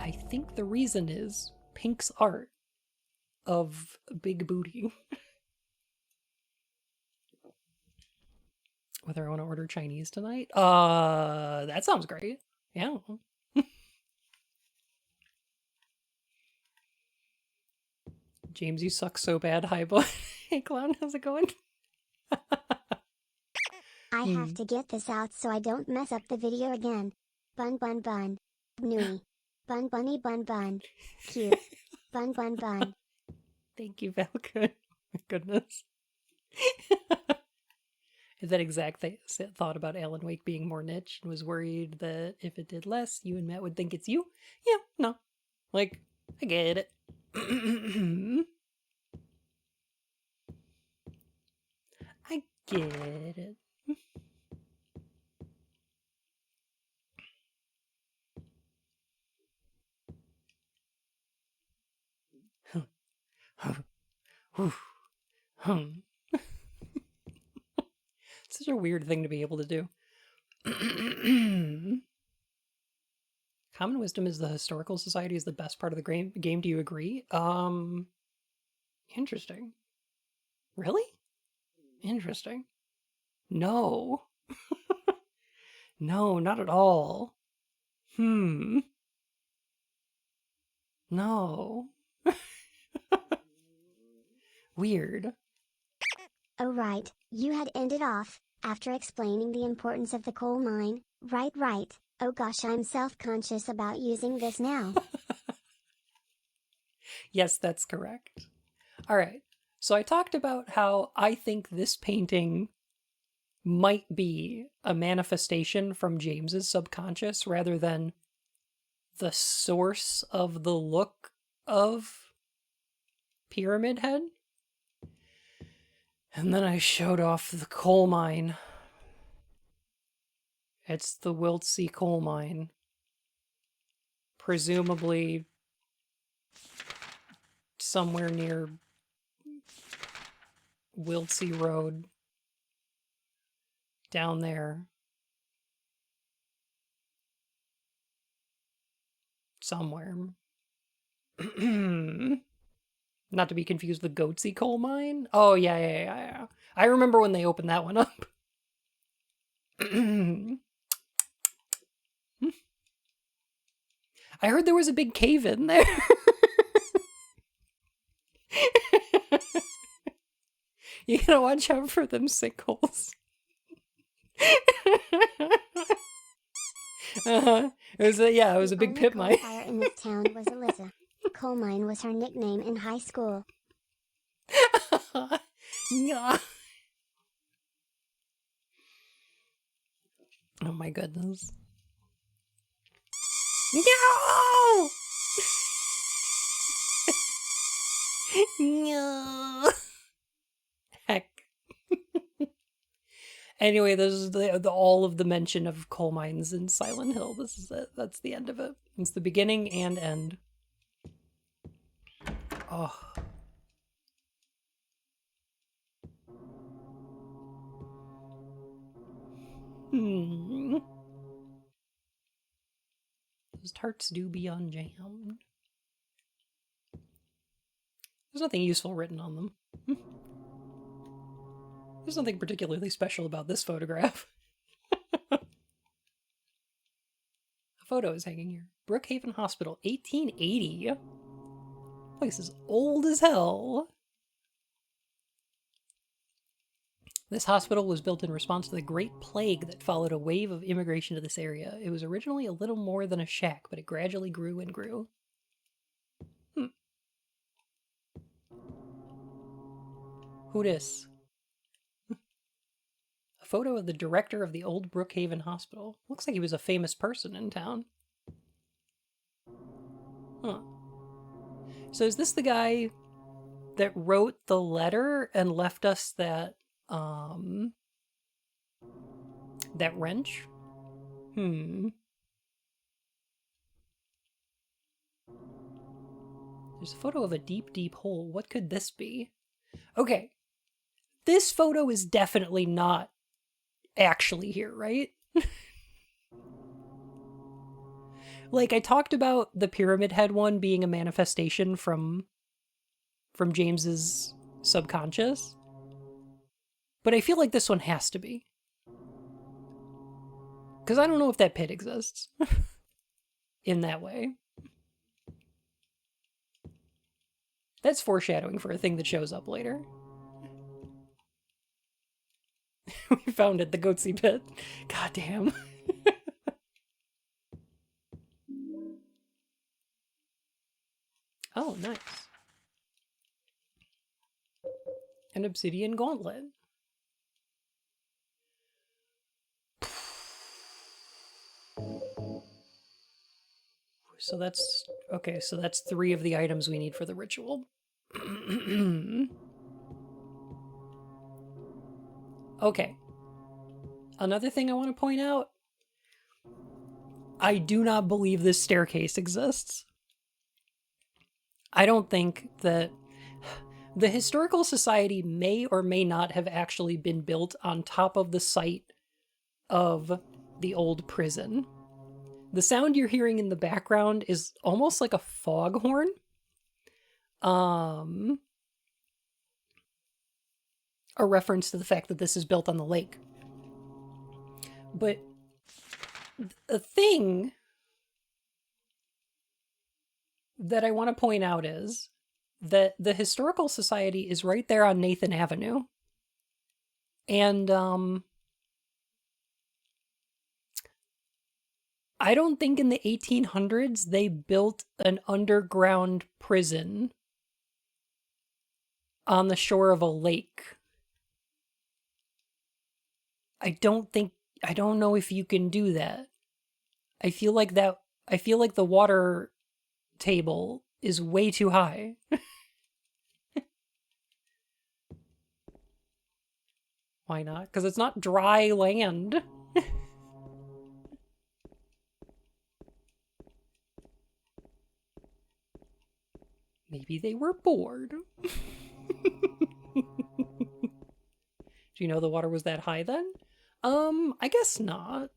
I think the reason is Pink's art of big booty. Whether I want to order Chinese tonight? That sounds great. Yeah. James, you suck so bad. Hi, boy. Hey, clown, how's it going? I have to get this out so I don't mess up the video again. Bun bun bun. Nui. Bun bunny bun bun. Cute. Bun bun bun. Thank you, Valka. My goodness. That exact thought about Alan Wake being more niche and was worried that if it did less, you and Matt would think it's you. Yeah, no. Like, I get it. I get it. Such a weird thing to be able to do. Common wisdom is the historical society is the best part of the game. Do you agree? Interesting. Really? Interesting. No. No, not at all. No. Weird. Oh right, you had ended off, after explaining the importance of the coal mine, right. Oh gosh, I'm self-conscious about using this now. Yes, that's correct. All right. So I talked about how I think this painting might be a manifestation from James's subconscious rather than the source of the look of Pyramid Head. And then I showed off the coal mine. It's the Wiltsea coal mine. Presumably somewhere near Wiltsea Road. Down there. Somewhere. Not to be confused with Goatsea coal mine. Oh, yeah. I remember when they opened that one up. I heard there was a big cave in there. You gotta watch out for them sinkholes. It was a big pit mine. The only coal fire in this town was Alyssa. Coal mine was her nickname in high school. Oh my goodness. No! No. Heck. Anyway, this is the all of the mention of coal mines in Silent Hill. This is it. That's the end of it. It's the beginning and end. Oh. Those tarts do be unjammed. There's nothing useful written on them. There's nothing particularly special about this photograph. A photo is hanging here. Brookhaven Hospital, 1880. Place is old as hell. This hospital was built in response to the Great Plague that followed a wave of immigration to this area. It was originally a little more than a shack, but it gradually grew and grew. Who dis? A photo of the director of the old Brookhaven Hospital. Looks like he was a famous person in town. Huh. So is this the guy that wrote the letter and left us that wrench? There's a photo of a deep, deep hole. What could this be? Okay. This photo is definitely not actually here, right? Like, I talked about the Pyramid Head one being a manifestation from James's subconscious, but I feel like this one has to be. Because I don't know if that pit exists in that way. That's foreshadowing for a thing that shows up later. We found it, the Goatsy pit. God damn. Oh, nice. An obsidian gauntlet. So that's... Okay, so that's 3 of the items we need for the ritual. Okay. Another thing I want to point out, I do not believe this staircase exists. I don't think that the Historical Society may or may not have actually been built on top of the site of the old prison. The sound you're hearing in the background is almost like a foghorn. A reference to the fact that this is built on the lake. But the thing that I want to point out is that the Historical Society is right there on Nathan Avenue. And I don't think in the 1800s they built an underground prison on the shore of a lake. I don't know if you can do that. I feel like the water table is way too high. Why not? Because it's not dry land. Maybe they were bored. Do you know the water was that high then? I guess not.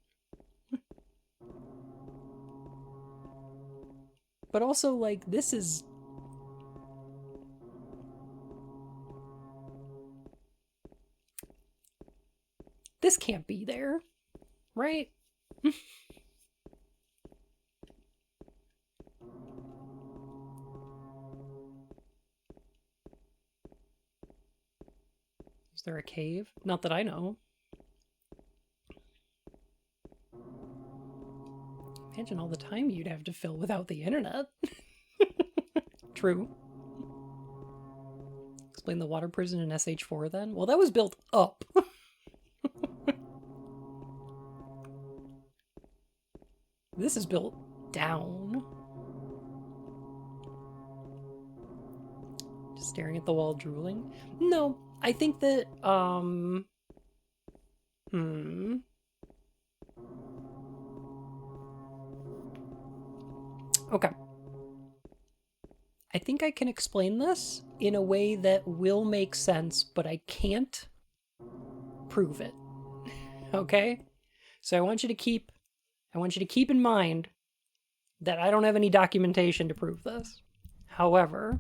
But also, like, this can't be there, right? Is there a cave? Not that I know. Imagine all the time you'd have to fill without the internet. True. Explain the water prison in SH4 then? Well, that was built up. This is built down. Just staring at the wall, drooling? No, I think that, Okay. I think I can explain this in a way that will make sense, but I can't prove it. Okay? So I want you to keep in mind that I don't have any documentation to prove this. However,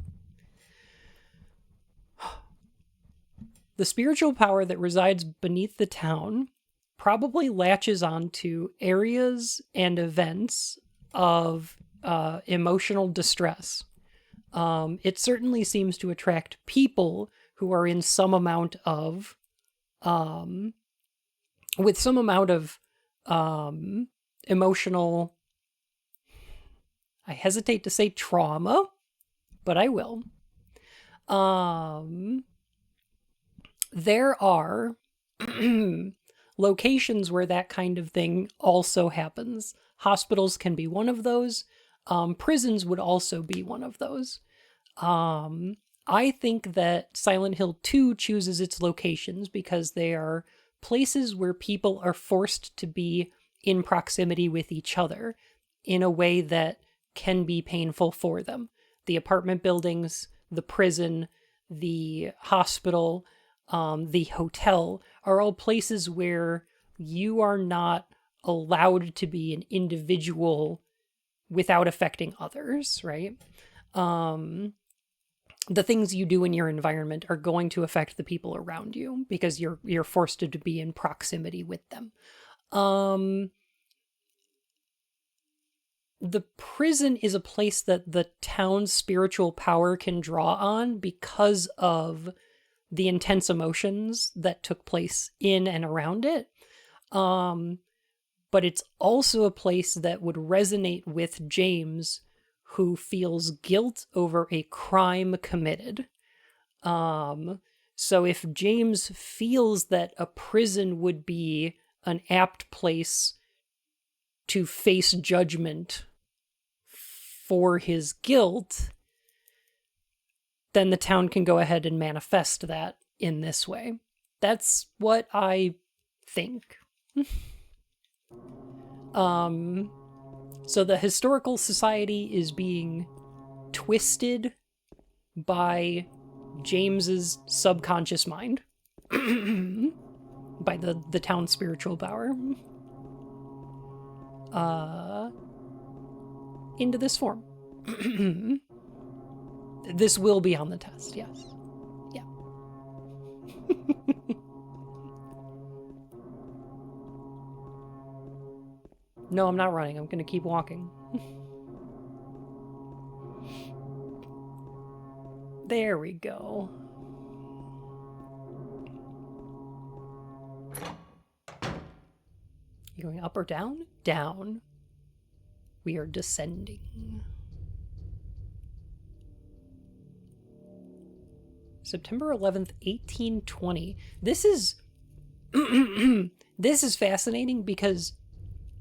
the spiritual power that resides beneath the town probably latches onto areas and events of emotional distress. It certainly seems to attract people who are in some amount of, with some amount of emotional, I hesitate to say trauma, but I will. There are locations where that kind of thing also happens. Hospitals can be one of those. Prisons would also be one of those. I think that Silent Hill 2 chooses its locations because they are places where people are forced to be in proximity with each other in a way that can be painful for them. The apartment buildings, the prison, the hospital, the hotel are all places where you are not allowed to be an individual without affecting others, right? The things you do in your environment are going to affect the people around you because you're forced to be in proximity with them. The prison is a place that the town's spiritual power can draw on because of the intense emotions that took place in and around it. But it's also a place that would resonate with James, who feels guilt over a crime committed. So if James feels that a prison would be an apt place to face judgment for his guilt, then the town can go ahead and manifest that in this way. That's what I think. So the historical society is being twisted by James's subconscious mind, by the town's spiritual power, into this form. This will be on the test, yes. Yeah. No, I'm not running. I'm going to keep walking. There we go. You going up or down? Down. We are descending. September 11th, 1820. This is this is fascinating because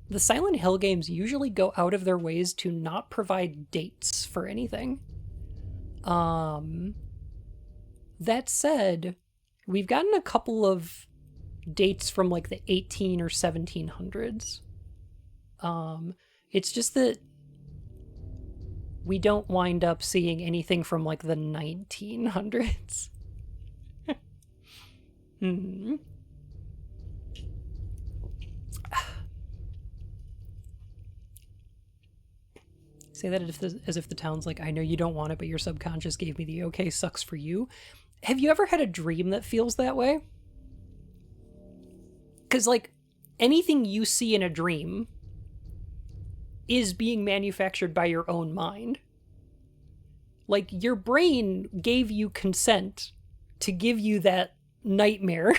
the Silent Hill games usually go out of their ways to not provide dates for anything. That said, we've gotten a couple of dates from like the 18 or 1700s. It's just that we don't wind up seeing anything from like the 1900s. Say that as if the town's like, I know you don't want it, but your subconscious gave me the okay, sucks for you. Have you ever had a dream that feels that way? Because, like, anything you see in a dream is being manufactured by your own mind. Like, your brain gave you consent to give you that nightmare,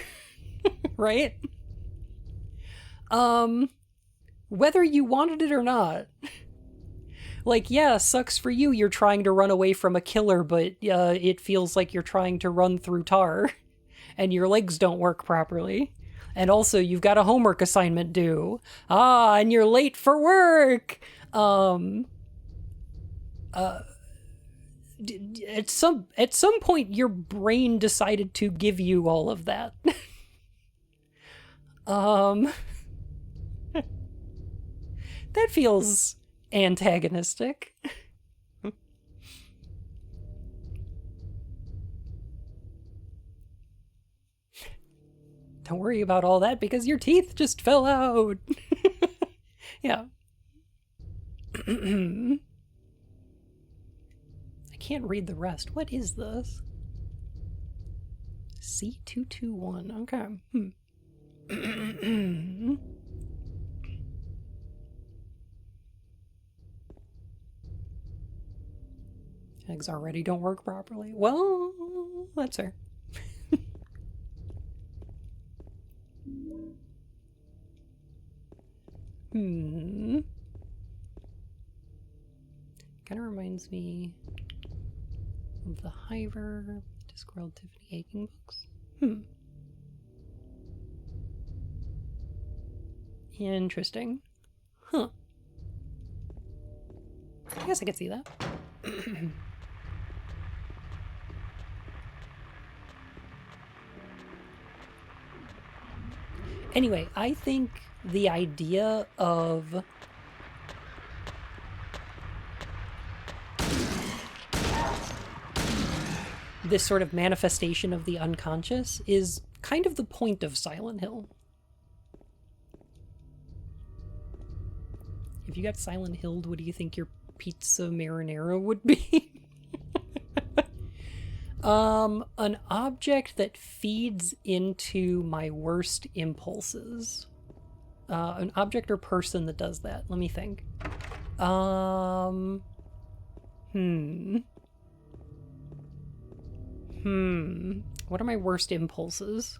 right? Whether you wanted it or not. Like, yeah, sucks for you. You're trying to run away from a killer, but it feels like you're trying to run through tar, and your legs don't work properly. And also, you've got a homework assignment due. And you're late for work. At some point, your brain decided to give you all of that. That feels antagonistic. Don't worry about all that because your teeth just fell out. Yeah. I can't read the rest. What is this? C221. Okay. Eggs already don't work properly. Well, that's fair. Kind of reminds me of the Hiver, Discworld, Tiffany Aching books. Interesting. Huh. I guess I could see that. Anyway, I think the idea of this sort of manifestation of the unconscious is kind of the point of Silent Hill. If you got Silent Hilled, what do you think your pizza marinara would be? An object that feeds into my worst impulses. An object or person that does that. Let me think. What are my worst impulses?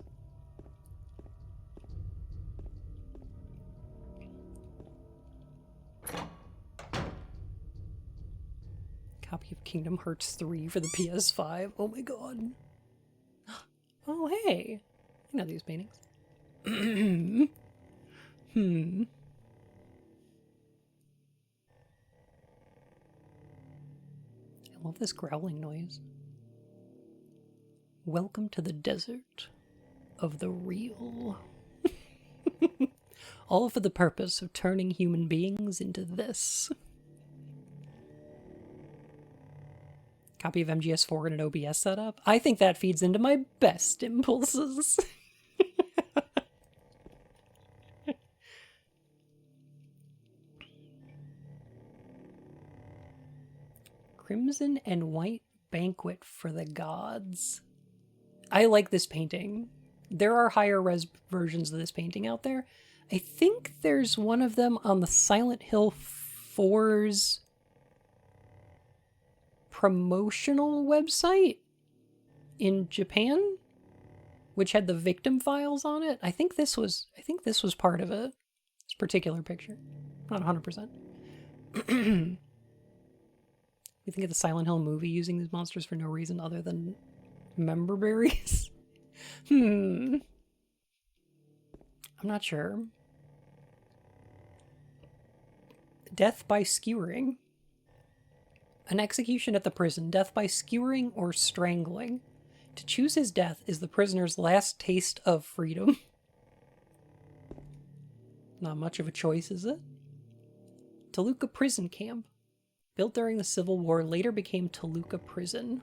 Copy of Kingdom Hearts 3 for the PS5. Oh my god. Oh, hey. I know these paintings. I love this growling noise. Welcome to the desert of the real. All for the purpose of turning human beings into this. Copy of MGS4 in an OBS setup. I think that feeds into my best impulses. Crimson and White Banquet for the Gods. I like this painting. There are higher res versions of this painting out there. I think there's one of them on the Silent Hill 4's promotional website in Japan, which had the victim files on it. I think this was part of it. This particular picture. Not 100%. You think of the Silent Hill movie using these monsters for no reason other than member berries? I'm not sure. Death by skewering. An execution at the prison. Death by skewering or strangling. To choose his death is the prisoner's last taste of freedom. Not much of a choice, is it? Toluca Prison Camp. Built during the Civil War, later became Toluca Prison.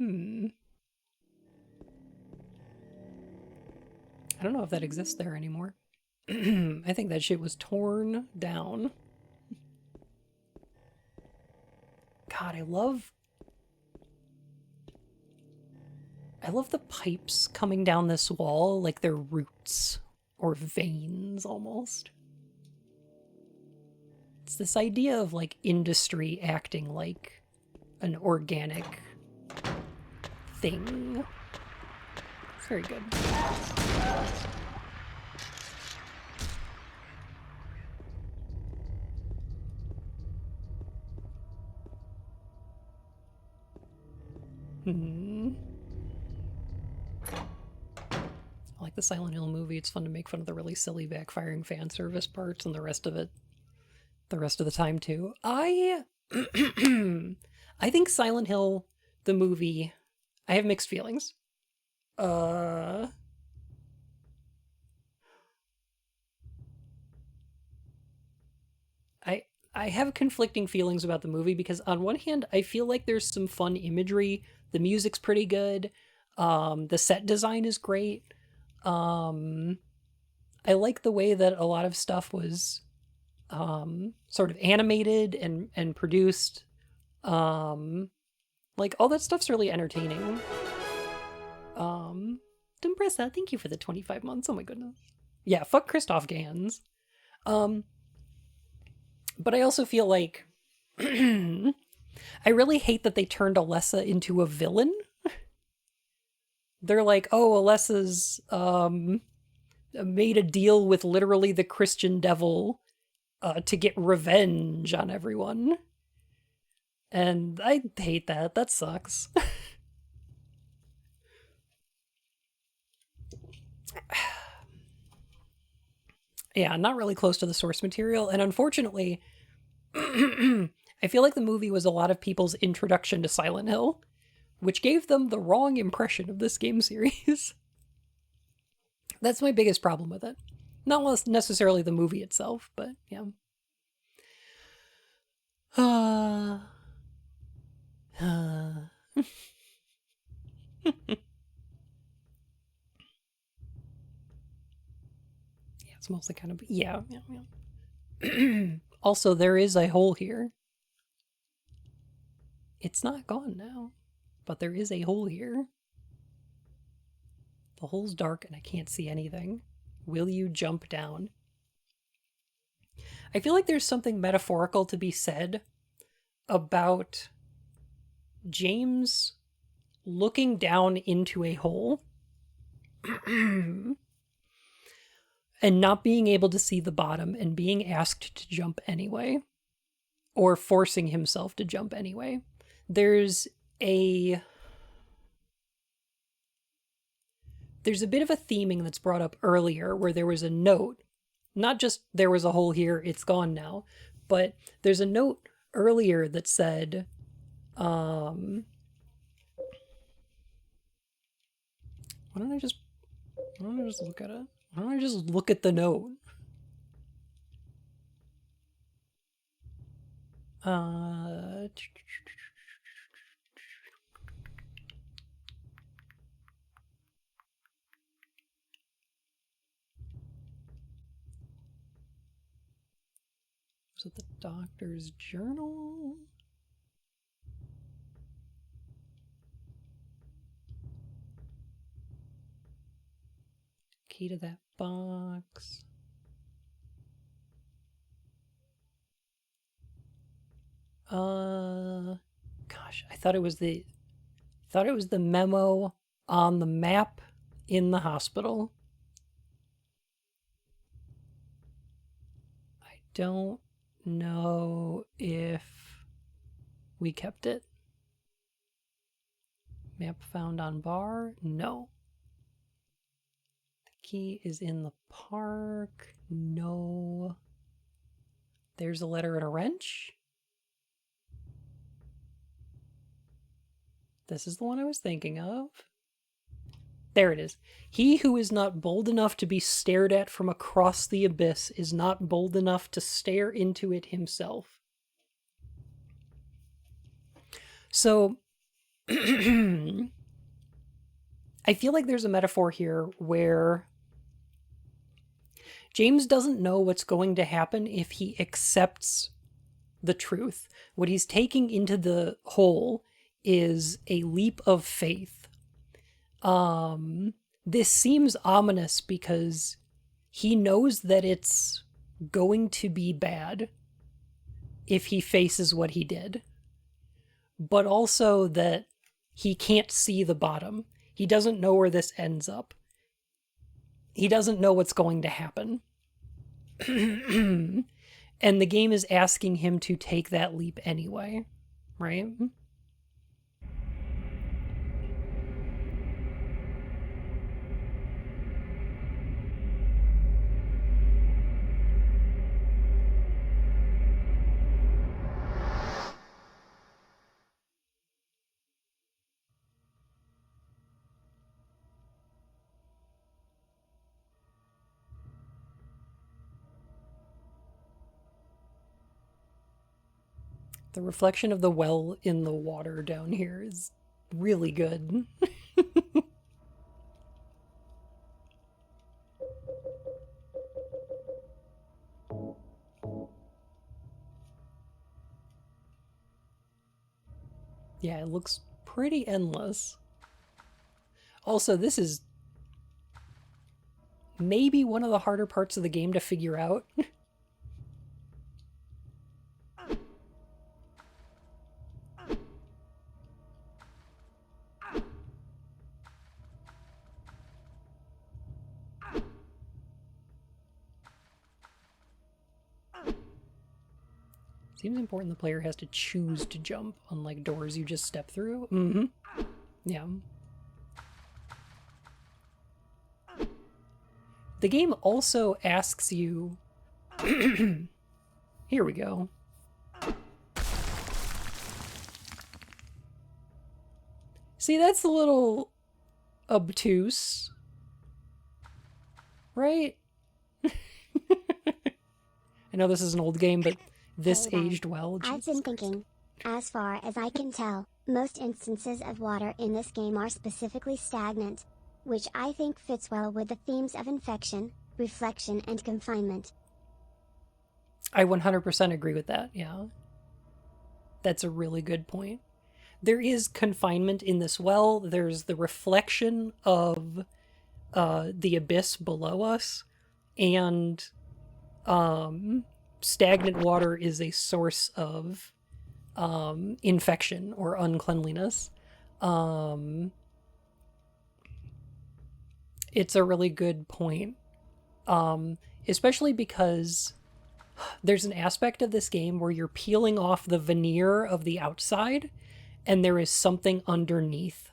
I don't know if that exists there anymore. I think that shit was torn down. God, I love the pipes coming down this wall like they're roots or veins almost. It's this idea of like industry acting like an organic thing. It's very good. I like the Silent Hill movie. It's fun to make fun of the really silly backfiring fan service parts and the rest of it. The rest of the time too. I think Silent Hill, the movie, I have mixed feelings. I have conflicting feelings about the movie because on one hand, I feel like there's some fun imagery. The music's pretty good. The set design is great. I like the way that a lot of stuff was sort of animated and produced. Like all that stuff's really entertaining. Dumbressa, thank you for the 25 months. Oh my goodness. Yeah, fuck Christoph Gans. But I also feel like I really hate that they turned Alessa into a villain. They're like, oh, Alessa's made a deal with literally the Christian devil to get revenge on everyone. And I hate that. That sucks. Yeah, not really close to the source material. And unfortunately, I feel like the movie was a lot of people's introduction to Silent Hill, which gave them the wrong impression of this game series. That's my biggest problem with it. Not necessarily the movie itself, but yeah. Yeah, It's mostly kind of, yeah. Also, there is a hole here. It's not gone now, but there is a hole here. The hole's dark and I can't see anything. Will you jump down? I feel like there's something metaphorical to be said about James looking down into a hole and not being able to see the bottom and being asked to jump anyway, or forcing himself to jump anyway. There's a bit of a theming that's brought up earlier where there was a note, not just there was a hole here, it's gone now, but there's a note earlier that said, why don't I just look at it? Why don't I just look at the note? Was it the doctor's journal? Key to that box. Gosh, I thought it was the memo on the map in the hospital. I don't know if we kept it. Map found on bar? No. The key is in the park? No. There's a letter and a wrench? This is the one I was thinking of. There it is. He who is not bold enough to be stared at from across the abyss is not bold enough to stare into it himself. So, I feel like there's a metaphor here where James doesn't know what's going to happen if he accepts the truth. What he's taking into the hole is a leap of faith. This seems ominous because he knows that it's going to be bad if he faces what he did, but also that he can't see the bottom. He doesn't know where this ends up. He doesn't know what's going to happen. And the game is asking him to take that leap anyway, right? The reflection of the well in the water down here is really good. Yeah, it looks pretty endless. Also, this is maybe one of the harder parts of the game to figure out. Seems important the player has to choose to jump, unlike doors you just step through. Mm-hmm. Yeah. The game also asks you... Here we go. See, that's a little obtuse. Right? I know this is an old game, but this aged well. I've been thinking. As far as I can tell, most instances of water in this game are specifically stagnant, which I think fits well with the themes of infection, reflection and confinement. I 100% agree with that, yeah. That's a really good point. There is confinement in this well. There's the reflection of the abyss below us, and stagnant water is a source of infection or uncleanliness. It's a really good point, especially because there's an aspect of this game where you're peeling off the veneer of the outside and there is something underneath.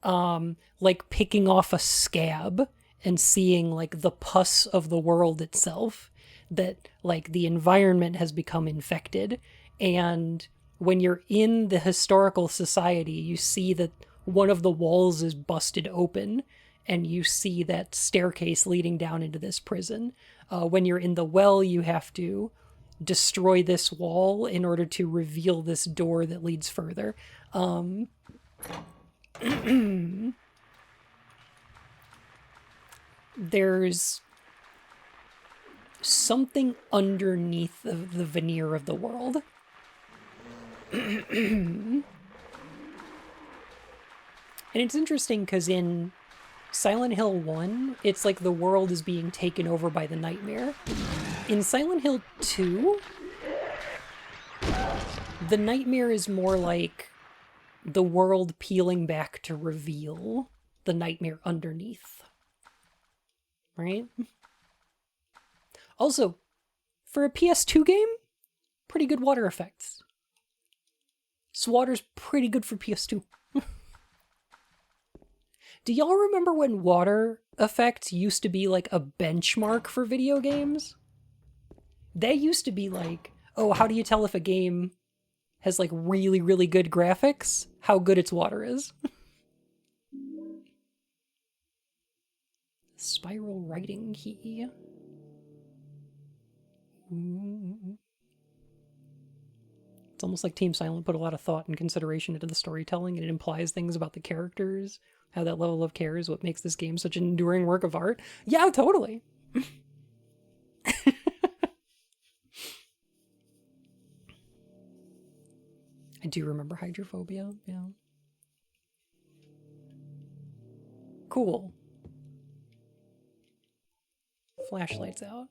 Like picking off a scab and seeing like the pus of the world itself, that like the environment has become infected. And when you're in the historical society, you see that one of the walls is busted open and you see that staircase leading down into this prison. When you're in the well, you have to destroy this wall in order to reveal this door that leads further. There's something underneath the veneer of the world. And it's interesting because in Silent Hill 1, it's like the world is being taken over by the nightmare. In Silent Hill 2, the nightmare is more like the world peeling back to reveal the nightmare underneath. Right? Also, for a PS2 game, pretty good water effects. This water's pretty good for PS2. Do y'all remember when water effects used to be like a benchmark for video games? They used to be like, oh, how do you tell if a game has like really, really good graphics? How good its water is. Spiral writing key. It's almost like Team Silent put a lot of thought and consideration into the storytelling, and it implies things about the characters, how that level of care is what makes this game such an enduring work of art. Yeah, totally. I do remember hydrophobia, yeah. Cool. Flashlights out.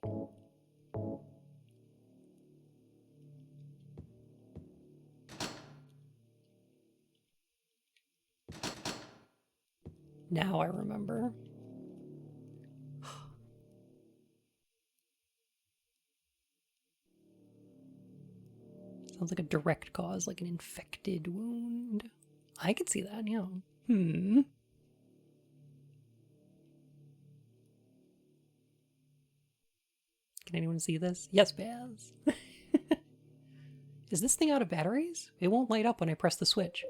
Now I remember. Sounds like a direct cause, like an infected wound. I could see that, yeah. Can anyone see this? Yes, Baz. Is this thing out of batteries? It won't light up when I press the switch.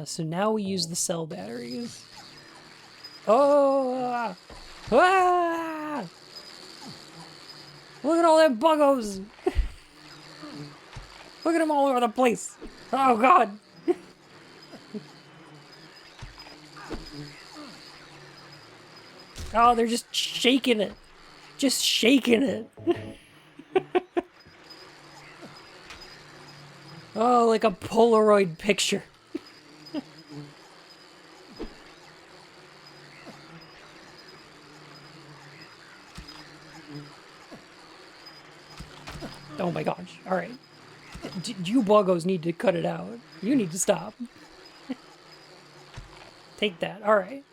So now we use the cell batteries. Oh! Ah! Look at all them buggos! Look at them all over the place! Oh god! Oh, they're just shaking it. Just shaking it. Oh, like a Polaroid picture. Oh my gosh. Alright. You buggos need to cut it out. You need to stop. Take that. Alright.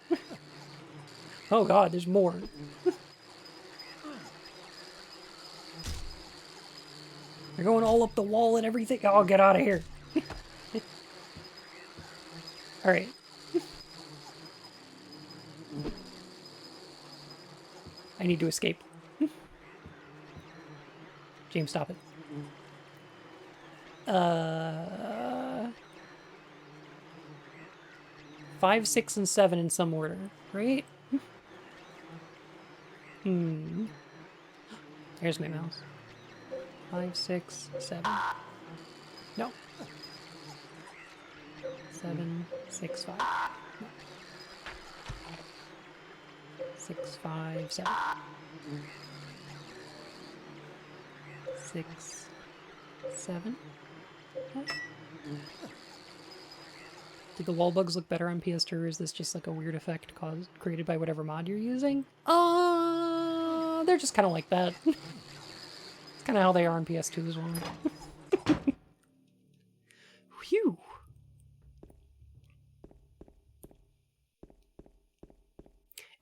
Oh god, there's more. They're going all up the wall and everything. Oh, get out of here. Alright. I need to escape. James, stop it. 5, 6, and 7 in some order, right? Here's my mouse. 5, 6, 7. No. 7, 6, 5. No. 6, 5, 7. 6, 7. What? Do the wall bugs look better on PS2, or is this just like a weird effect created by whatever mod you're using? They're just kind of like that. It's kind of how they are on PS2 as well. Phew.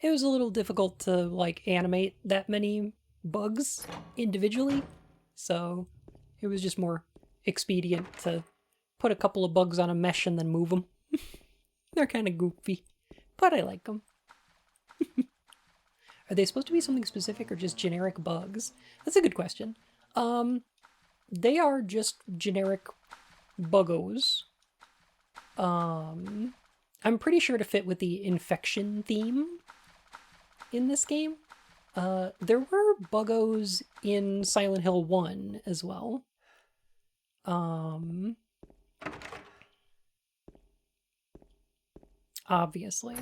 It was a little difficult to like animate that many bugs individually, so it was just more expedient to put a couple of bugs on a mesh and then move them. They're kind of goofy, but I like them. Are they supposed to be something specific or just generic bugs? That's a good question. They are just generic buggos. I'm pretty sure to fit with the infection theme in this game. There were buggos in Silent Hill 1 as well. Obviously.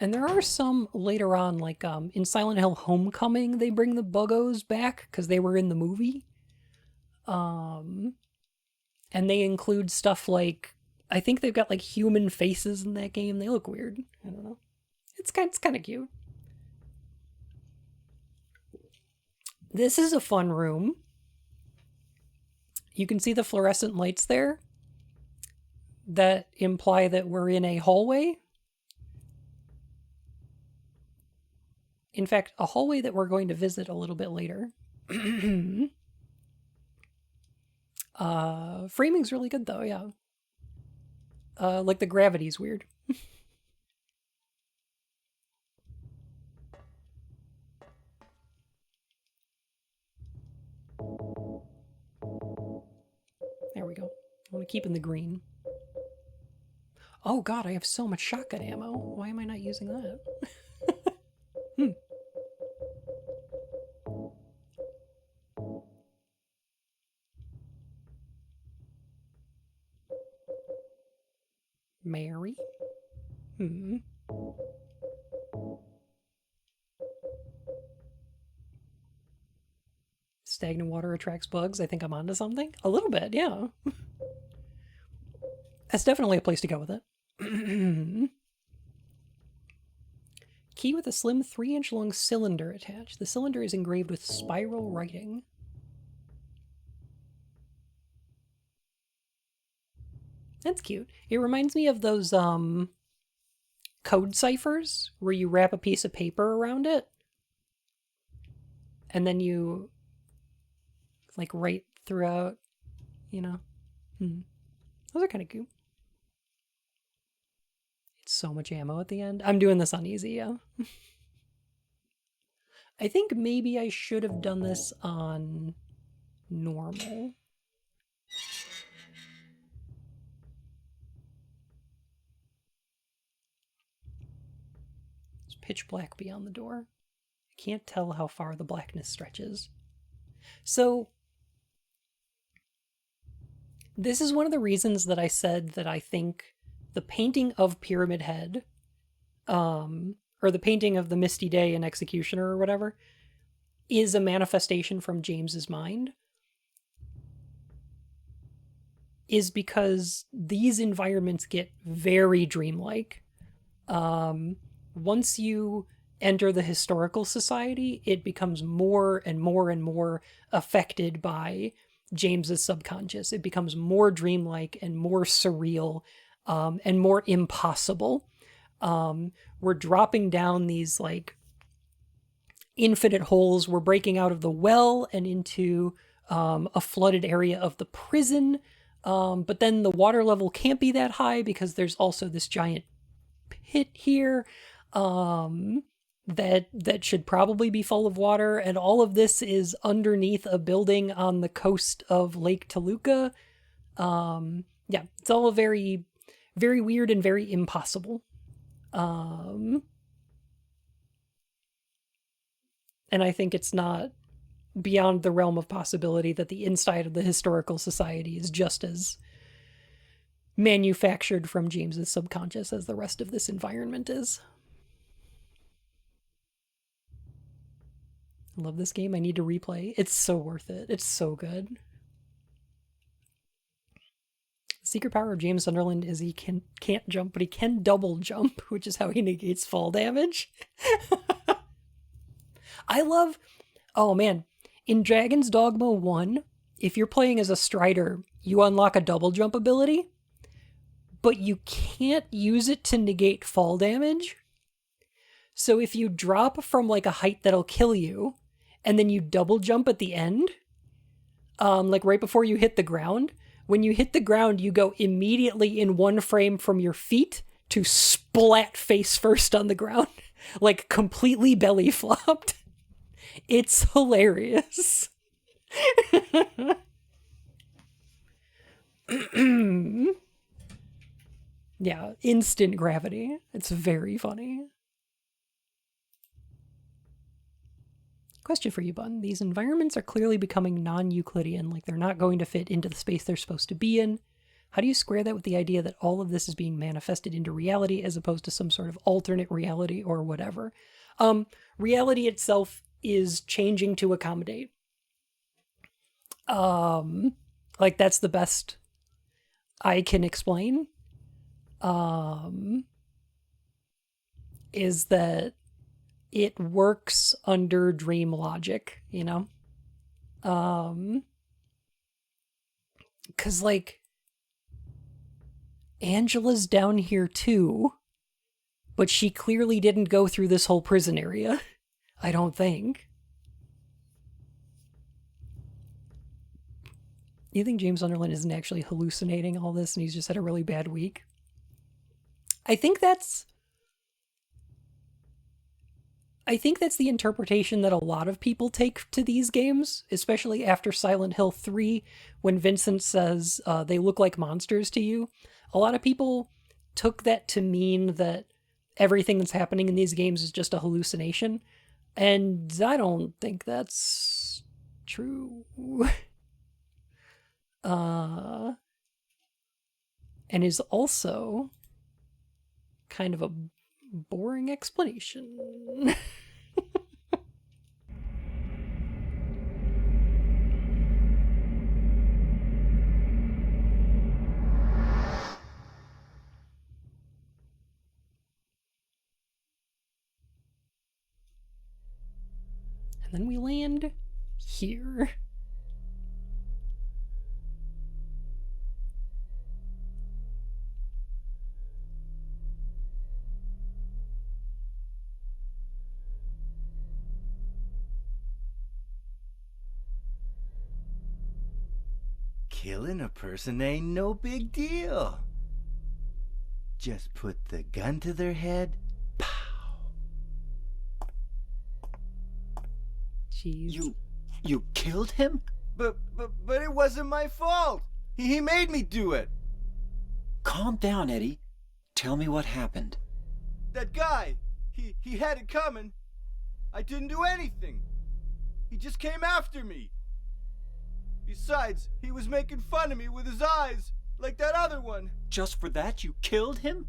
And there are some later on, like in Silent Hill Homecoming, they bring the buggos back because they were in the movie. And they include stuff like, I think they've got like human faces in that game. They look weird. I don't know. It's kind of cute. This is a fun room. You can see the fluorescent lights there that imply that we're in a hallway. In fact, a hallway that we're going to visit a little bit later. Framing's really good though, yeah. Like the gravity's weird. There we go. I want to keep in the green. Oh god, I have so much shotgun ammo. Why am I not using that? Mary? Stagnant water attracts bugs. I think I'm onto something. A little bit, yeah. That's definitely a place to go with it. Key with a slim 3-inch long cylinder attached. The cylinder is engraved with spiral writing. That's cute. It reminds me of those code ciphers where you wrap a piece of paper around it and then you like write throughout, you know. Those are kind of cute. It's so much ammo at the end. I'm doing this on easy, yeah. I think maybe I should have done this on normal. It's pitch black beyond the door. I can't tell how far the blackness stretches. So, this is one of the reasons that I said that I think the painting of Pyramid Head, or the painting of the Misty Day and Executioner or whatever, is a manifestation from James's mind, is because these environments get very dreamlike. Once you enter the historical society, it becomes more and more and more affected by James's subconscious. It becomes more dreamlike and more surreal, and more impossible. We're dropping down these like infinite holes. We're breaking out of the well and into a flooded area of the prison. But then the water level can't be that high because there's also this giant pit here that should probably be full of water, and all of this is underneath a building on the coast of Lake Toluca. Yeah, it's all very, very weird and very impossible. And I think it's not beyond the realm of possibility that the inside of the historical society is just as manufactured from James's subconscious as the rest of this environment is. I love this game. I need to replay. It's so worth it. It's so good. The secret power of James Sunderland is he can't jump, but he can double jump, which is how he negates fall damage. I love... Oh, man. In Dragon's Dogma 1, if you're playing as a Strider, you unlock a double jump ability, but you can't use it to negate fall damage. So if you drop from like a height that'll kill you, and then you double jump at the end, like right before you hit the ground, when you hit the ground, you go immediately in one frame from your feet to splat face first on the ground, like completely belly flopped. It's hilarious. Yeah, instant gravity. It's very funny. Question for you, Bun. These environments are clearly becoming non-Euclidean, like they're not going to fit into the space they're supposed to be in. How do you square that with the idea that all of this is being manifested into reality as opposed to some sort of alternate reality or whatever? Reality itself is changing to accommodate. Like that's the best I can explain. Is that it works under dream logic, you know? 'Cause like Angela's down here too, but she clearly didn't go through this whole prison area. I don't think. You think James Sunderland isn't actually hallucinating all this and he's just had a really bad week? I think that's the interpretation that a lot of people take to these games, especially after Silent Hill 3, when Vincent says they look like monsters to you. A lot of people took that to mean that everything that's happening in these games is just a hallucination, and I don't think that's true. And is also kind of a boring explanation. And then we land here. Killing a person ain't no big deal. Just put the gun to their head. Pow. Jeez. You killed him? But it wasn't my fault. He made me do it. Calm down, Eddie. Tell me what happened. That guy, he had it coming. I didn't do anything. He just came after me. Besides, he was making fun of me with his eyes, like that other one. Just for that, you killed him?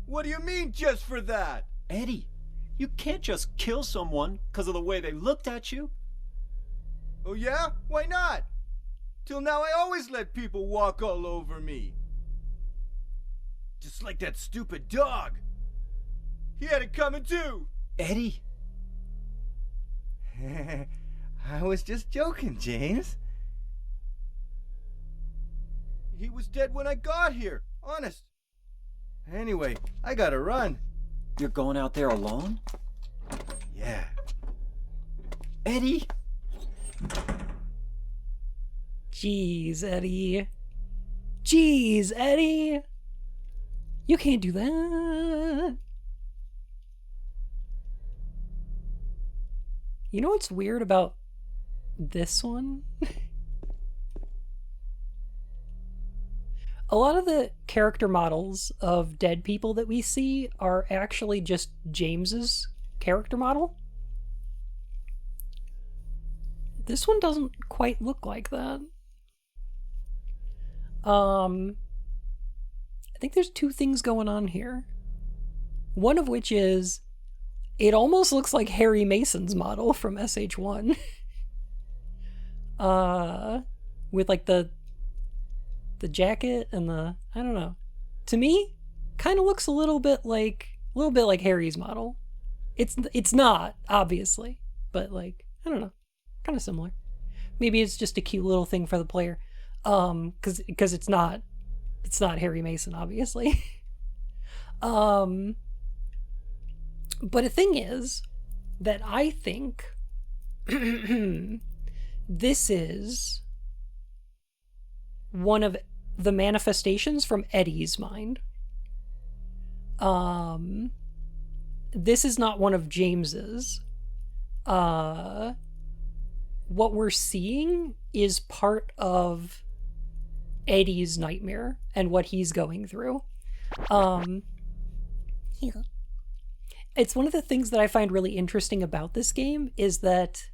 What do you mean, just for that? Eddie, you can't just kill someone because of the way they looked at you. Oh yeah? Why not? Till now I always let people walk all over me. Just like that stupid dog. He had it coming too. Eddie. I was just joking, James. He was dead when I got here, honest. Anyway, I gotta run. You're going out there alone? Yeah. Eddie! Jeez, Eddie. Jeez, Eddie. You can't do that. You know what's weird about this one? A lot of the character models of dead people that we see are actually just James's character model. This one doesn't quite look like that. I think there's two things going on here. One of which is It almost looks like Harry Mason's model from SH1. With like the jacket and the, I don't know. To me, kind of looks a little bit like Harry's model. It's not, obviously, but like, I don't know, kind of similar. Maybe it's just a cute little thing for the player. Cuz it's not Harry Mason, obviously. But the thing is that I think this is one of the manifestations from Eddie's mind. This is not one of James's. What we're seeing is part of Eddie's nightmare and what he's going through. Yeah. It's one of the things that I find really interesting about this game is that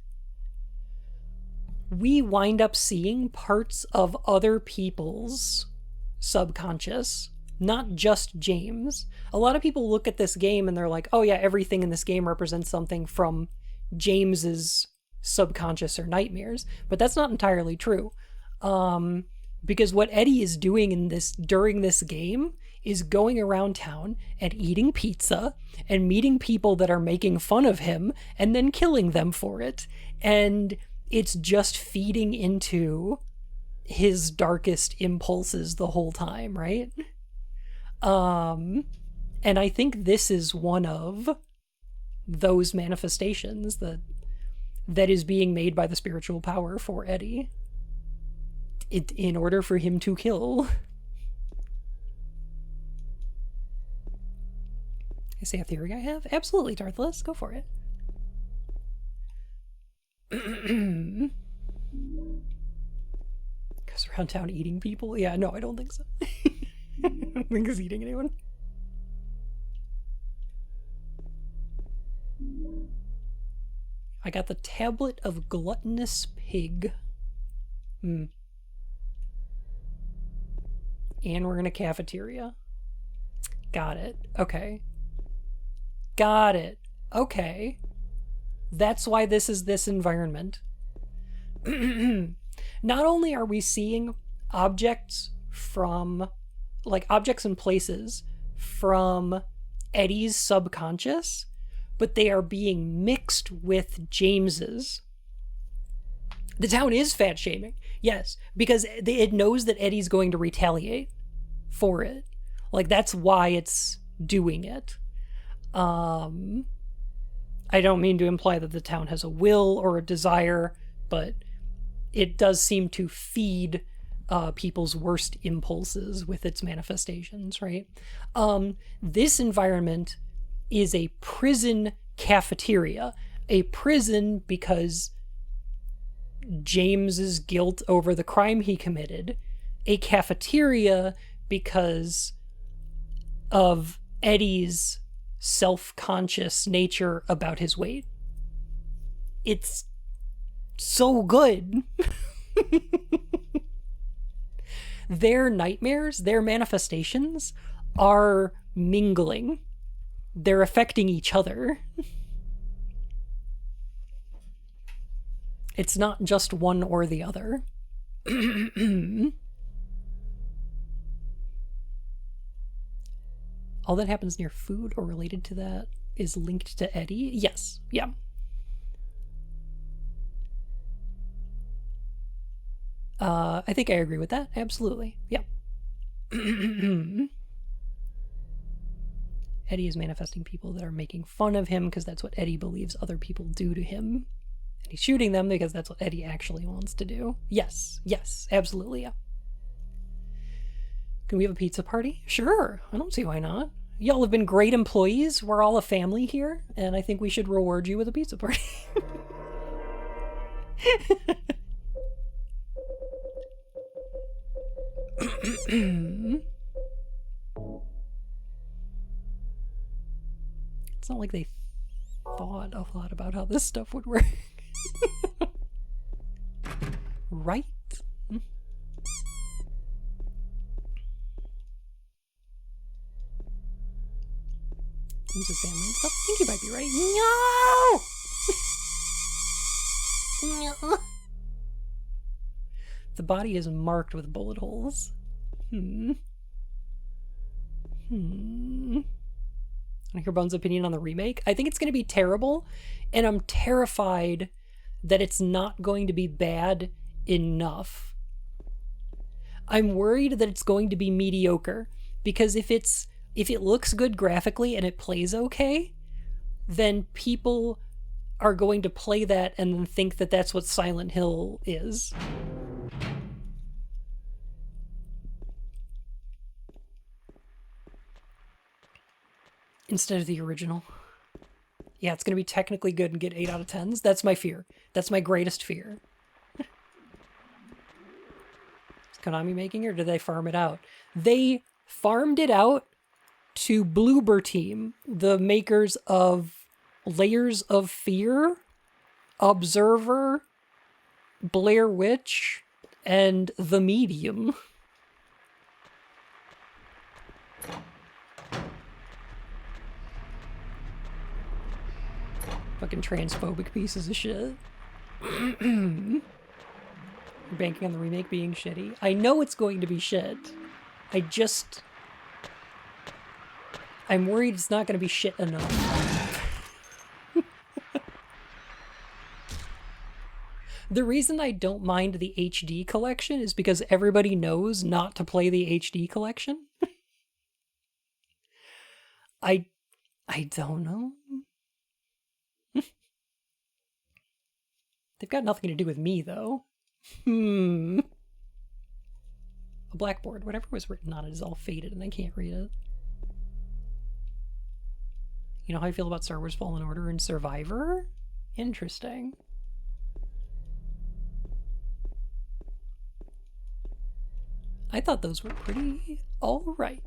we wind up seeing parts of other people's subconscious, not just James. A lot of people look at this game and they're like, oh yeah, everything in this game represents something from James's subconscious or nightmares, but that's not entirely true. Because what Eddie is doing during this game is going around town and eating pizza and meeting people that are making fun of him and then killing them for it. And it's just feeding into his darkest impulses the whole time, right? And I think this is one of those manifestations that is being made by the spiritual power for Eddie in order for him to kill. I say a theory I have? Absolutely, Darthless. Go for it. Goes around town eating people? Yeah, no, I don't think so. I don't think he's eating anyone. I got the Tablet of Gluttonous Pig. And we're in a cafeteria. Got it. Okay. Got it. Okay. That's why this is this environment. Not only are we seeing objects from, like, objects and places from Eddie's subconscious, but they are being mixed with James's. The town is fat shaming, yes, because it knows that Eddie's going to retaliate for it. Like, that's why it's doing it. I don't mean to imply that the town has a will or a desire, but it does seem to feed people's worst impulses with its manifestations, right? This environment is a prison cafeteria. A prison because James's guilt over the crime he committed. A cafeteria because of Eddie's self-conscious nature about his weight. It's so good. Their nightmares, their manifestations are mingling. They're affecting each other. It's not just one or the other. All that happens near food or related to that is linked to Eddie? Yes. Yeah. I think I agree with that. Absolutely. Yeah. Eddie is manifesting people that are making fun of him because that's what Eddie believes other people do to him. And he's shooting them because that's what Eddie actually wants to do. Yes. Yes. Absolutely. Yeah. Can we have a pizza party? Sure. I don't see why not. Y'all have been great employees. We're all a family here, and I think we should reward you with a pizza party. It's not like they thought a lot about how this stuff would work. Right? victims of family and stuff. I think you might be right. No! No. The body is marked with bullet holes. I want to hear Bones' opinion on the remake. I think it's going to be terrible, and I'm terrified that it's not going to be bad enough. I'm worried that it's going to be mediocre, because if it looks good graphically and it plays okay, then people are going to play that and then think that that's what Silent Hill is. Instead of the original. Yeah, it's going to be technically good and get 8 out of 10s. That's my fear. That's my greatest fear. Is Konami making it, or did they farm it out? They farmed it out to Bloober Team, the makers of Layers of Fear, Observer, Blair Witch, and The Medium. Fucking transphobic pieces of shit. You're banking on the remake being shitty. I know it's going to be shit. I'm worried it's not going to be shit enough. The reason I don't mind the HD collection is because everybody knows not to play the HD collection. I don't know. They've got nothing to do with me, though. A blackboard. Whatever was written on it is all faded and I can't read it. You know how I feel about Star Wars Fallen Order and Survivor? Interesting. I thought those were pretty alright.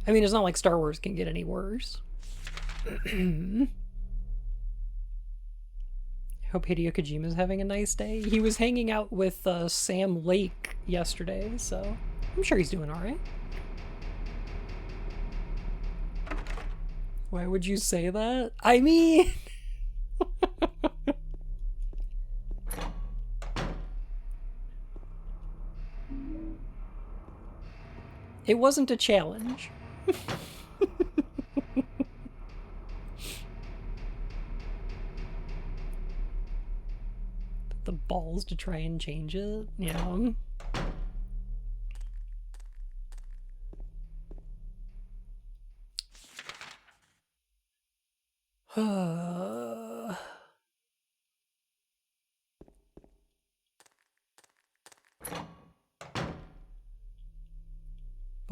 I mean, it's not like Star Wars can get any worse. I hope Hideo Kojima's having a nice day. He was hanging out with Sam Lake yesterday, so I'm sure he's doing alright. Why would you say that? I mean... It wasn't a challenge. The balls to try and change it, you know? Bon,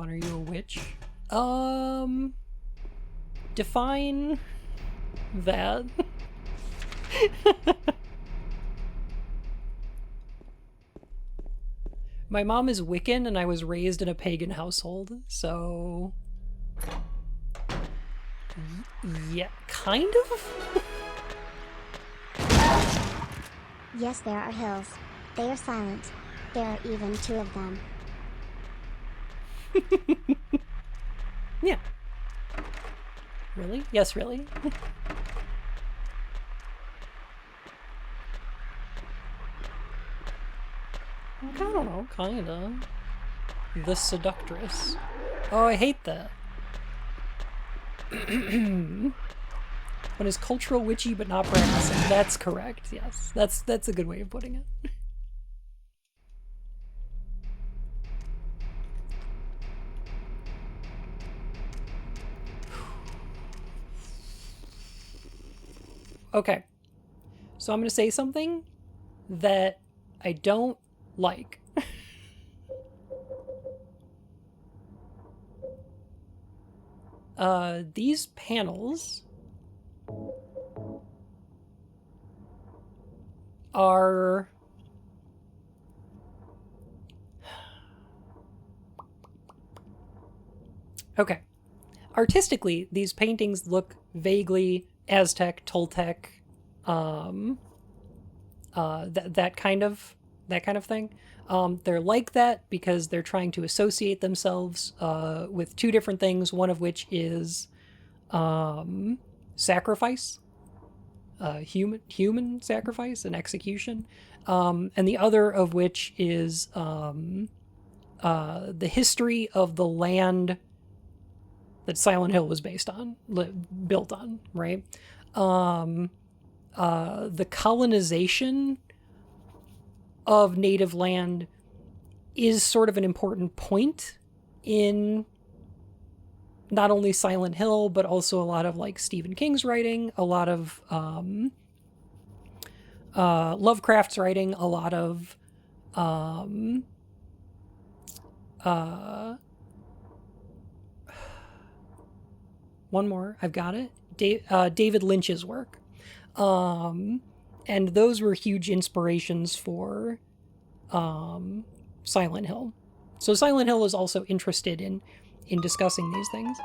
are you a witch? Define that. My mom is Wiccan and I was raised in a pagan household, so... Yeah, kind of? Yes, there are hills. They are silent. There are even 2 of them. Yeah. Really? Yes, really? I don't know, kinda. The Seductress. Oh, I hate that. One is cultural witchy but not practicing. That's correct, yes. That's a good way of putting it. Okay. So I'm going to say something that I don't like. These panels are okay. Artistically, these paintings look vaguely Aztec, Toltec, that kind of that kind of thing. They're like that because they're trying to associate themselves with two different things, one of which is sacrifice, human sacrifice and execution, and the other of which is the history of the land that Silent Hill was built on, right? The colonization of native land is sort of an important point in not only Silent Hill, but also a lot of like Stephen King's writing, a lot of Lovecraft's writing, a lot of one more, I've got it. David Lynch's work. And those were huge inspirations for Silent Hill. So Silent Hill is also interested in discussing these things.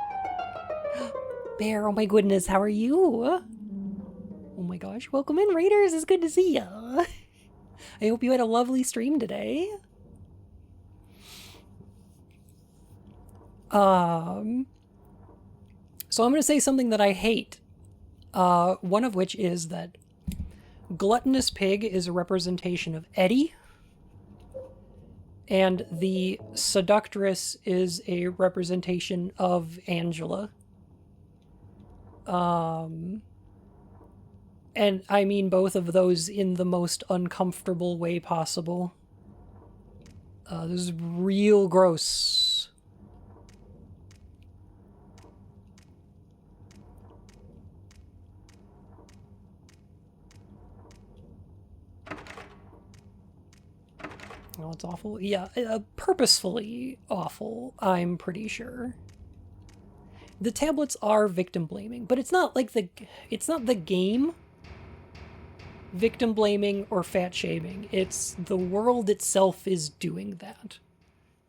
Bear, oh my goodness, how are you? Oh my gosh, welcome in, Raiders. It's good to see ya. I hope you had a lovely stream today. So I'm going to say something that I hate. One of which is that Gluttonous Pig is a representation of Eddie, and the Seductress is a representation of Angela. And I mean both of those in the most uncomfortable way possible. This is real gross. Oh, it's awful. Yeah, purposefully awful, I'm pretty sure. The tablets are victim blaming, but it's not like it's not the game victim blaming or fat shaming. It's the world itself is doing that.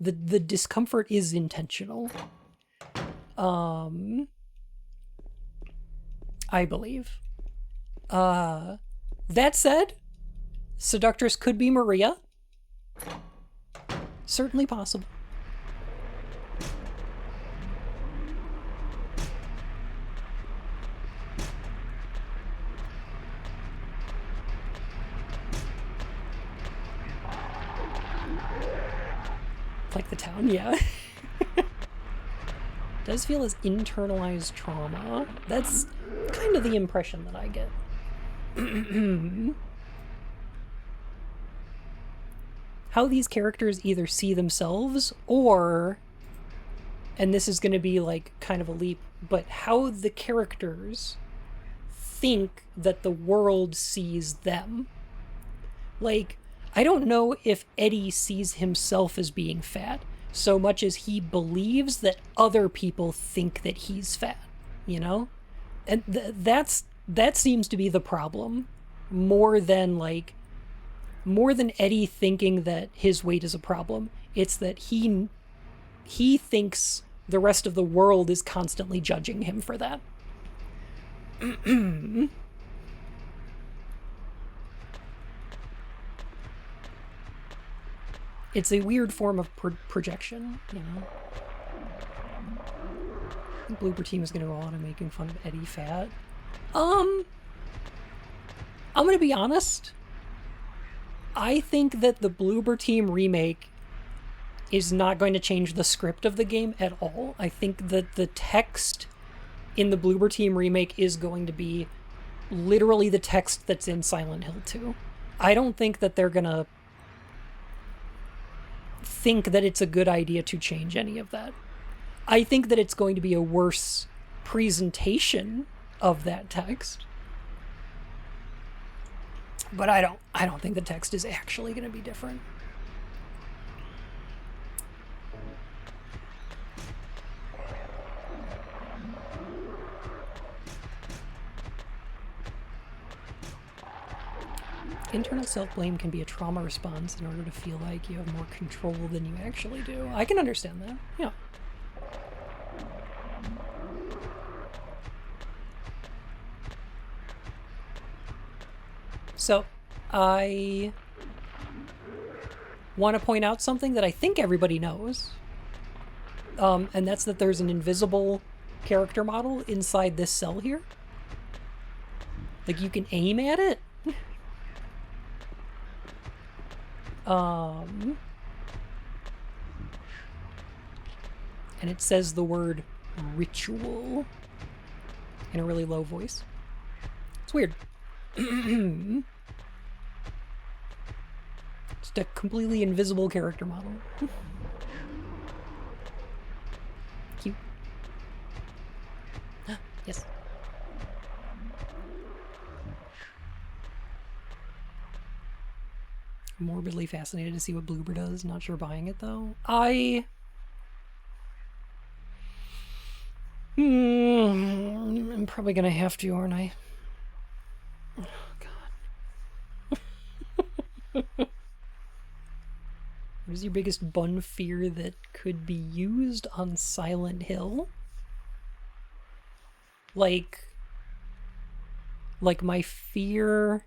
The discomfort is intentional. I believe. That said, Seductress could be Maria. Certainly possible. Like the town, yeah. Does feel as internalized trauma. That's kind of the impression that I get. How these characters either see themselves or, and this is going to be like kind of a leap, but how the characters think that the world sees them. Like, I don't know if Eddie sees himself as being fat so much as he believes that other people think that he's fat, you know? And that seems to be the problem more than Eddie thinking that his weight is a problem. It's that he thinks the rest of the world is constantly judging him for that. It's a weird form of projection, you know? I think Blooper Team is going to go on and making fun of Eddie fat. I'm going to be honest. I think that the Bloober Team remake is not going to change the script of the game at all. I think that the text in the Bloober Team remake is going to be literally the text that's in Silent Hill 2. I don't think that they're going to think that it's a good idea to change any of that. I think that it's going to be a worse presentation of that text. But I don't think the text is actually going to be different. Internal self-blame can be a trauma response in order to feel like you have more control than you actually do. I can understand that, yeah. So, I want to point out something that I think everybody knows. And that's that there's an invisible character model inside this cell here. Like, you can aim at it. And it says the word ritual in a really low voice. It's weird. Just a completely invisible character model. Cute. Yes. Morbidly fascinated to see what Bloober does. Not sure buying it though. I'm probably gonna have to, aren't I? Oh, God. What is your biggest bun fear that could be used on Silent Hill? Like my fear...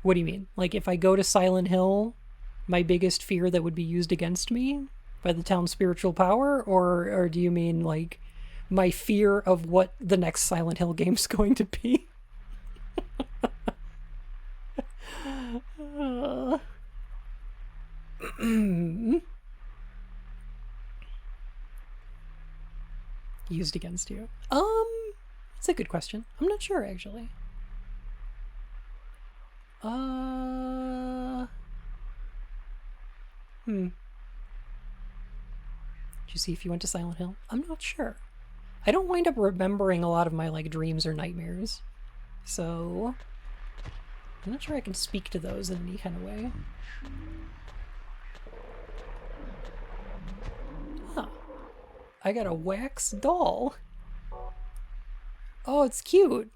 What do you mean? Like, if I go to Silent Hill, my biggest fear that would be used against me by the town's spiritual power? Or do you mean, like, my fear of what the next Silent Hill game's going to be? Used against you? That's a good question. I'm not sure, actually. Did you see if you went to Silent Hill? I'm not sure. I don't wind up remembering a lot of my, like, dreams or nightmares. So... I'm not sure I can speak to those in any kind of way. Huh. I got a wax doll. Oh, it's cute.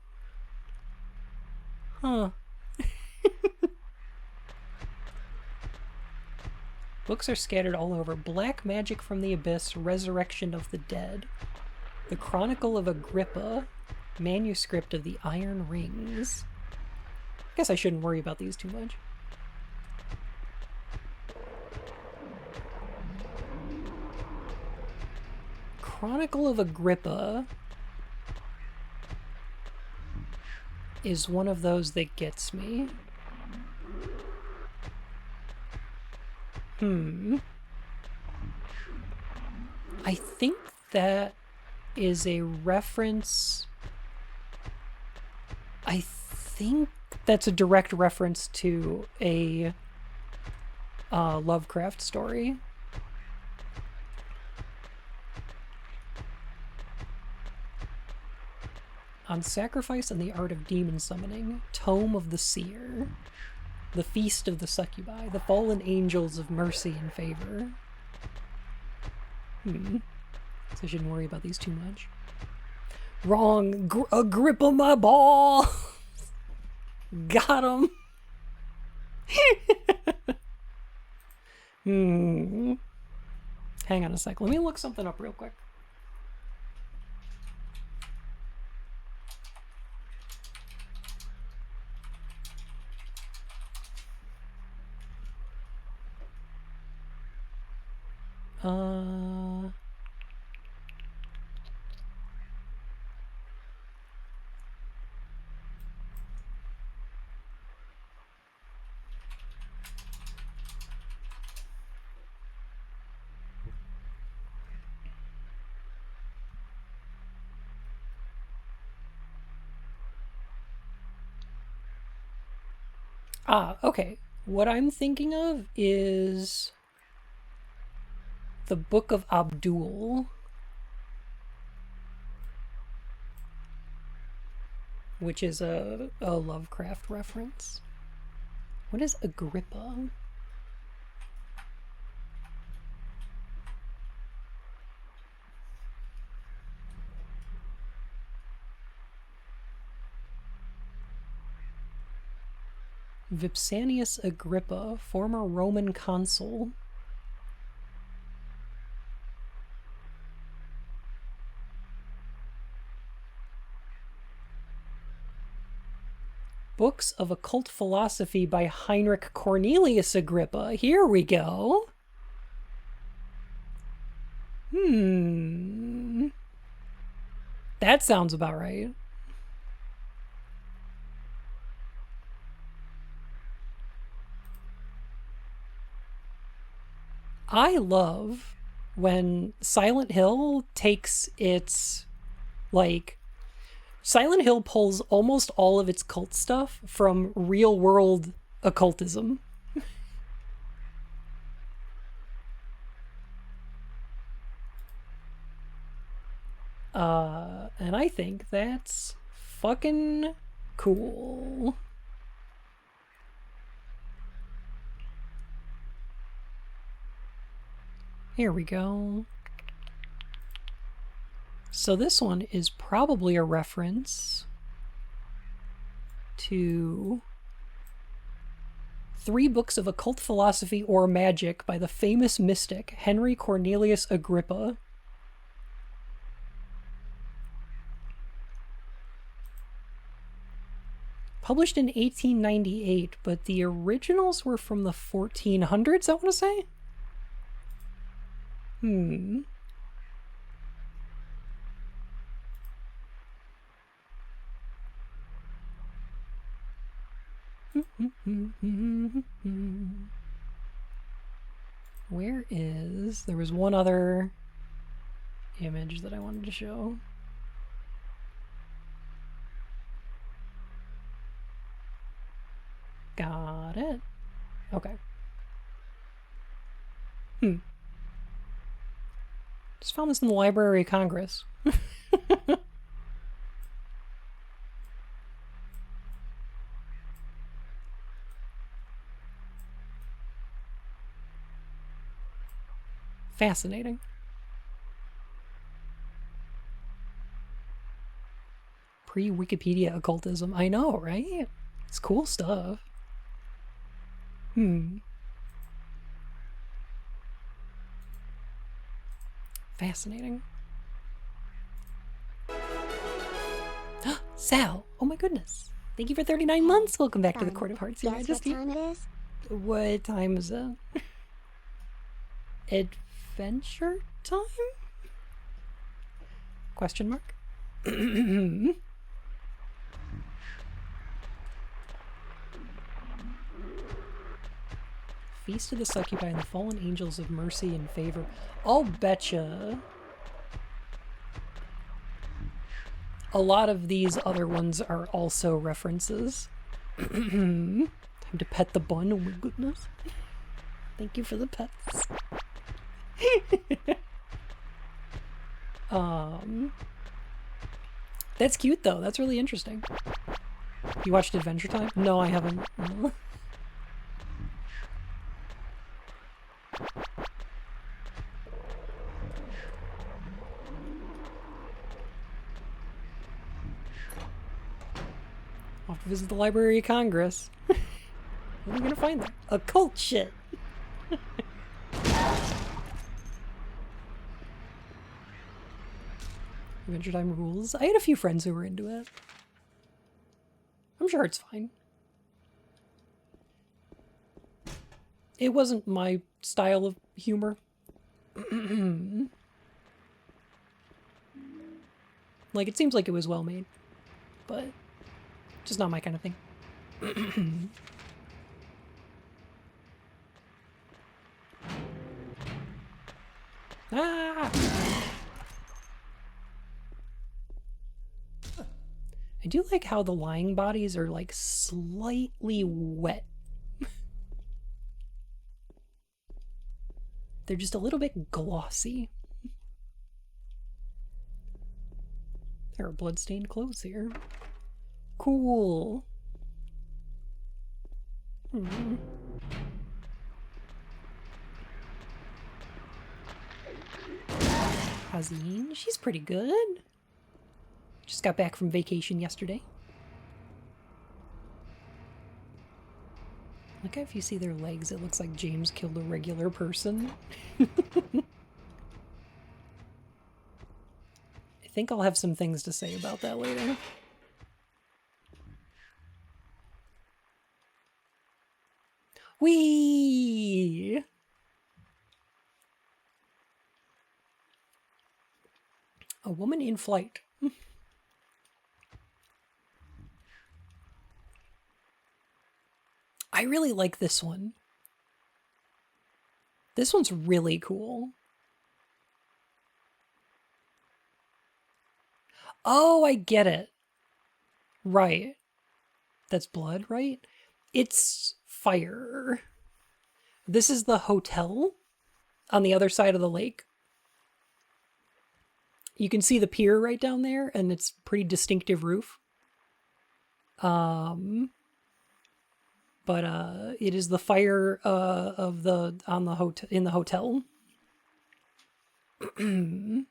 Huh. Books are scattered all over. Black Magic from the Abyss, Resurrection of the Dead. The Chronicle of Agrippa. Manuscript of the Iron Rings. I guess I shouldn't worry about these too much. Chronicle of Agrippa is one of those that gets me. I think that is a reference... I think that's a direct reference to a Lovecraft story. On Sacrifice and the Art of Demon Summoning, Tome of the Seer, The Feast of the Succubi, The Fallen Angels of Mercy and Favor. So I shouldn't worry about these too much. Wrong! Agrippa, my ball! Got him! Hang on a sec. Let me look something up real quick. Okay. What I'm thinking of is the Book of Abdul, which is a Lovecraft reference. What is Agrippa? Vipsanius Agrippa, former Roman consul. Books of Occult Philosophy by Heinrich Cornelius Agrippa. Here we go. That sounds about right. I love when Silent Hill takes its, like, Silent Hill pulls almost all of its cult stuff from real world occultism. And I think that's fucking cool. Here we go. So this one is probably a reference to 3 books of occult philosophy or magic by the famous mystic Henry Cornelius Agrippa. Published in 1898, but the originals were from the 1400s, I want to say? Where is... There was one other image that I wanted to show. Got it. Okay. Just found this in the Library of Congress. Fascinating. Pre-Wikipedia occultism. I know, right? It's cool stuff. Fascinating. Sal! Oh my goodness. Thank you for 39 months. Welcome back to the Court of Hearts, Your Guess Majesty. what time it is? What time is it? Adventure time? Question mark? Feast of the Succubi and the Fallen Angels of Mercy and Favor. I'll betcha a lot of these other ones are also references. Time to pet the bun. Oh my goodness. Thank you for the pets. That's cute though. That's really interesting. You watched Adventure Time? No, I haven't. No. I'll have to visit the Library of Congress. What are we gonna find there? Occult shit. Adventure Time rules. I had a few friends who were into it. I'm sure it's fine. It wasn't my style of humor. Like, it seems like it was well made, but just not my kind of thing. Ah! I do like how the lying bodies are like slightly wet. They're just a little bit glossy. There are bloodstained clothes here. Cool. Hazine, she's pretty good. Just got back from vacation yesterday. Look, if you see their legs, it looks like James killed a regular person. I think I'll have some things to say about that later. Whee! A woman in flight. I really like this one. This one's really cool. Oh, I get it. Right. That's blood, right? It's fire. This is the hotel on the other side of the lake. You can see the pier right down there, and it's pretty distinctive roof. But it is the fire of the on the hotel in the hotel. Burning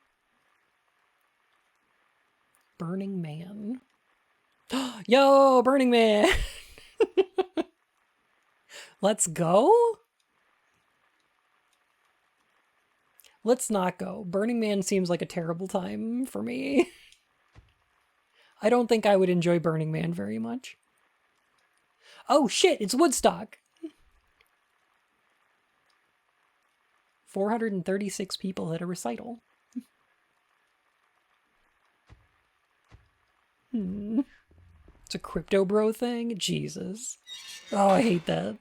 Man. Yo, Burning Man. Let's go? Let's not go. Burning Man seems like a terrible time for me. I don't think I would enjoy Burning Man very much. Oh shit, it's Woodstock. 436 people at a recital. It's a crypto bro thing? Jesus. Oh, I hate that.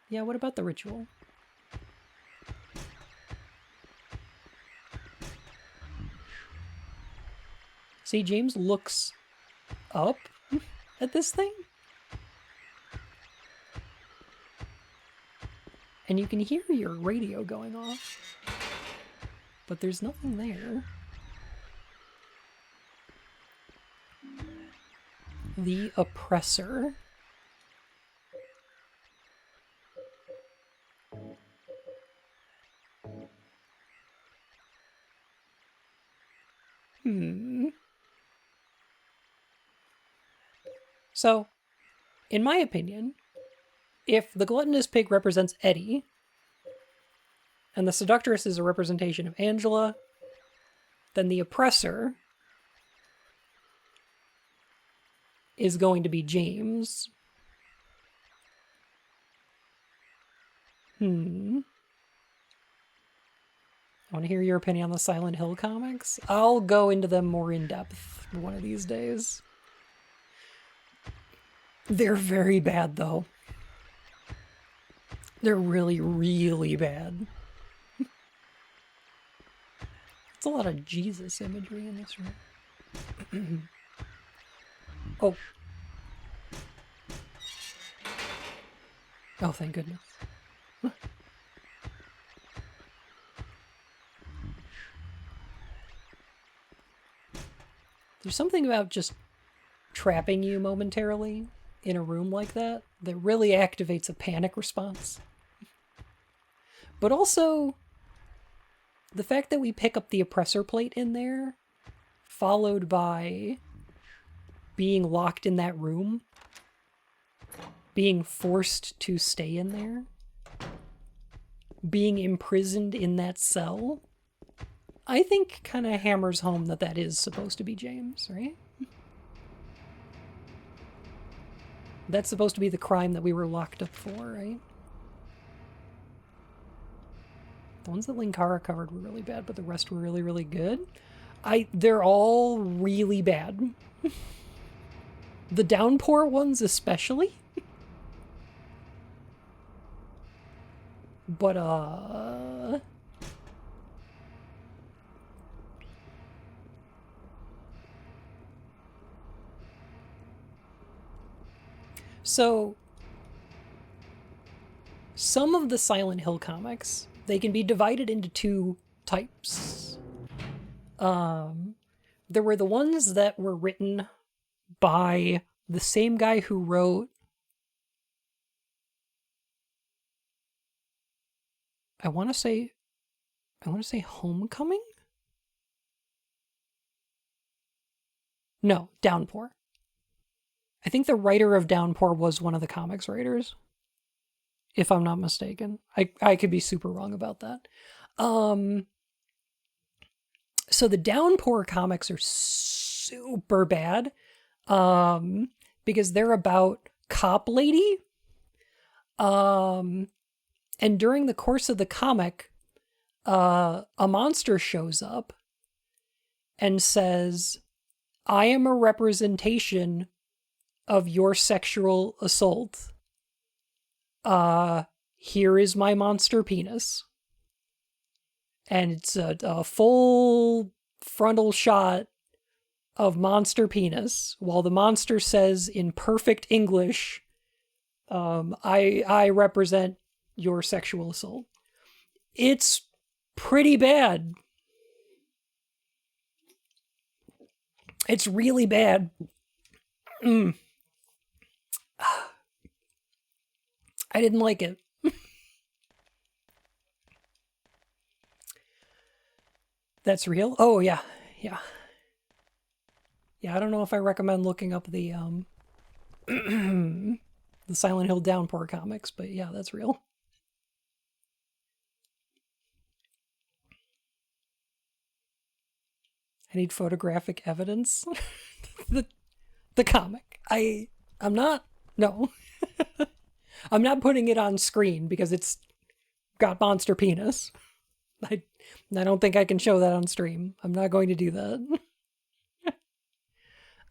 Yeah, what about the ritual? See, James looks up at this thing. And you can hear your radio going off. But there's nothing there. The oppressor. So, in my opinion, if the gluttonous pig represents Eddie, and the seductress is a representation of Angela, then the oppressor is going to be James. I want to hear your opinion on the Silent Hill comics. I'll go into them more in depth one of these days. They're very bad, though. They're really, really bad. It's a lot of Jesus imagery in this room. Oh. Oh, thank goodness. There's something about just trapping you momentarily in a room like that that really activates a panic response. But also, the fact that we pick up the oppressor plate in there, followed by being locked in that room, being forced to stay in there, being imprisoned in that cell, I think kind of hammers home that that is supposed to be James, right? That's supposed to be the crime that we were locked up for, right? The ones that Linkara covered were really bad, but the rest were really, really good. They're all really bad. The downpour ones especially. But, so, some of the Silent Hill comics, they can be divided into two types. There were the ones that were written by the same guy who wrote, I want to say Homecoming? No, Downpour. I think the writer of Downpour was one of the comics writers, if I'm not mistaken. I could be super wrong about that. So the Downpour comics are super bad, because they're about Cop Lady. And during the course of the comic, a monster shows up and says, I am a representation of your sexual assault. Here is my monster penis. And it's a full frontal shot of monster penis, while the monster says in perfect English, I represent your sexual assault. It's pretty bad. It's really bad. I didn't like it. That's real? Oh, yeah. Yeah. Yeah, I don't know if I recommend looking up the the Silent Hill Downpour comics, but yeah, that's real. I need photographic evidence. the comic. I'm not no. I'm not putting it on screen because it's got monster penis. I don't think I can show that on stream. I'm not going to do that.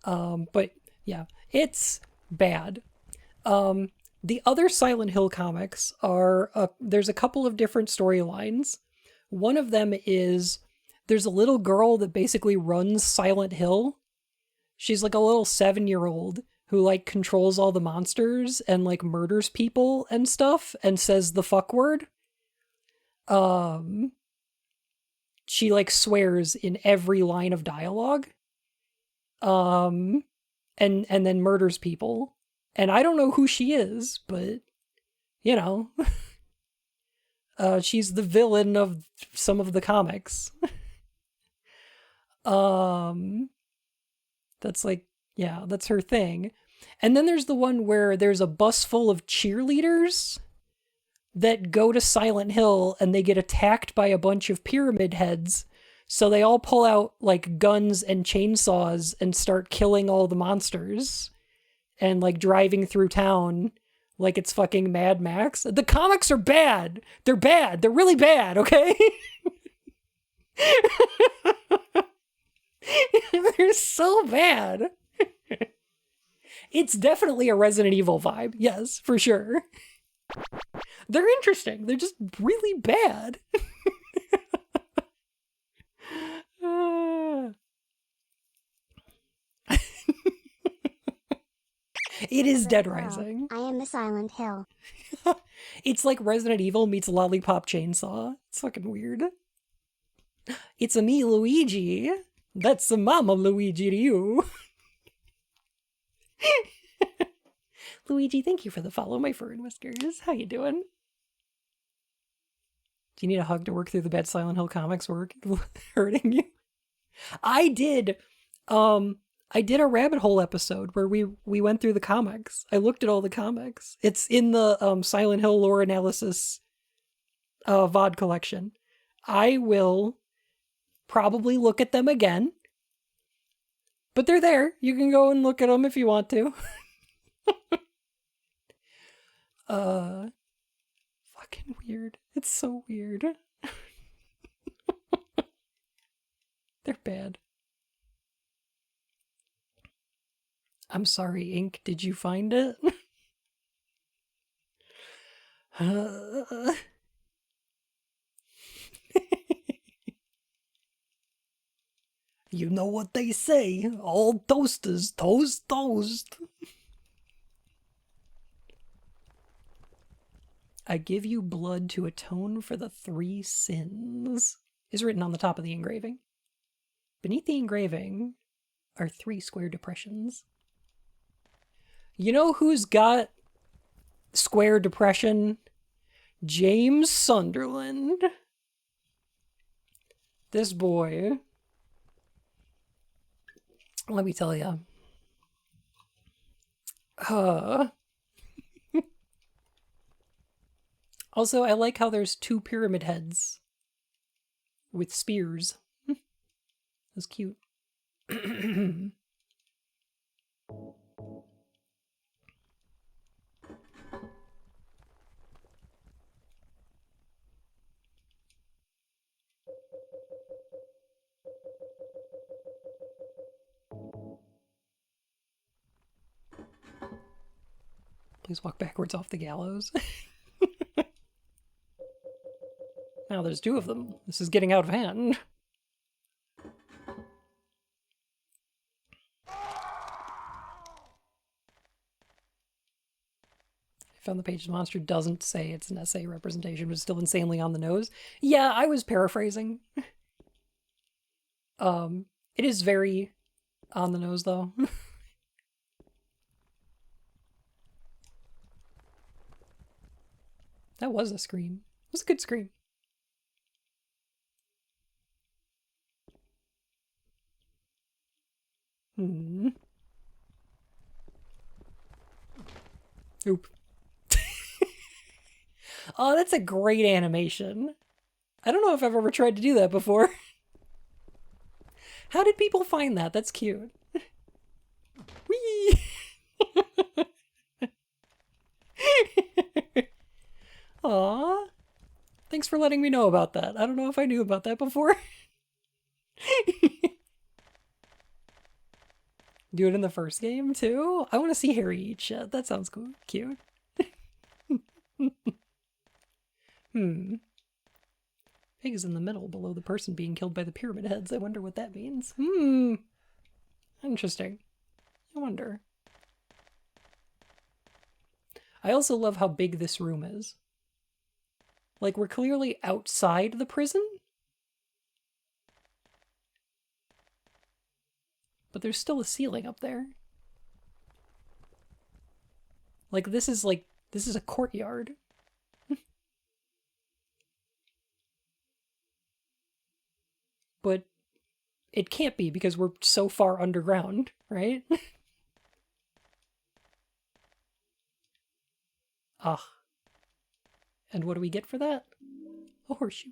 But yeah, it's bad. The other Silent Hill comics are there's a couple of different storylines. One of them is there's a little girl that basically runs Silent Hill. She's like a little 7-year-old who like controls all the monsters and like murders people and stuff and says the fuck word. She like swears in every line of dialogue. And then murders people. And I don't know who she is, but you know, she's the villain of some of the comics. That's like, yeah, that's her thing. And then there's the one where there's a bus full of cheerleaders that go to Silent Hill and they get attacked by a bunch of pyramid heads. So they all pull out like guns and chainsaws and start killing all the monsters and like driving through town like it's fucking Mad Max. The comics are bad. They're bad. They're really bad, okay? They're so bad. It's definitely a Resident Evil vibe. Yes, for sure. They're interesting. They're just really bad. It is Dead Rising. I am the Silent Hill. It's like Resident Evil meets Lollipop Chainsaw. It's fucking weird. It's a me, Luigi. That's a mama Luigi to you. Luigi, thank you for the follow, my fur and whiskers. How you doing? Do you need a hug to work through the bad Silent Hill comics work hurting you? I did a rabbit hole episode where we went through the comics. I looked at all the comics. It's in the Silent Hill lore analysis VOD collection. I will probably look at them again. But they're there. You can go and look at them if you want to. Fucking weird. It's so weird. They're bad. I'm sorry, Ink. Did you find it? You know what they say. All toasters toast toast. I give you blood to atone for the 3 sins, is written on the top of the engraving. Beneath the engraving are 3 square depressions. You know who's got square depression? James Sunderland. This boy. Let me tell you. Also, I like how there's 2 pyramid heads with spears. That's cute. Please walk backwards off the gallows. Now there's two of them. This is getting out of hand. I found the page. The monster doesn't say it's an SA representation, but it's still insanely on the nose. Yeah, I was paraphrasing. It is very on the nose, though. That was a scream. It was a good scream. Oop. Oh, that's a great animation. I don't know if I've ever tried to do that before. How did people find that? That's cute. Whee! Aw. Thanks for letting me know about that. I don't know if I knew about that before. Do it in the first game, too? I want to see Harry eat shit. That sounds cool. Cute. Pig is in the middle, below the person being killed by the pyramid heads. I wonder what that means. Interesting. I wonder. I also love how big this room is. Like, we're clearly outside the prison. But there's still a ceiling up there. Like, this is a courtyard. But it can't be because we're so far underground, right? Ah. And what do we get for that? A horseshoe.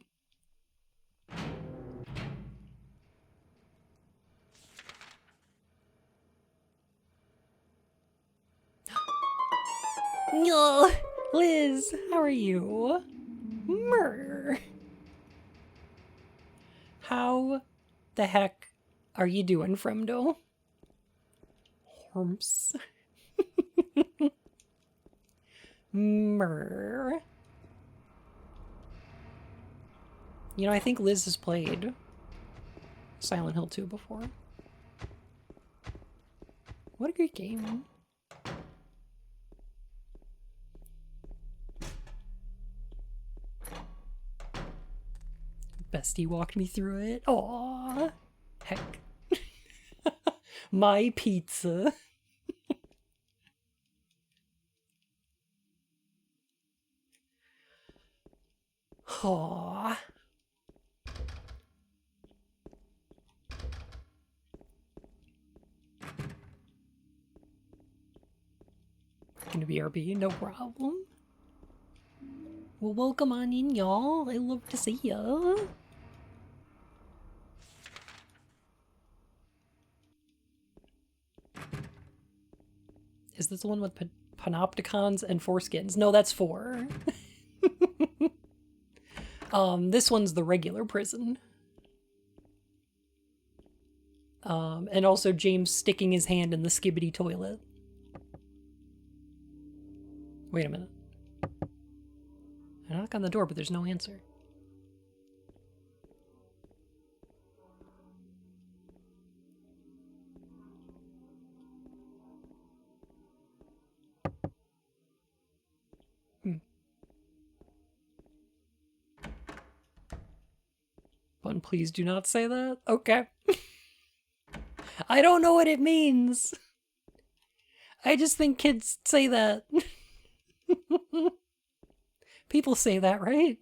Oh, Liz, how are you? Murr. How the heck are you doing, Fremdo? Horms. Murr. You know, I think Liz has played Silent Hill 2 before. What a great game. Bestie walked me through it. Aww. Heck. My pizza. Aww. Gonna be RB, no problem. Well, welcome on in, y'all. I love to see ya. Is this the one with panopticons and foreskins? No, that's 4. This one's the regular prison. And also James sticking his hand in the skibbity toilet. Wait a minute. I knock on the door, but there's no answer. Bun, please do not say that. Okay. I don't know what it means. I just think kids say that. People say that, right?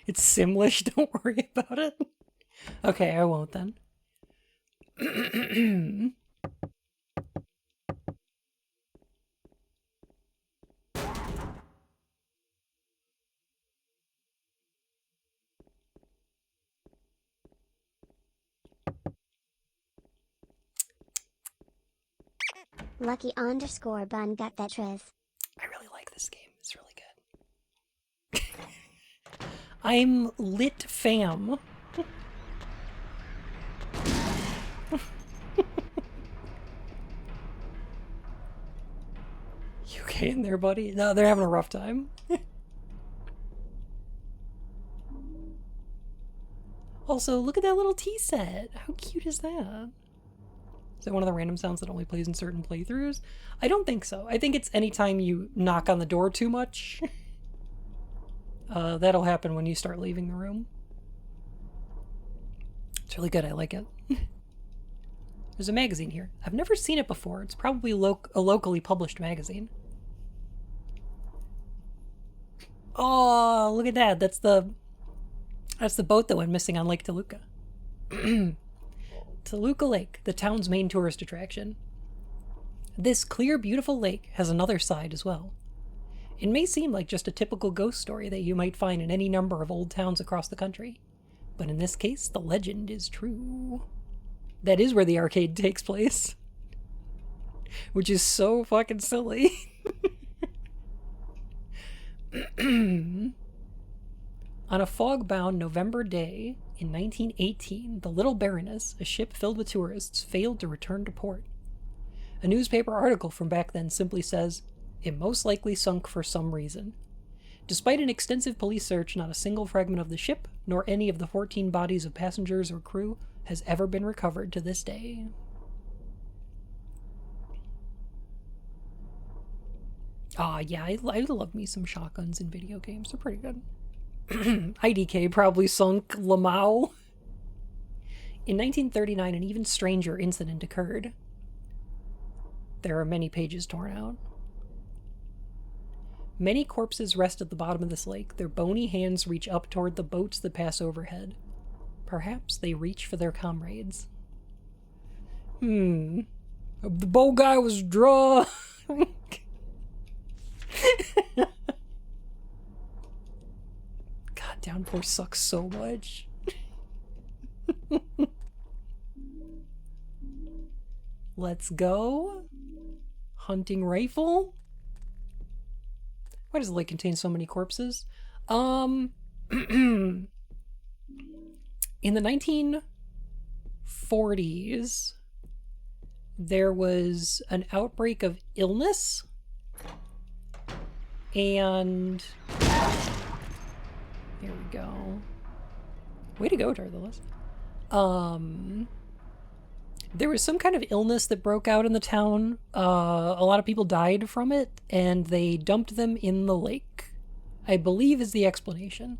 It's Simlish, don't worry about it. Okay, I won't then. Lucky_Bun got that Triz. I really like this game. It's really good. I'm lit fam. You okay in there, buddy? No, they're having a rough time. Also, look at that little tea set. How cute is that? Is that one of the random sounds that only plays in certain playthroughs? I don't think so. I think it's anytime you knock on the door too much. That'll happen when you start leaving the room. It's really good. I like it. There's a magazine here. I've never seen it before. It's probably a locally published magazine. Oh, look at that. That's the boat that went missing on Lake Toluca. Toluca Lake, the town's main tourist attraction. This clear, beautiful lake has another side as well. It may seem like just a typical ghost story that you might find in any number of old towns across the country, but in this case, the legend is true. That is where the arcade takes place. Which is so fucking silly. On a fog-bound November day in 1918, the Little Baroness, a ship filled with tourists, failed to return to port. A newspaper article from back then simply says, "It most likely sunk for some reason." Despite an extensive police search, not a single fragment of the ship, nor any of the 14 bodies of passengers or crew, has ever been recovered to this day. Yeah, I love me some shotguns in video games. They're pretty good. IDK probably sunk Lamau. In 1939, an even stranger incident occurred. There are many pages torn out. Many corpses rest at the bottom of this lake. Their bony hands reach up toward the boats that pass overhead. Perhaps they reach for their comrades. The bow guy was drunk. God, Downpour sucks so much. Let's go. Hunting rifle. Why does the lake contain so many corpses? In the 1940s, there was an outbreak of illness, and here we go. Way to go, Tarthalos. There was some kind of illness that broke out in the town. A lot of people died from it, and they dumped them in the lake, I believe is the explanation.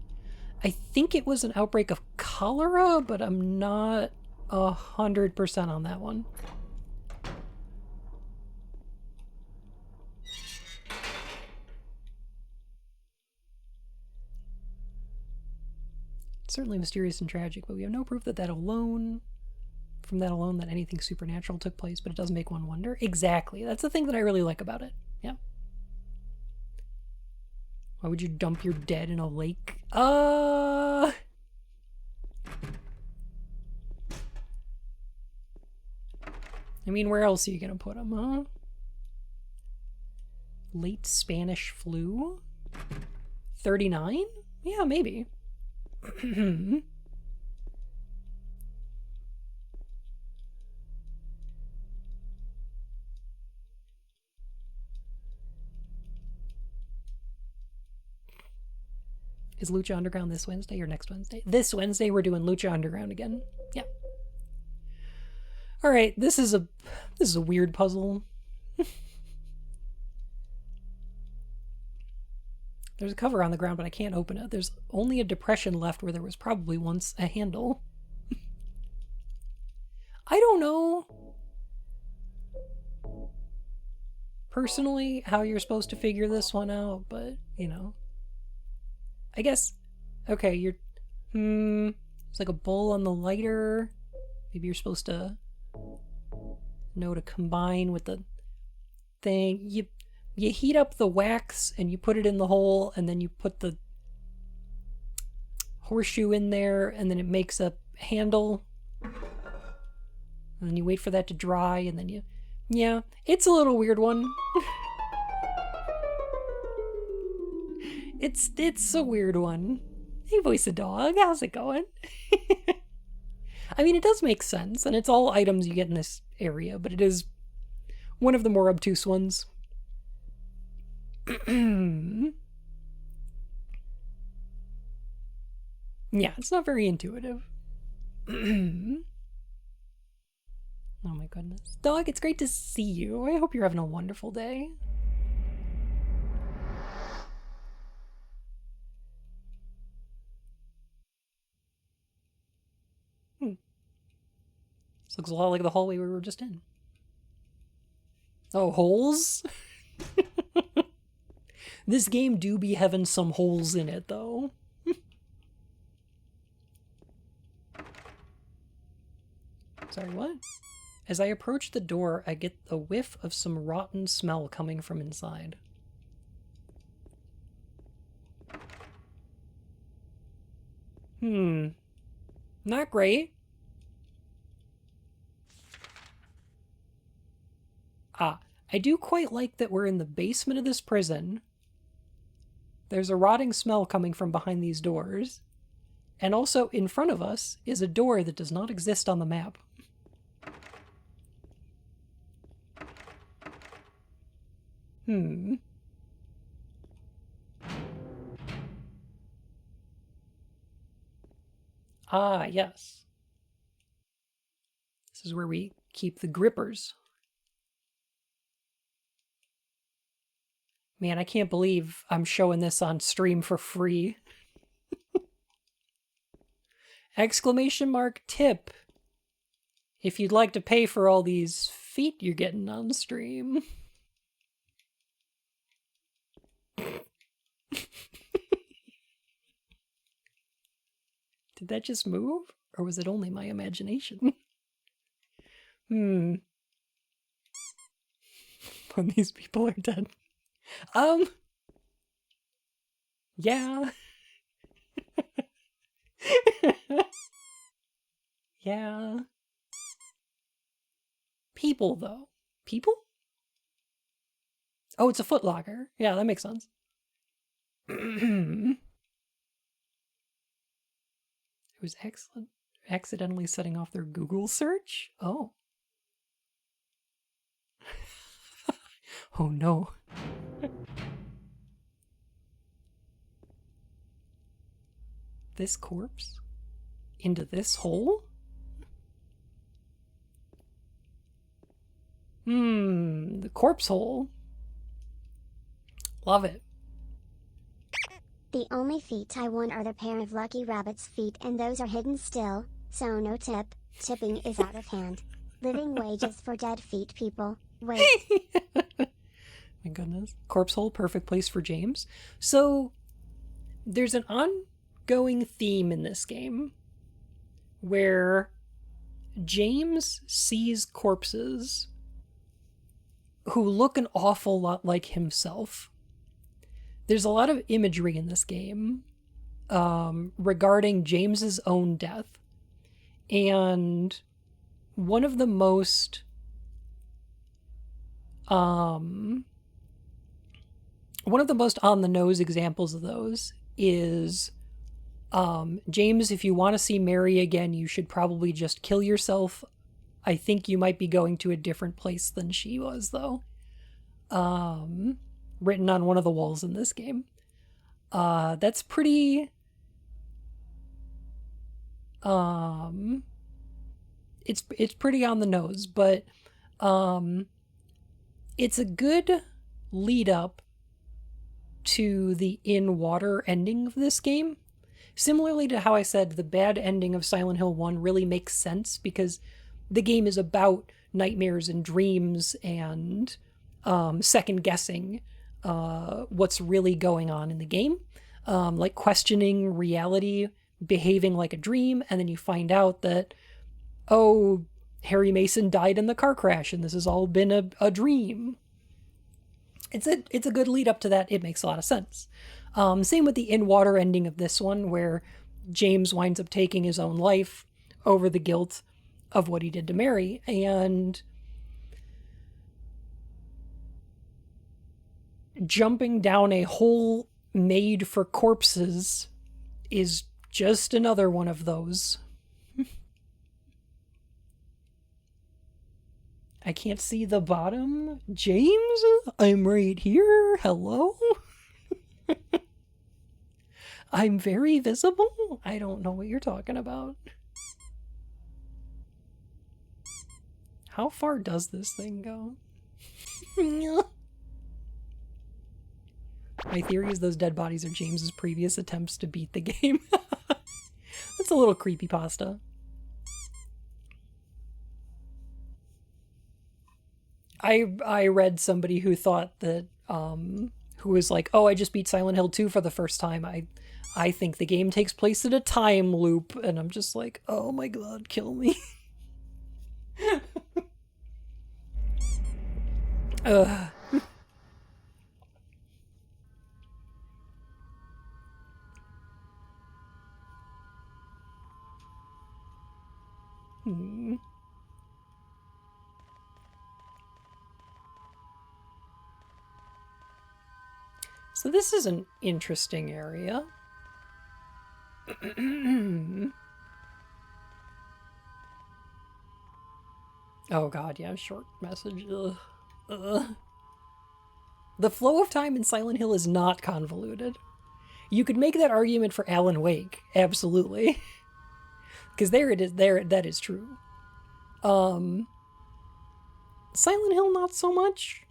I think it was an outbreak of cholera, but I'm not 100% on that one. It's certainly mysterious and tragic, but we have no proof that that alone anything supernatural took place, but it does make one wonder. Exactly. That's the thing that I really like about it. Yeah. Why would you dump your dead in a lake? I mean, where else are you gonna put them, huh? Late Spanish flu? 39? Yeah, maybe. Is Lucha Underground this Wednesday or next Wednesday? This Wednesday we're doing Lucha Underground again. Yeah. All right, this is a weird puzzle. There's a cover on the ground, but I can't open it. There's only a depression left where there was probably once a handle. I don't know personally how you're supposed to figure this one out, but, you know. I guess Okay, it's like a bowl on the lighter. Maybe you're supposed to know to combine with the thing. You heat up the wax and you put it in the hole, and then you put the horseshoe in there, and then it makes a handle. And then you wait for that to dry, and then yeah, it's a little weird one. It's a weird one. Hey, voice of dog, how's it going? I mean, it does make sense, and it's all items you get in this area, but it is one of the more obtuse ones. Yeah, it's not very intuitive. Oh my goodness. Dog, it's great to see you. I hope you're having a wonderful day. This looks a lot like the hallway we were just in. Oh, holes? This game do be having some holes in it, though. Sorry, what? As I approach the door, I get a whiff of some rotten smell coming from inside. Not great. I do quite like that we're in the basement of this prison. There's a rotting smell coming from behind these doors. And also, in front of us is a door that does not exist on the map. Ah, yes. This is where we keep the grippers. Man, I can't believe I'm showing this on stream for free. Exclamation mark tip. If you'd like to pay for all these feet you're getting on stream. Did that just move? Or was it only my imagination? When these people are dead. Yeah. Yeah. People, though. People? Oh, it's a footlocker. Yeah, that makes sense. It was excellent. Accidentally setting off their Google search? Oh. Oh no. This corpse? Into this hole? The corpse hole. Love it. The only feet I want are the pair of lucky rabbit's feet, and those are hidden still, so no tip. Tipping is out of hand. Living wages for dead feet, people. Wait. My goodness. Corpse hole, perfect place for James. So, there's an ongoing theme in this game where James sees corpses who look an awful lot like himself. There's a lot of imagery in this game regarding James's own death. And one of the most on the nose examples of those is James, if you want to see Mary again, you should probably just kill yourself. I think you might be going to a different place than she was, though. Written on one of the walls in this game. That's pretty... It's pretty on the nose, but it's a good lead up to the in-water ending of this game. Similarly to how I said the bad ending of Silent Hill 1 really makes sense because the game is about nightmares and dreams and second guessing what's really going on in the game. like questioning reality, behaving like a dream, and then you find out that, oh, Harry Mason died in the car crash and this has all been a dream. It's a good lead up to that. It makes a lot of sense. Same with the in-water ending of this one, where James winds up taking his own life over the guilt of what he did to Mary, and jumping down a hole made for corpses is just another one of those. I can't see the bottom. James? I'm right here. Hello? I'm very visible? I don't know what you're talking about. How far does this thing go? My theory is those dead bodies are James's previous attempts to beat the game. That's a little creepypasta. I read somebody who thought that who was like, "Oh, I just beat Silent Hill 2 for the first time. I think the game takes place in a time loop." And I'm just like, "Oh my god, kill me." Ugh. So this is an interesting area. Oh god, yeah, short message. Ugh. Ugh. The flow of time in Silent Hill is not convoluted. You could make that argument for Alan Wake, absolutely. Because there it is, there that is true. Silent Hill, not so much.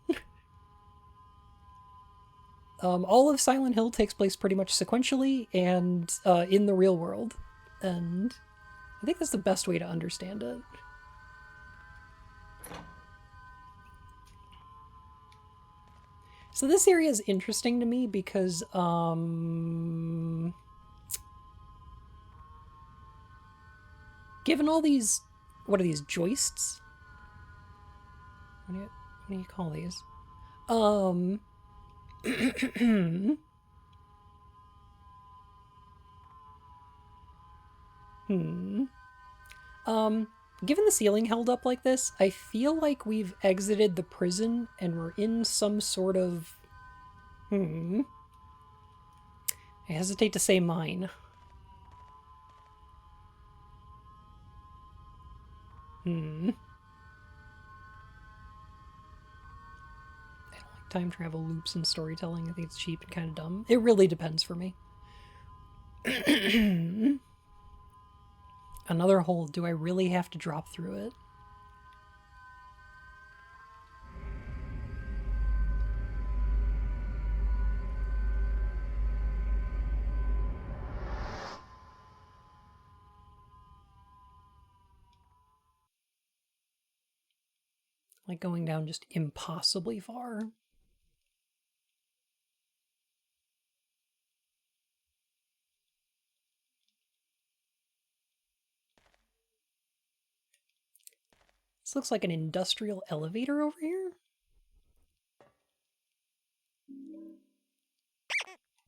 All of Silent Hill takes place pretty much sequentially and in the real world. And I think that's the best way to understand it. So this area is interesting to me because given all these, what are these, joists? What do you call these? Given the ceiling held up like this, I feel like we've exited the prison and we're in some sort of... I hesitate to say mine. I don't like time travel loops and storytelling. I think it's cheap and kind of dumb. It really depends for me. Another hole. Do I really have to drop through it? Like going down just impossibly far. This looks like an industrial elevator over here.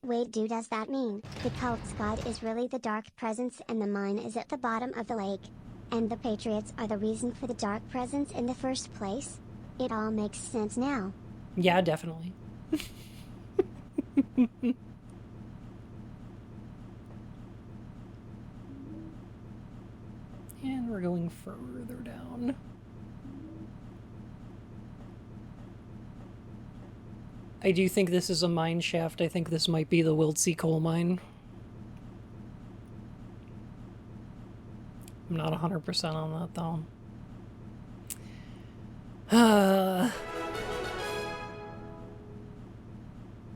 Wait, does that mean the cult's god is really the dark presence and the mine is at the bottom of the lake? And the Patriots are the reason for the dark presence in the first place? It all makes sense now. Yeah, definitely. And we're going further down. I do think this is a mine shaft. I think this might be the Wildsea coal mine. I'm not 100% on that, though.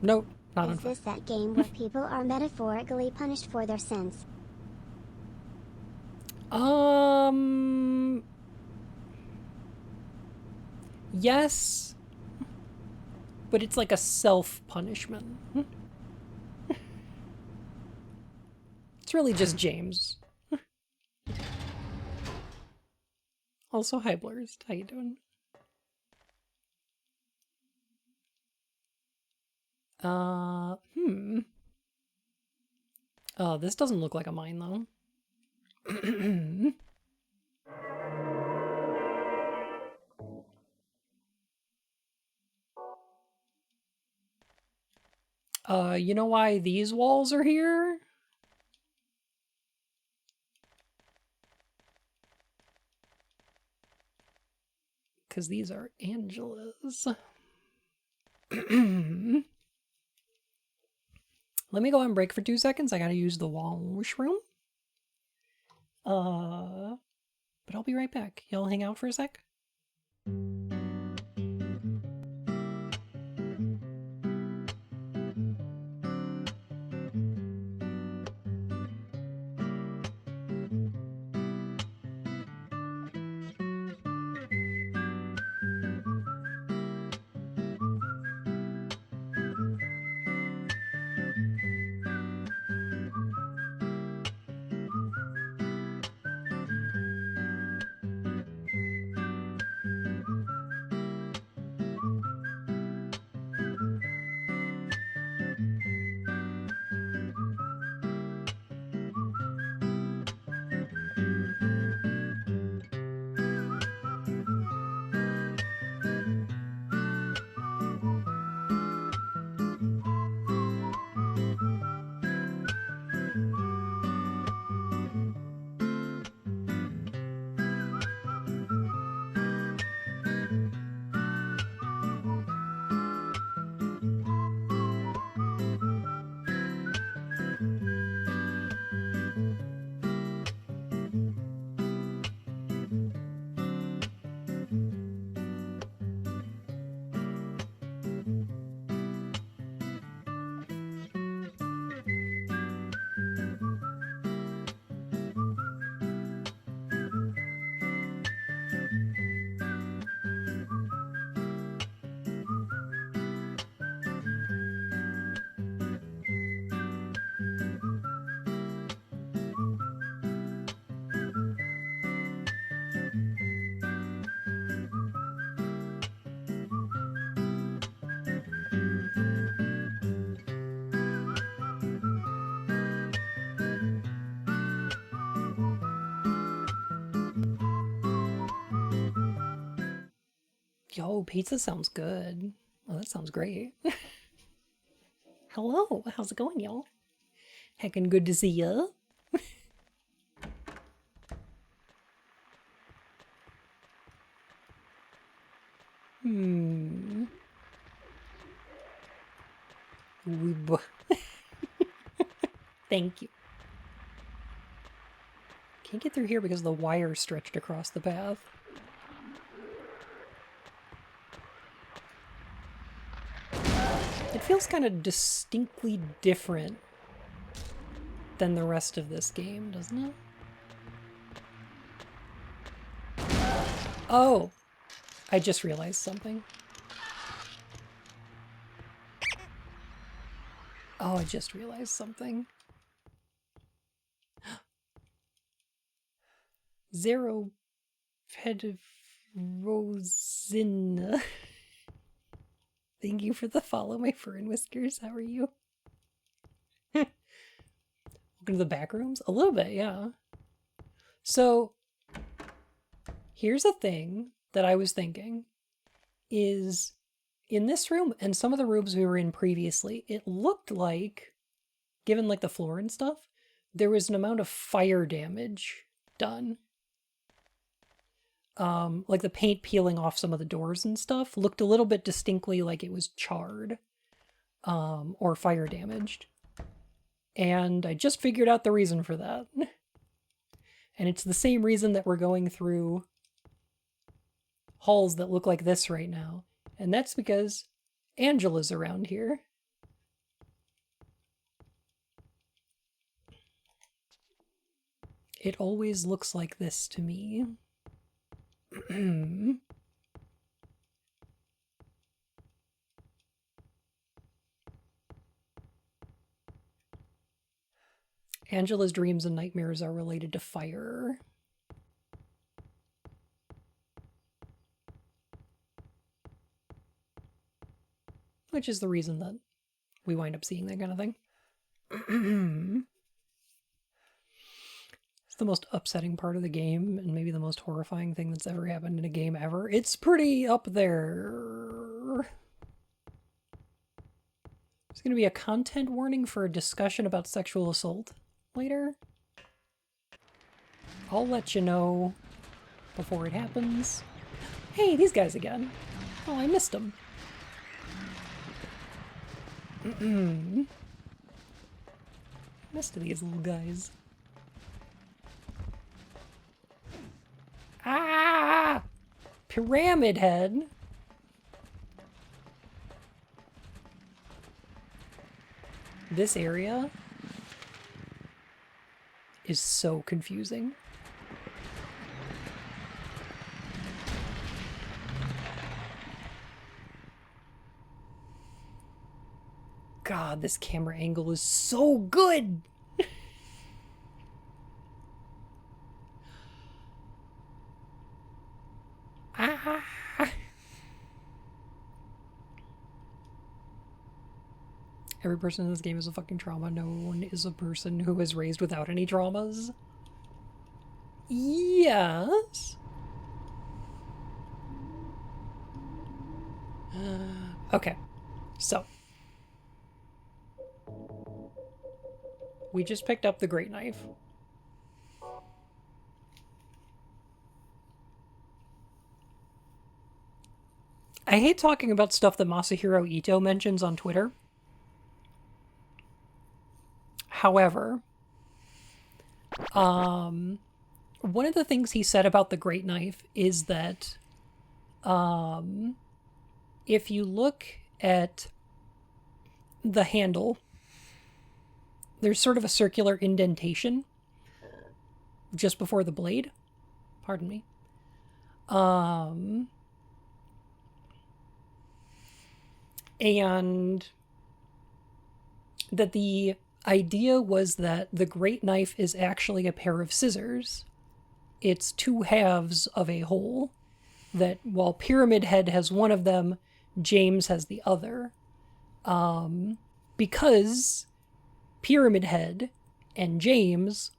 Nope, not Is this that game where people are metaphorically punished for their sins? Yes. But it's like a self-punishment. It's really just James. Also, hi Blurst. How you doing? Oh, this doesn't look like a mine, though. You know why these walls are here? Because these are Angela's. Let me go on break for 2 seconds. I gotta use the washroom. But I'll be right back. Y'all hang out for a sec? Yo, pizza sounds good. Oh, that sounds great. Hello, how's it going, y'all? Heckin' good to see ya. Thank you. Can't get through here because the wire stretched across the path. It feels kind of distinctly different than the rest of this game, doesn't it? Oh! I just realized something. Oh, I just realized something. Zero Rosin. Thank you for the follow, my fur and whiskers. How are you? Welcome to the back rooms? A little bit, yeah. So, here's a thing that I was thinking is in this room and some of the rooms we were in previously, it looked like, given like the floor and stuff, there was an amount of fire damage done. Like the paint peeling off some of the doors and stuff looked a little bit distinctly like it was charred, or fire damaged. And I just figured out the reason for that. And it's the same reason that we're going through halls that look like this right now. And that's because Angela's around here. It always looks like this to me. Angela's dreams and nightmares are related to fire. Which is the reason that we wind up seeing that kind of thing. It's the most upsetting part of the game, and maybe the most horrifying thing that's ever happened in a game ever. It's pretty up there. There's going to be a content warning for a discussion about sexual assault later. I'll let you know before it happens. Hey, these guys again. Oh, I missed them. Missed these little guys. Ah! Pyramid Head. This area is so confusing. God, this camera angle is so good! Ah! Every person in this game is a fucking trauma. No one is a person who is raised without any traumas. Yes. Okay, so we just picked up the Great Knife. I hate talking about stuff that Masahiro Ito mentions on Twitter. However, one of the things he said about the Great Knife is that if you look at the handle, there's sort of a circular indentation just before the blade. Pardon me. And that the idea was that the Great Knife is actually a pair of scissors. It's two halves of a whole, that while Pyramid Head has one of them, James has the other. Because Pyramid Head and James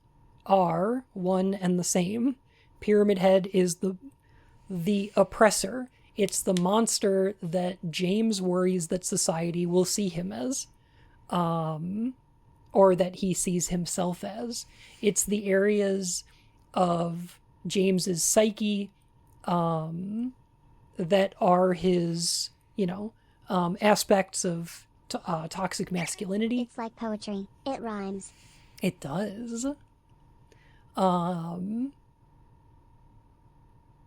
are one and the same. Pyramid Head is the oppressor. It's the monster that James worries that society will see him as. Or that he sees himself as. It's the areas of James's psyche that are his, aspects of toxic masculinity. It's like poetry. It rhymes. It does.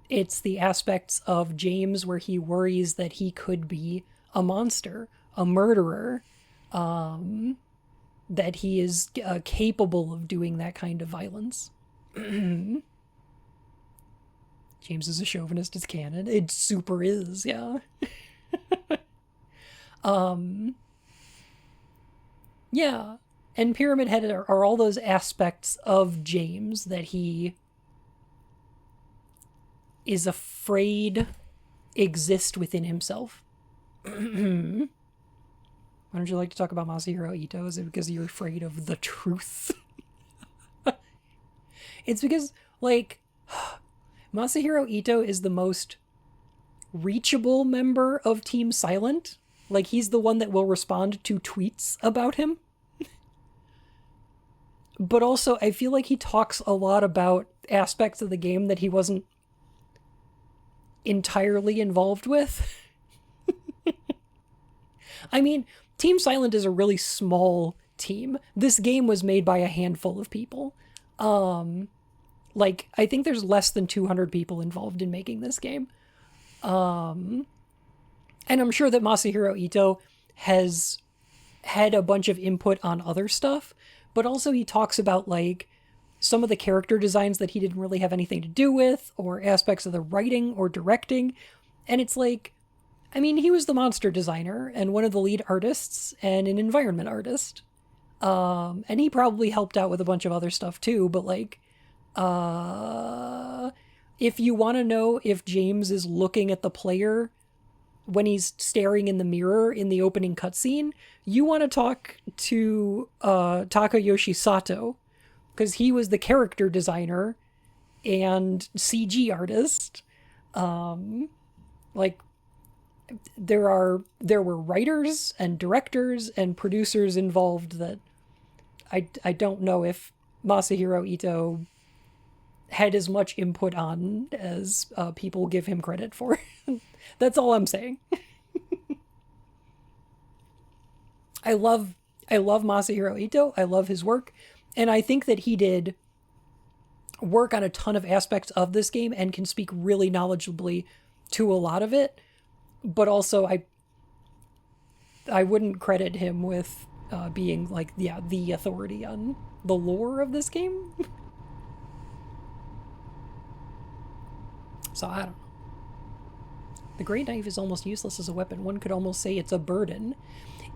It's the aspects of James where he worries that he could be a monster, a murderer, that he is capable of doing that kind of violence. James is a chauvinist, it's canon. It super is, yeah. Yeah. And Pyramid Head are all those aspects of James that he is afraid exist within himself. Why don't you like to talk about Masahiro Ito? Is it because you're afraid of the truth? It's because, Masahiro Ito is the most reachable member of Team Silent. He's the one that will respond to tweets about him. But also, I feel like he talks a lot about aspects of the game that he wasn't entirely involved with. I mean, Team Silent is a really small team. This game was made by a handful of people. I think there's less than 200 people involved in making this game. And I'm sure that Masahiro Ito has had a bunch of input on other stuff, but also he talks about, some of the character designs that he didn't really have anything to do with, or aspects of the writing or directing. And it's he was the monster designer and one of the lead artists and an environment artist. And he probably helped out with a bunch of other stuff too, but like, if you want to know if James is looking at the player when he's staring in the mirror in the opening cutscene, you want to talk to Takayoshi Sato, because he was the character designer and CG artist. Like, there were writers and directors and producers involved that I don't know if Masahiro Ito had as much input on as people give him credit for. That's all I'm saying. I love Masahiro Ito. I love his work, and I think that he did work on a ton of aspects of this game and can speak really knowledgeably to a lot of it. But also, I wouldn't credit him with being like the authority on the lore of this game. So I don't know. The great knife is almost useless as a weapon. One could almost say it's a burden.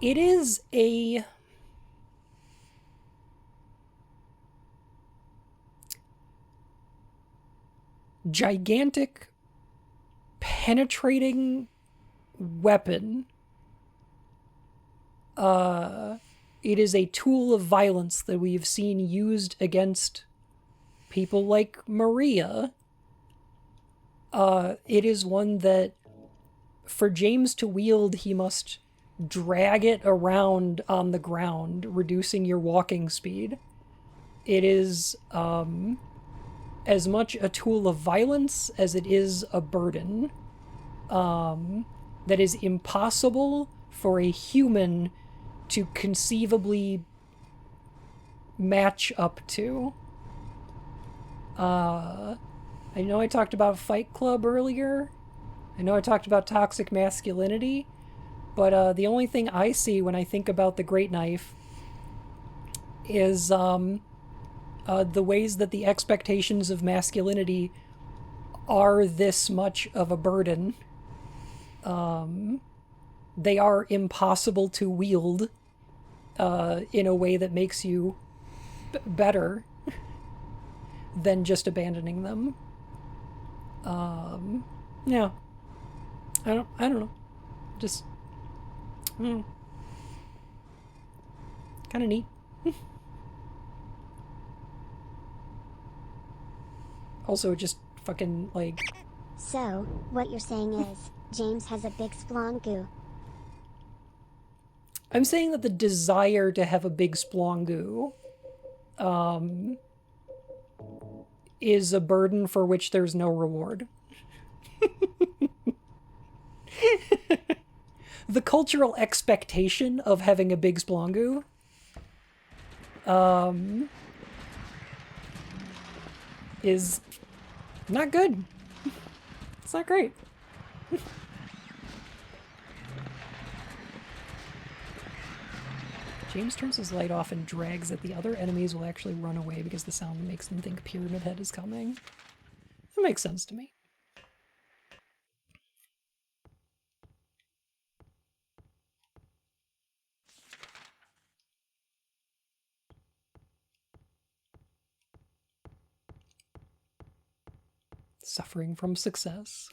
It is a gigantic, penetrating weapon. It is a tool of violence that we've seen used against people like Maria. It is one that, for James to wield, he must drag it around on the ground, reducing your walking speed. It is as much a tool of violence as it is a burden. That is impossible for a human to conceivably match up to. I know I talked about Fight Club earlier. I know I talked about toxic masculinity. But the only thing I see when I think about the Great Knife is the ways that the expectations of masculinity are this much of a burden. They are impossible to wield in a way that makes you better than just abandoning them. Yeah. I don't know. Just kind of neat. Also, just fucking like. So, what you're saying is, James has a big splongu. I'm saying that the desire to have a big splongu is a burden for which there's no reward. The cultural expectation of having a big splongu is not good. It's not great. James turns his light off and drags it. The other enemies will actually run away because the sound makes them think Pyramid Head is coming. That makes sense to me. Suffering from success.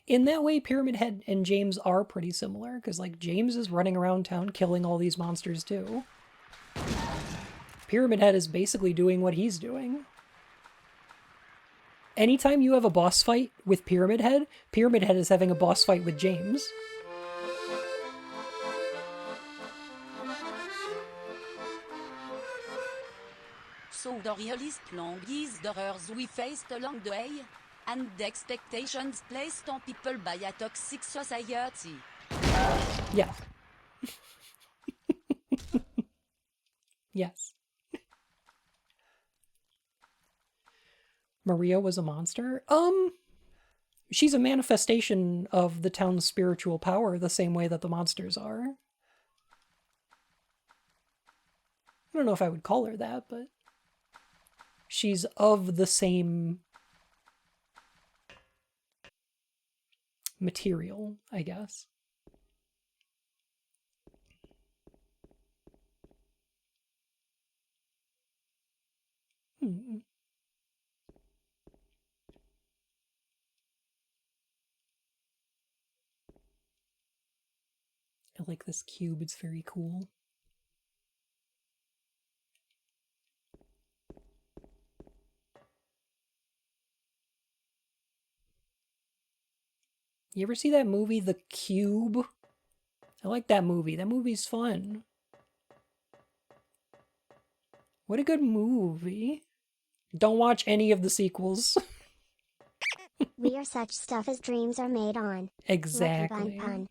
In that way, Pyramid Head and James are pretty similar, because like James is running around town killing all these monsters too. Pyramid Head is basically doing what he's doing. Anytime you have a boss fight with Pyramid Head is having a boss fight with James. So the realist longest d'horrors we faced along the way, and the expectations placed on people by a toxic society. Yeah. Yes. Maria was a monster? She's a manifestation of the town's spiritual power, the same way that the monsters are. I don't know if I would call her that, but she's of the same material, I guess. I like this cube, it's very cool. You ever see that movie, The Cube? I like that movie. That movie's fun. What a good movie. Don't watch any of the sequels. We are such stuff as dreams are made on. Exactly. Lucky pun.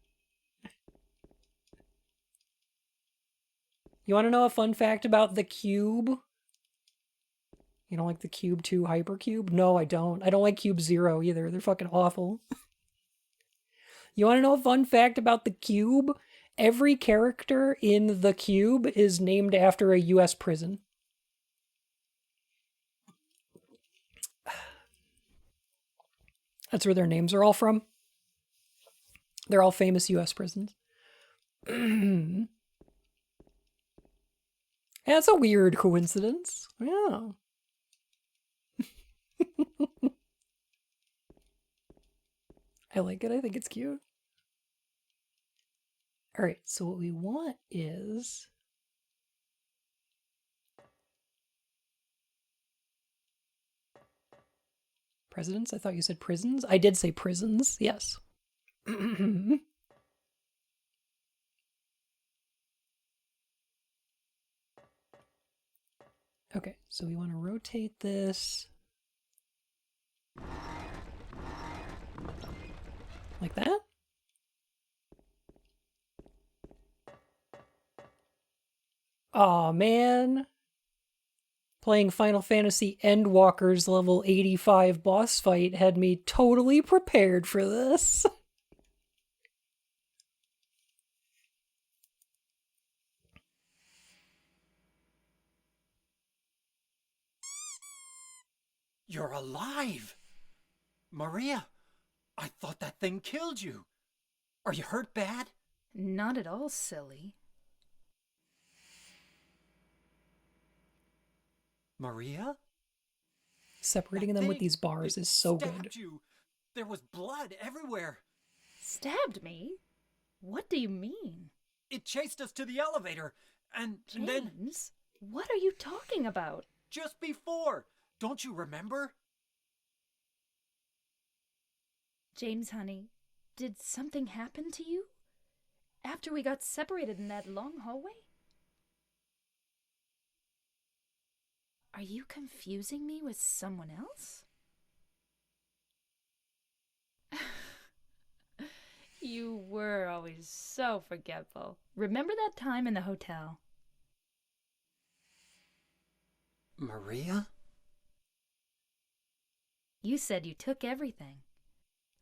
You want to know a fun fact about the Cube? You don't like the Cube 2 Hypercube? No, I don't. I don't like Cube Zero either. They're fucking awful. You want to know a fun fact about the Cube? Every character in the Cube is named after a US prison. That's where their names are all from. They're all famous US prisons. That's a weird coincidence. Yeah. I like it. I think it's cute. All right, so what we want is presidents. I thought you said prisons. I did say prisons. Yes. Okay, so we want to rotate this like that. Aw, man. Playing Final Fantasy Endwalker's level 85 boss fight had me totally prepared for this. You're alive! Maria, I thought that thing killed you. Are you hurt bad? Not at all, silly. Maria? Separating them with these bars is so good. You. There was blood everywhere. Stabbed me? What do you mean? It chased us to the elevator, and then... James, what are you talking about? Just before! Don't you remember? James, honey, did something happen to you? After we got separated in that long hallway? Are you confusing me with someone else? You were always so forgetful. Remember that time in the hotel? Maria? You said you took everything,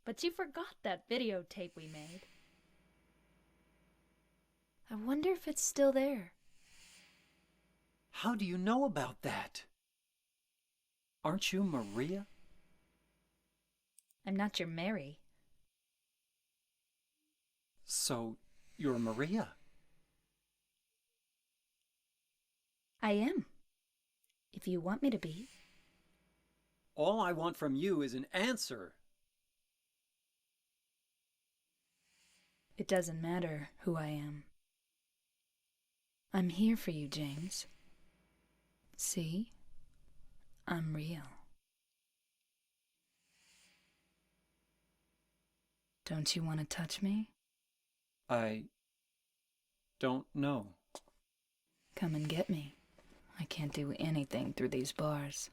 but you forgot that videotape we made. I wonder if it's still there. How do you know about that? Aren't you Maria? I'm not your Mary. So, you're Maria? I am. If you want me to be. All I want from you is an answer. It doesn't matter who I am. I'm here for you, James. See? I'm real. Don't you want to touch me? I don't know. Come and get me. I can't do anything through these bars.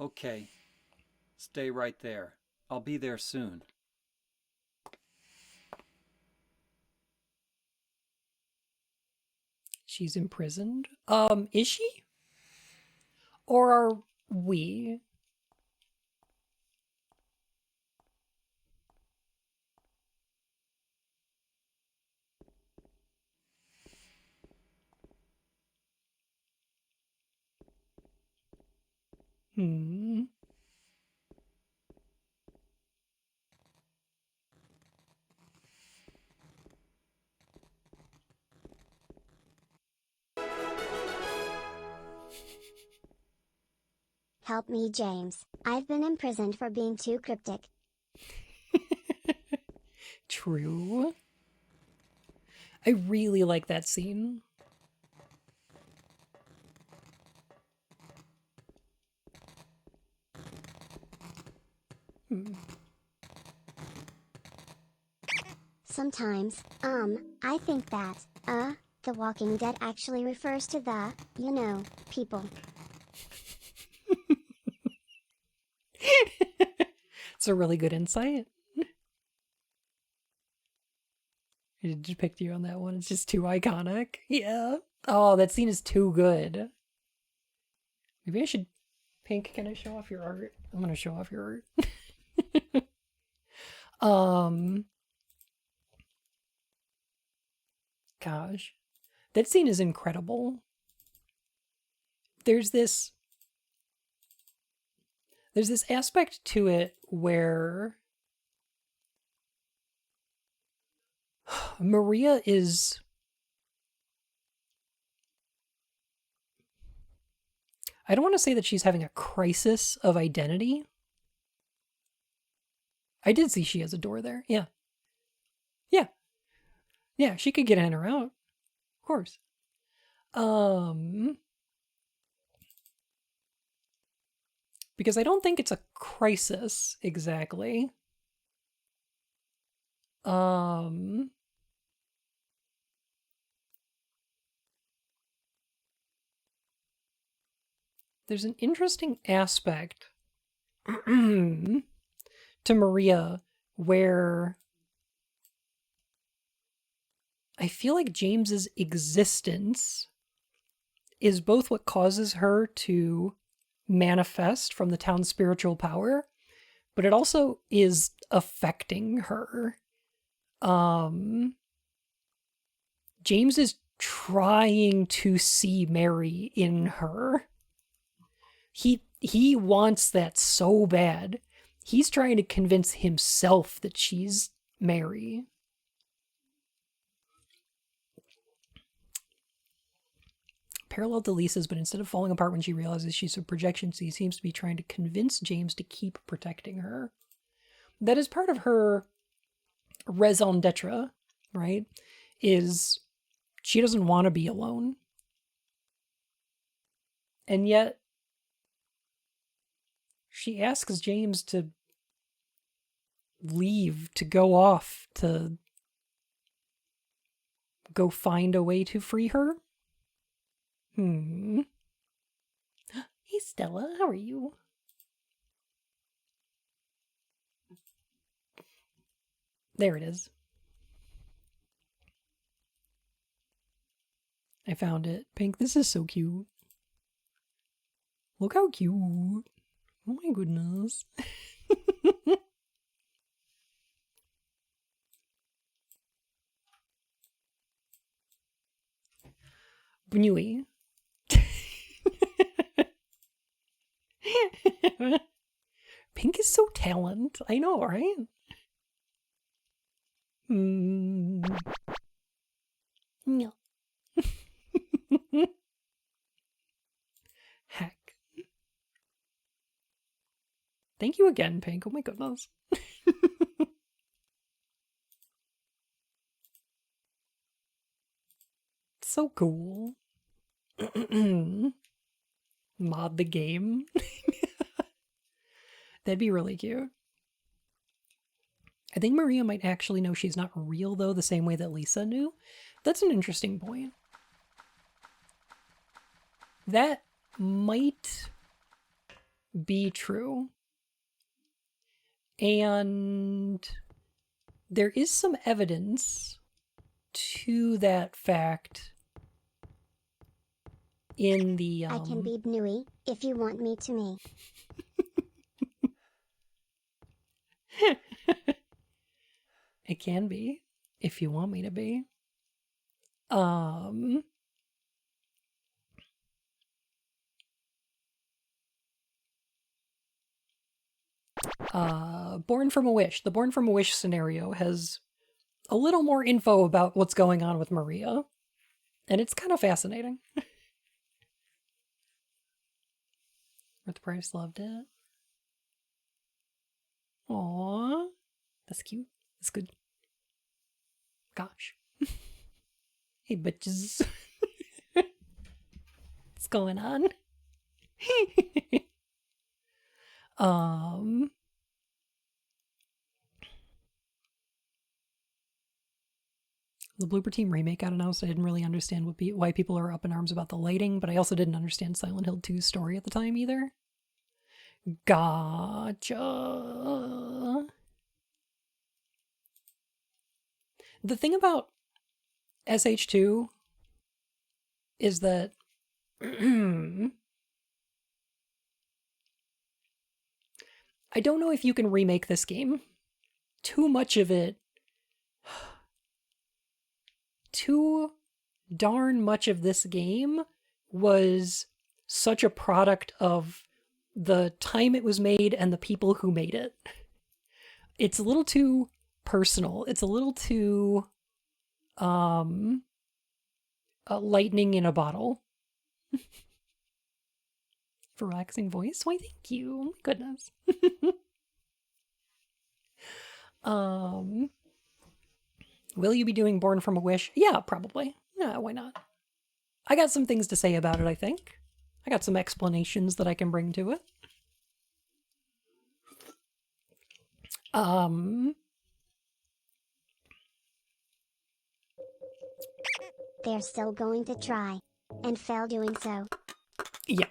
Okay. Stay right there. I'll be there soon. She's imprisoned? Is she? Or are we? Hmm. Help me, James. I've been imprisoned for being too cryptic. True. I really like that scene. Sometimes, I think that, The Walking Dead actually refers to the, people. It's a really good insight. I did depict you on that one. It's just too iconic. Yeah. Oh, that scene is too good. Maybe I should... Pink, can I show off your art? I'm gonna show off your art. Gosh. That scene is incredible. There's this aspect to it where Maria is... I don't want to say that she's having a crisis of identity. I did see she has a door there. Yeah. Yeah. Yeah, she could get in or out. Of course. Because I don't think it's a crisis exactly. There's an interesting aspect to Maria where I feel like James's existence is both what causes her to manifest from the town's spiritual power, but it also is affecting her. James is trying to see Mary in her. He wants that so bad. He's trying to convince himself that she's Mary. Parallel to Lisa's, but instead of falling apart when she realizes she's a projection, she seems to be trying to convince James to keep protecting her. That is part of her raison d'etre, right? Is she doesn't want to be alone. And yet, she asks James to leave, to go off, to go find a way to free her. Hey, Stella, how are you? There it is. I found it. Pink, this is so cute. Look how cute. Oh my goodness. Bnui. Pink is so talented. I know, right? No. Heck. Thank you again, Pink. Oh my goodness. So cool. Mod the game. That'd be really cute. I think Maria might actually know she's not real, though, the same way that Lisa knew. That's an interesting point. That might be true. And there is some evidence to that fact in the... I can be Bnui, if you want me to me. It can be, if you want me to be. Born from a Wish. The Born from a Wish scenario has a little more info about what's going on with Maria. And it's kind of fascinating. Worth the price, loved it. Aww. That's cute. That's good. Gosh. Hey, bitches. What's going on? The Blooper Team remake got announced. I didn't really understand why people are up in arms about the lighting, but I also didn't understand Silent Hill 2's story at the time either. Gotcha. The thing about SH2 is that I don't know if you can remake this game. Too much of it, too darn much of this game was such a product of the time it was made and the people who made it. It's a little too personal. It's a little too lightning in a bottle. Relaxing voice? Why, thank you. Oh my goodness. Will you be doing Born from a Wish? Yeah, probably. Yeah, why not? I got some things to say about it, I think. I got some explanations that I can bring to it. They're still going to try. And fail doing so. Yeah.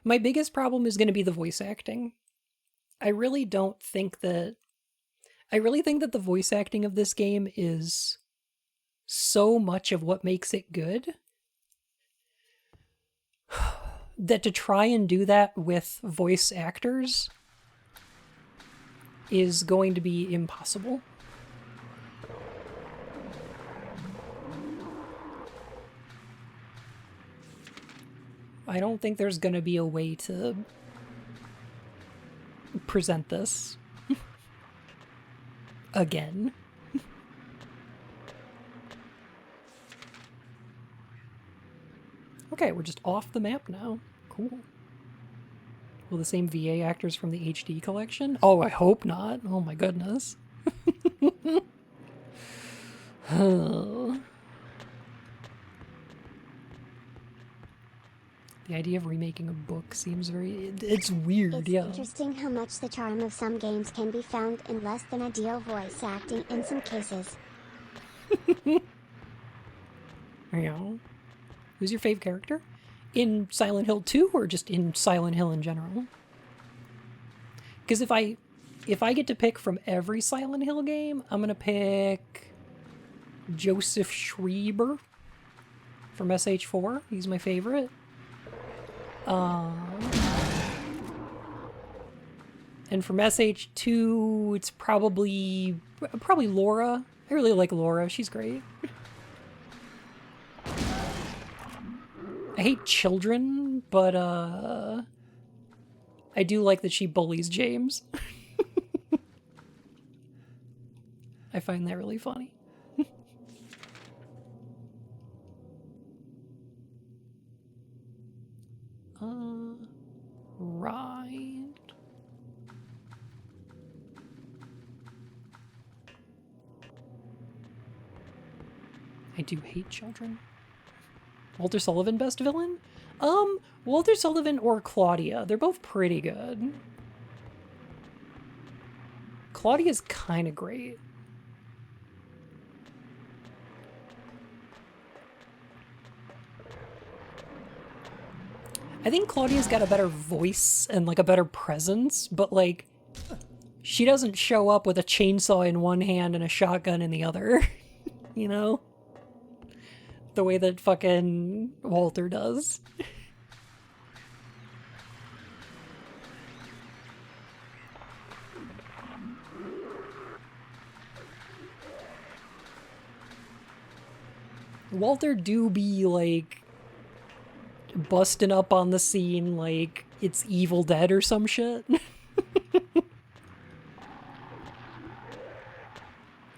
My biggest problem is going to be the voice acting. I really think that the voice acting of this game is so much of what makes it good that to try and do that with voice actors is going to be impossible. I don't think there's going to be a way to present this again. Okay, we're just off the map now. Cool. Will the same VA actors from the HD collection? Oh, I hope not. Oh my goodness. The idea of remaking a book seems it's weird, It's yeah. interesting how much the charm of some games can be found in less than ideal voice acting in some cases. Yeah. Who's your fave character? In Silent Hill 2 or just in Silent Hill in general? Because if I get to pick from every Silent Hill game, I'm gonna pick Joseph Schreiber from SH4. He's my favorite. And from SH2, it's probably Laura. I really like Laura. She's great. I hate children, but I do like that she bullies James. I find that really funny. Right. I do hate children. Walter Sullivan, best villain? Walter Sullivan or Claudia. They're both pretty good. Claudia's kind of great. I think Claudia's got a better voice and like a better presence, but like she doesn't show up with a chainsaw in one hand and a shotgun in the other. You know? The way that fucking Walter does. Walter do be like busting up on the scene like it's Evil Dead or some shit.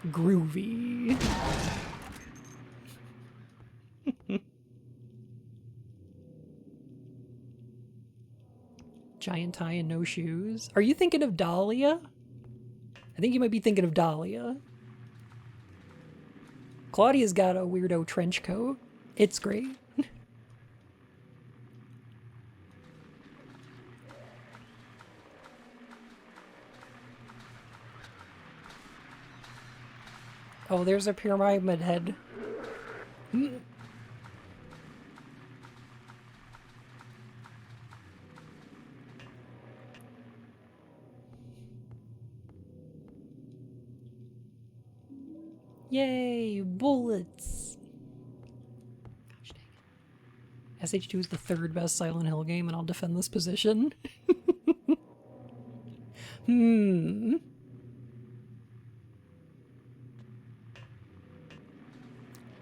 Groovy. giant tie and no shoes. Are you thinking of Dahlia? I think you might be thinking of Dahlia. Claudia's got a weirdo trench coat. It's great. Oh, there's a pyramid head. Yay, bullets. Gosh dang it. SH2 is the third best Silent Hill game, and I'll defend this position. Do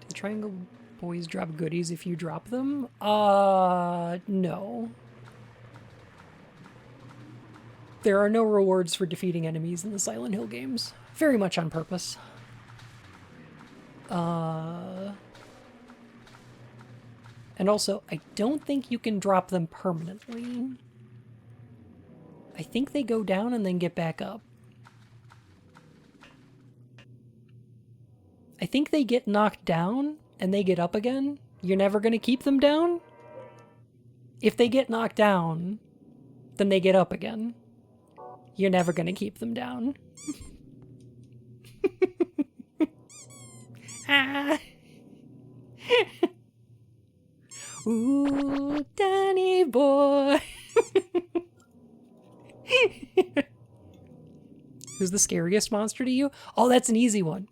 the Triangle Boys drop goodies if you drop them? No. There are no rewards for defeating enemies in the Silent Hill games. Very much on purpose. And also, I don't think you can drop them permanently. I think they go down and then get back up. I think they get knocked down and they get up again. You're never going to keep them down? If they get knocked down, then they get up again. You're never going to keep them down. Ah. Ooh, Danny boy. Who's the scariest monster to you? Oh, that's an easy one.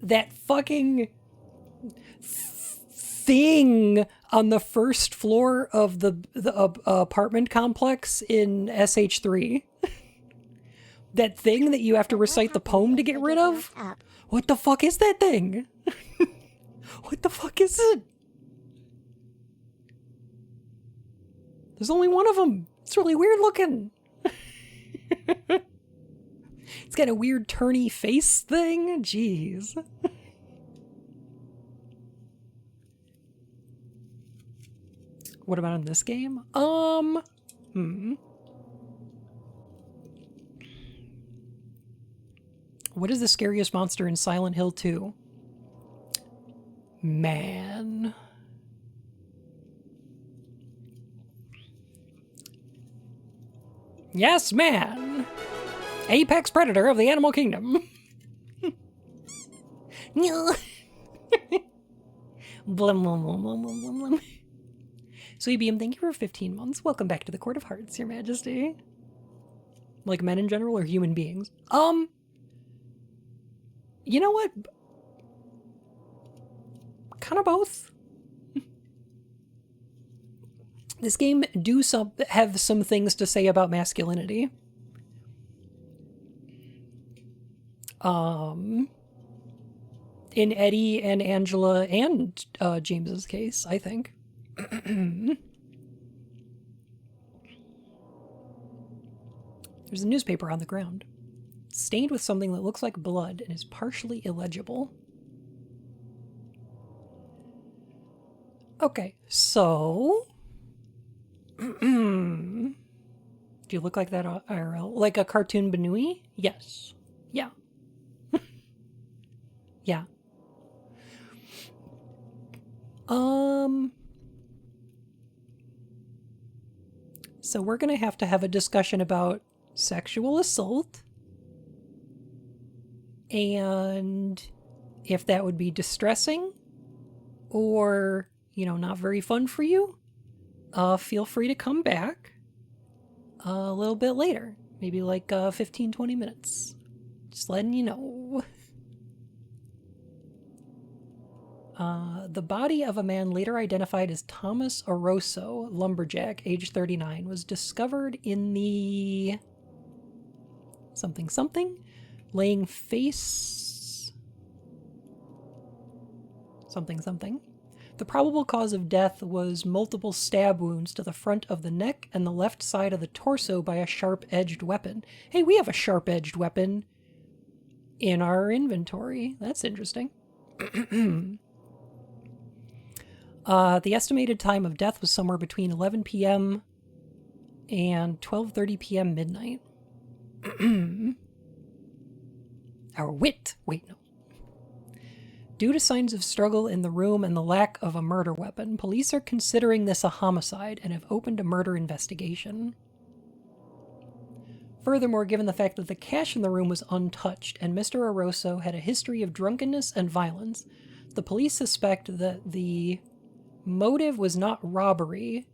That fucking thing on the first floor of the apartment complex in SH3. That thing that you have to recite the poem to get rid of? What the fuck is that thing? What the fuck is it? There's only one of them. It's really weird looking. It's got a weird turny face thing. Jeez. What about in this game? What is the scariest monster in Silent Hill 2? Man. Yes, man. Apex predator of the animal kingdom. Blum, blum, blum, blum, blum, blum, blum. Sweebium, thank you for 15 months. Welcome back to the Court of Hearts, Your Majesty. Like men in general or human beings? You know what? Kind of both. This game have some things to say about masculinity. In Eddie and Angela and James's case, I think. There's a newspaper on the ground. It's stained with something that looks like blood and is partially illegible. Okay, so... Do you look like that IRL? Like a cartoon Banui? Yes. Yeah. Yeah. So we're gonna have to have a discussion about sexual assault and if that would be distressing or, you know, not very fun for you. Feel free to come back a little bit later, maybe like 15-20 minutes. Just letting you know. The body of a man later identified as Thomas Oroso, lumberjack, age 39, was discovered in the something something, laying face something something. The probable cause of death was multiple stab wounds to the front of the neck and the left side of the torso by a sharp-edged weapon. Hey, we have a sharp-edged weapon in our inventory. That's interesting. The estimated time of death was somewhere between 11 p.m. and 12:30 p.m. midnight. Our wit. Wait, no. Due to signs of struggle in the room and the lack of a murder weapon, police are considering this a homicide and have opened a murder investigation. Furthermore, given the fact that the cash in the room was untouched and Mr. Aroso had a history of drunkenness and violence, the police suspect that the motive was not robbery,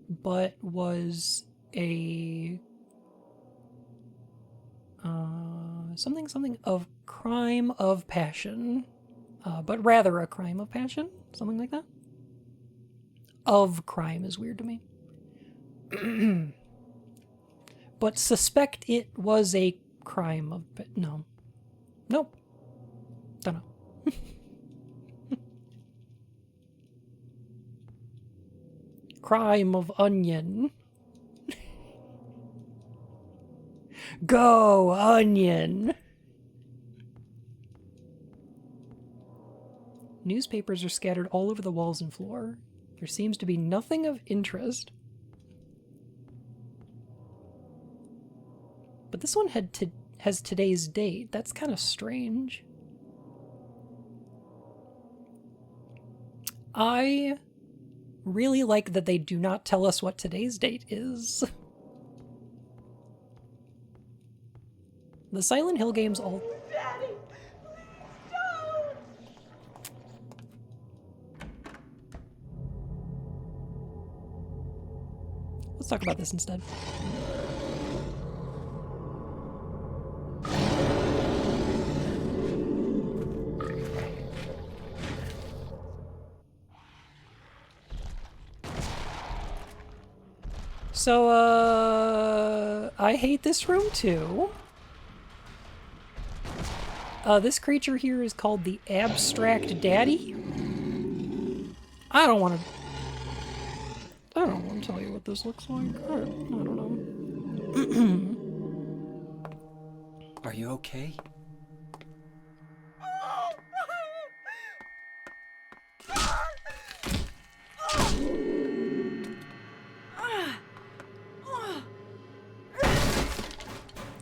but was a something of crime of passion, but rather a crime of passion, something like that. Of crime is weird to me. But suspect it was a crime of... No. Nope. Don't know. Crime of onion. Go, onion! Newspapers are scattered all over the walls and floor. There seems to be nothing of interest. But this one has today's date. That's kind of strange. I really like that they do not tell us what today's date is. The Silent Hill games all... Daddy, please don't! Let's talk about this instead. So, I hate this room too. This creature here is called the Abstract Daddy. I don't want to tell you what this looks like. I don't know. Are you okay?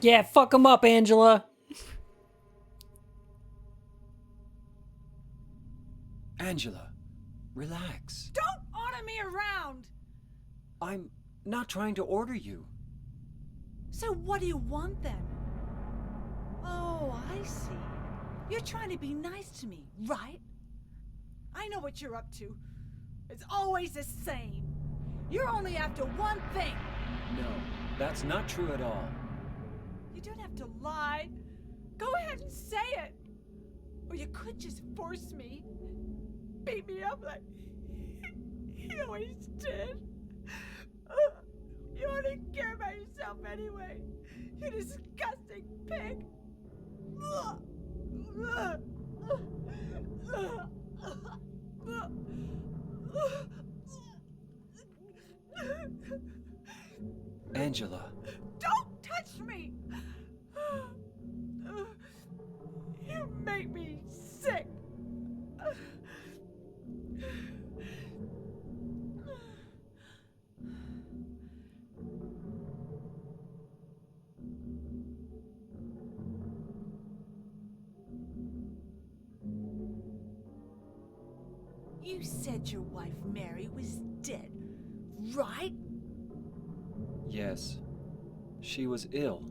Yeah, fuck him up, Angela. Angela, relax. Don't order me around! I'm not trying to order you. So what do you want then? Oh, I see. You're trying to be nice to me, right? I know what you're up to. It's always the same. You're only after one thing. No, that's not true at all. You don't have to lie. Go ahead and say it. Or you could just force me. Beat me up like he always did. You only care about yourself anyway. You disgusting pig. Angela. Don't touch me! You make me sick. You said your wife Mary was dead, right? Yes. She was ill.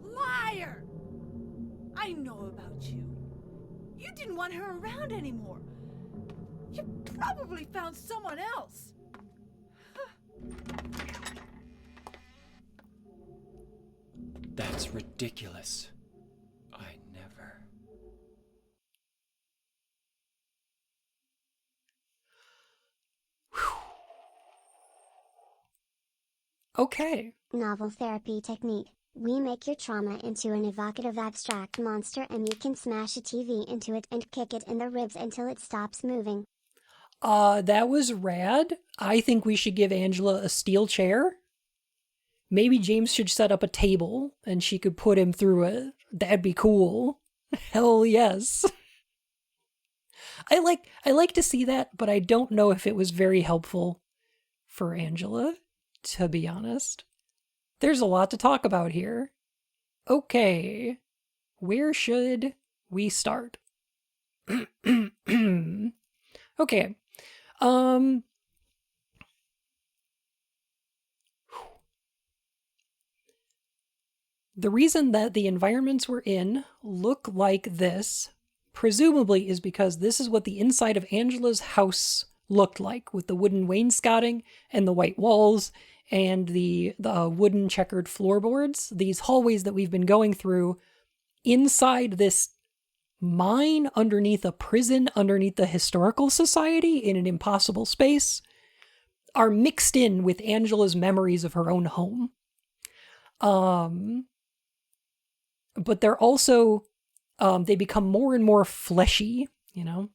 Liar! I know about you. You didn't want her around anymore. You probably found someone else. That's ridiculous. I never... Okay. Novel therapy technique. We make your trauma into an evocative abstract monster and you can smash a TV into it and kick it in the ribs until it stops moving. That was rad. I think we should give Angela a steel chair. Maybe James should set up a table and she could put him through it. That'd be cool. Hell yes. I like to see that, but I don't know if it was very helpful for Angela, to be honest. There's a lot to talk about here. Okay, where should we start? Okay. The reason that the environments we're in look like this, presumably, is because this is what the inside of Angela's house looked like, with the wooden wainscoting and the white walls and the wooden checkered floorboards. These hallways that we've been going through inside this mine, underneath a prison, underneath the historical society in an impossible space, are mixed in with Angela's memories of her own home. But they're also, they become more and more fleshy, you know?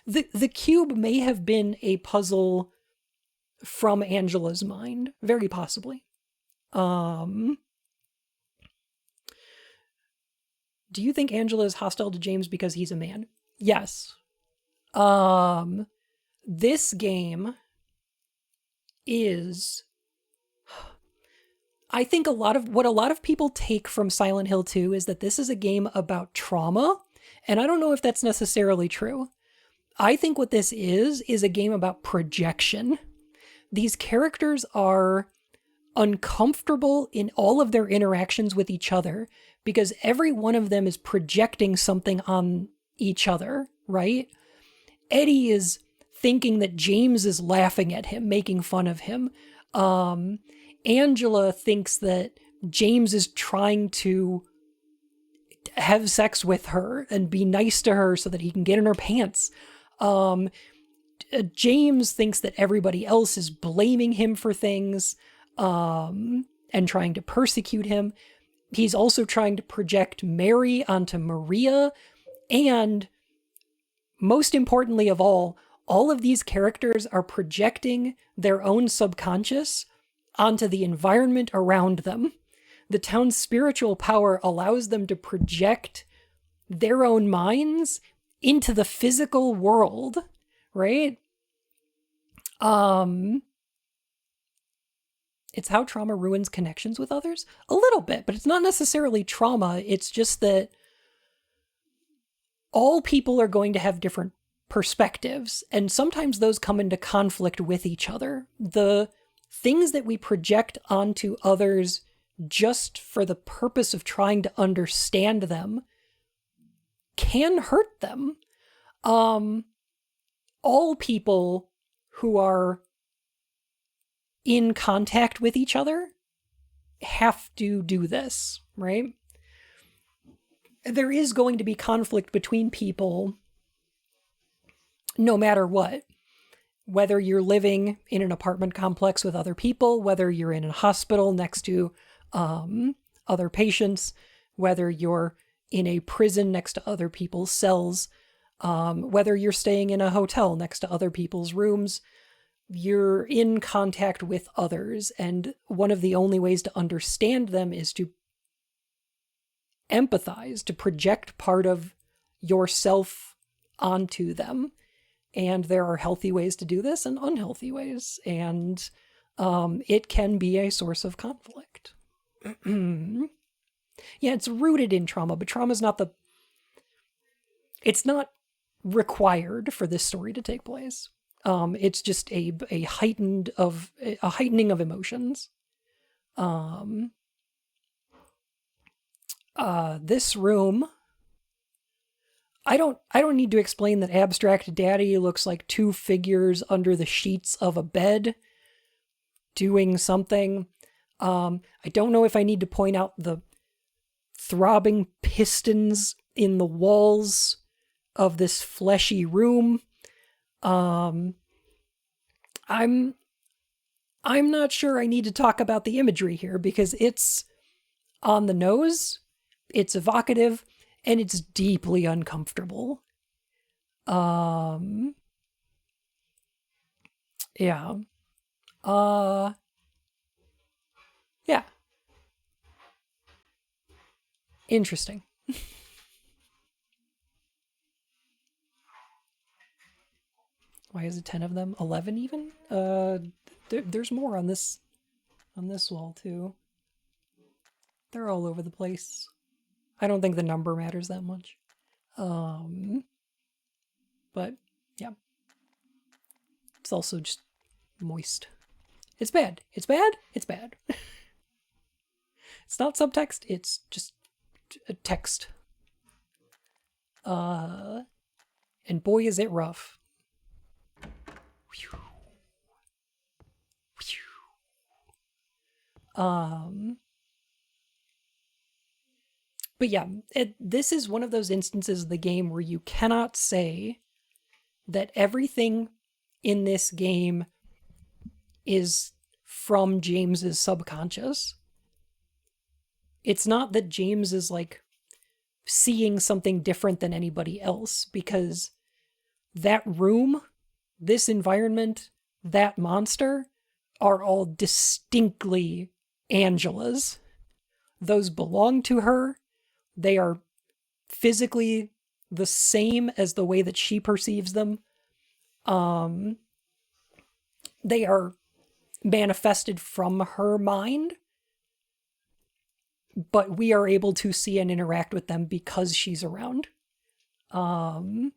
The cube may have been a puzzle from Angela's mind, very possibly. Do you think Angela is hostile to James because he's a man? Yes. This game is, I think a lot of people take from Silent Hill 2 is that this is a game about trauma, and I don't know if that's necessarily true. I think what this is a game about projection. These characters are uncomfortable in all of their interactions with each other because every one of them is projecting something on each other, right? Eddie is thinking that James is laughing at him, making fun of him. Angela thinks that James is trying to have sex with her and be nice to her so that he can get in her pants. James thinks that everybody else is blaming him for things and trying to persecute him. He's also trying to project Mary onto Maria. And most importantly of all of these characters are projecting their own subconscious onto the environment around them. The town's spiritual power allows them to project their own minds into the physical world, right? It's how trauma ruins connections with others? A little bit, but it's not necessarily trauma. It's just that all people are going to have different perspectives, and sometimes those come into conflict with each other. The things that we project onto others just for the purpose of trying to understand them can hurt them. All people who are in contact with each other have to do this, right? There is going to be conflict between people no matter what. Whether you're living in an apartment complex with other people, whether you're in a hospital next to other patients, whether you're in a prison next to other people's cells, whether you're staying in a hotel next to other people's rooms, you're in contact with others. And one of the only ways to understand them is to empathize, to project part of yourself onto them. And there are healthy ways to do this and unhealthy ways. And it can be a source of conflict. Yeah, it's rooted in trauma, but trauma is not it's not required for this story to take place. It's just a heightening of emotions. This room, I don't need to explain that Abstract Daddy looks like two figures under the sheets of a bed doing something. I don't know if I need to point out the throbbing pistons in the walls of this fleshy room. I'm not sure I need to talk about the imagery here because it's on the nose, it's evocative, and it's deeply uncomfortable. Yeah. Yeah. Interesting. Why is it 10 of them? 11 even? There's more on this wall too. They're all over the place. I don't think the number matters that much. But yeah. It's also just moist. It's bad. It's bad. It's bad. It's not subtext, it's just a text. And boy is it rough. But yeah, this is one of those instances of the game where you cannot say that everything in this game is from James's subconscious. It's not that James is like seeing something different than anybody else, because that room, this environment, that monster are all distinctly Angela's. Those belong to her. They are physically the same as the way that she perceives them. They are manifested from her mind, but we are able to see and interact with them because she's around. And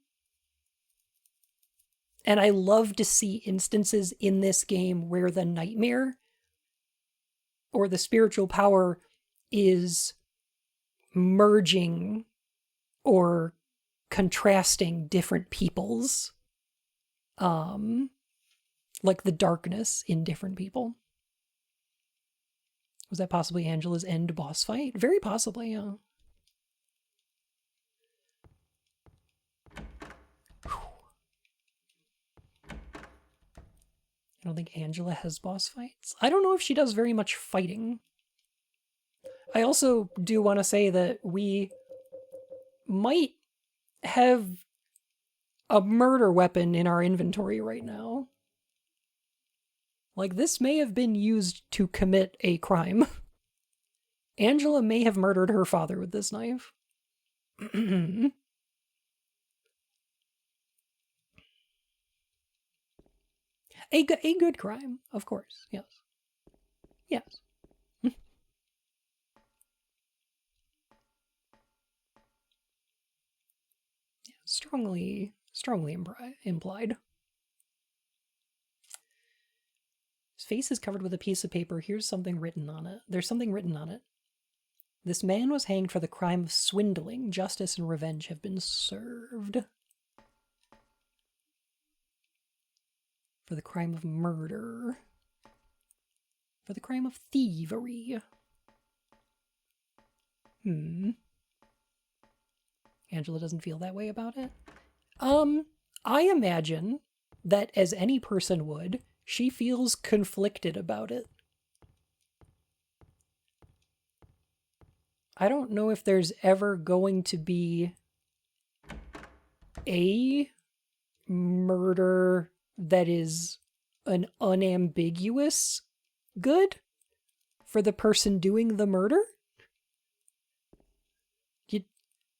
I love to see instances in this game where the nightmare or the spiritual power is merging or contrasting different peoples. Like the darkness in different people. Was that possibly Angela's end boss fight? Very possibly, yeah. I don't think Angela has boss fights. I don't know if she does very much fighting. I also do want to say that we might have a murder weapon in our inventory right now. Like, this may have been used to commit a crime. Angela may have murdered her father with this knife. A good crime, of course, yes. Yes. Strongly implied. His face is covered with a piece of paper. Here's something written on it. There's something written on it. This man was hanged for the crime of swindling. Justice and revenge have been served. For the crime of murder. For the crime of thievery. Angela doesn't feel that way about it. I imagine that, as any person would, she feels conflicted about it. I don't know if there's ever going to be a murder that is an unambiguous good for the person doing the murder.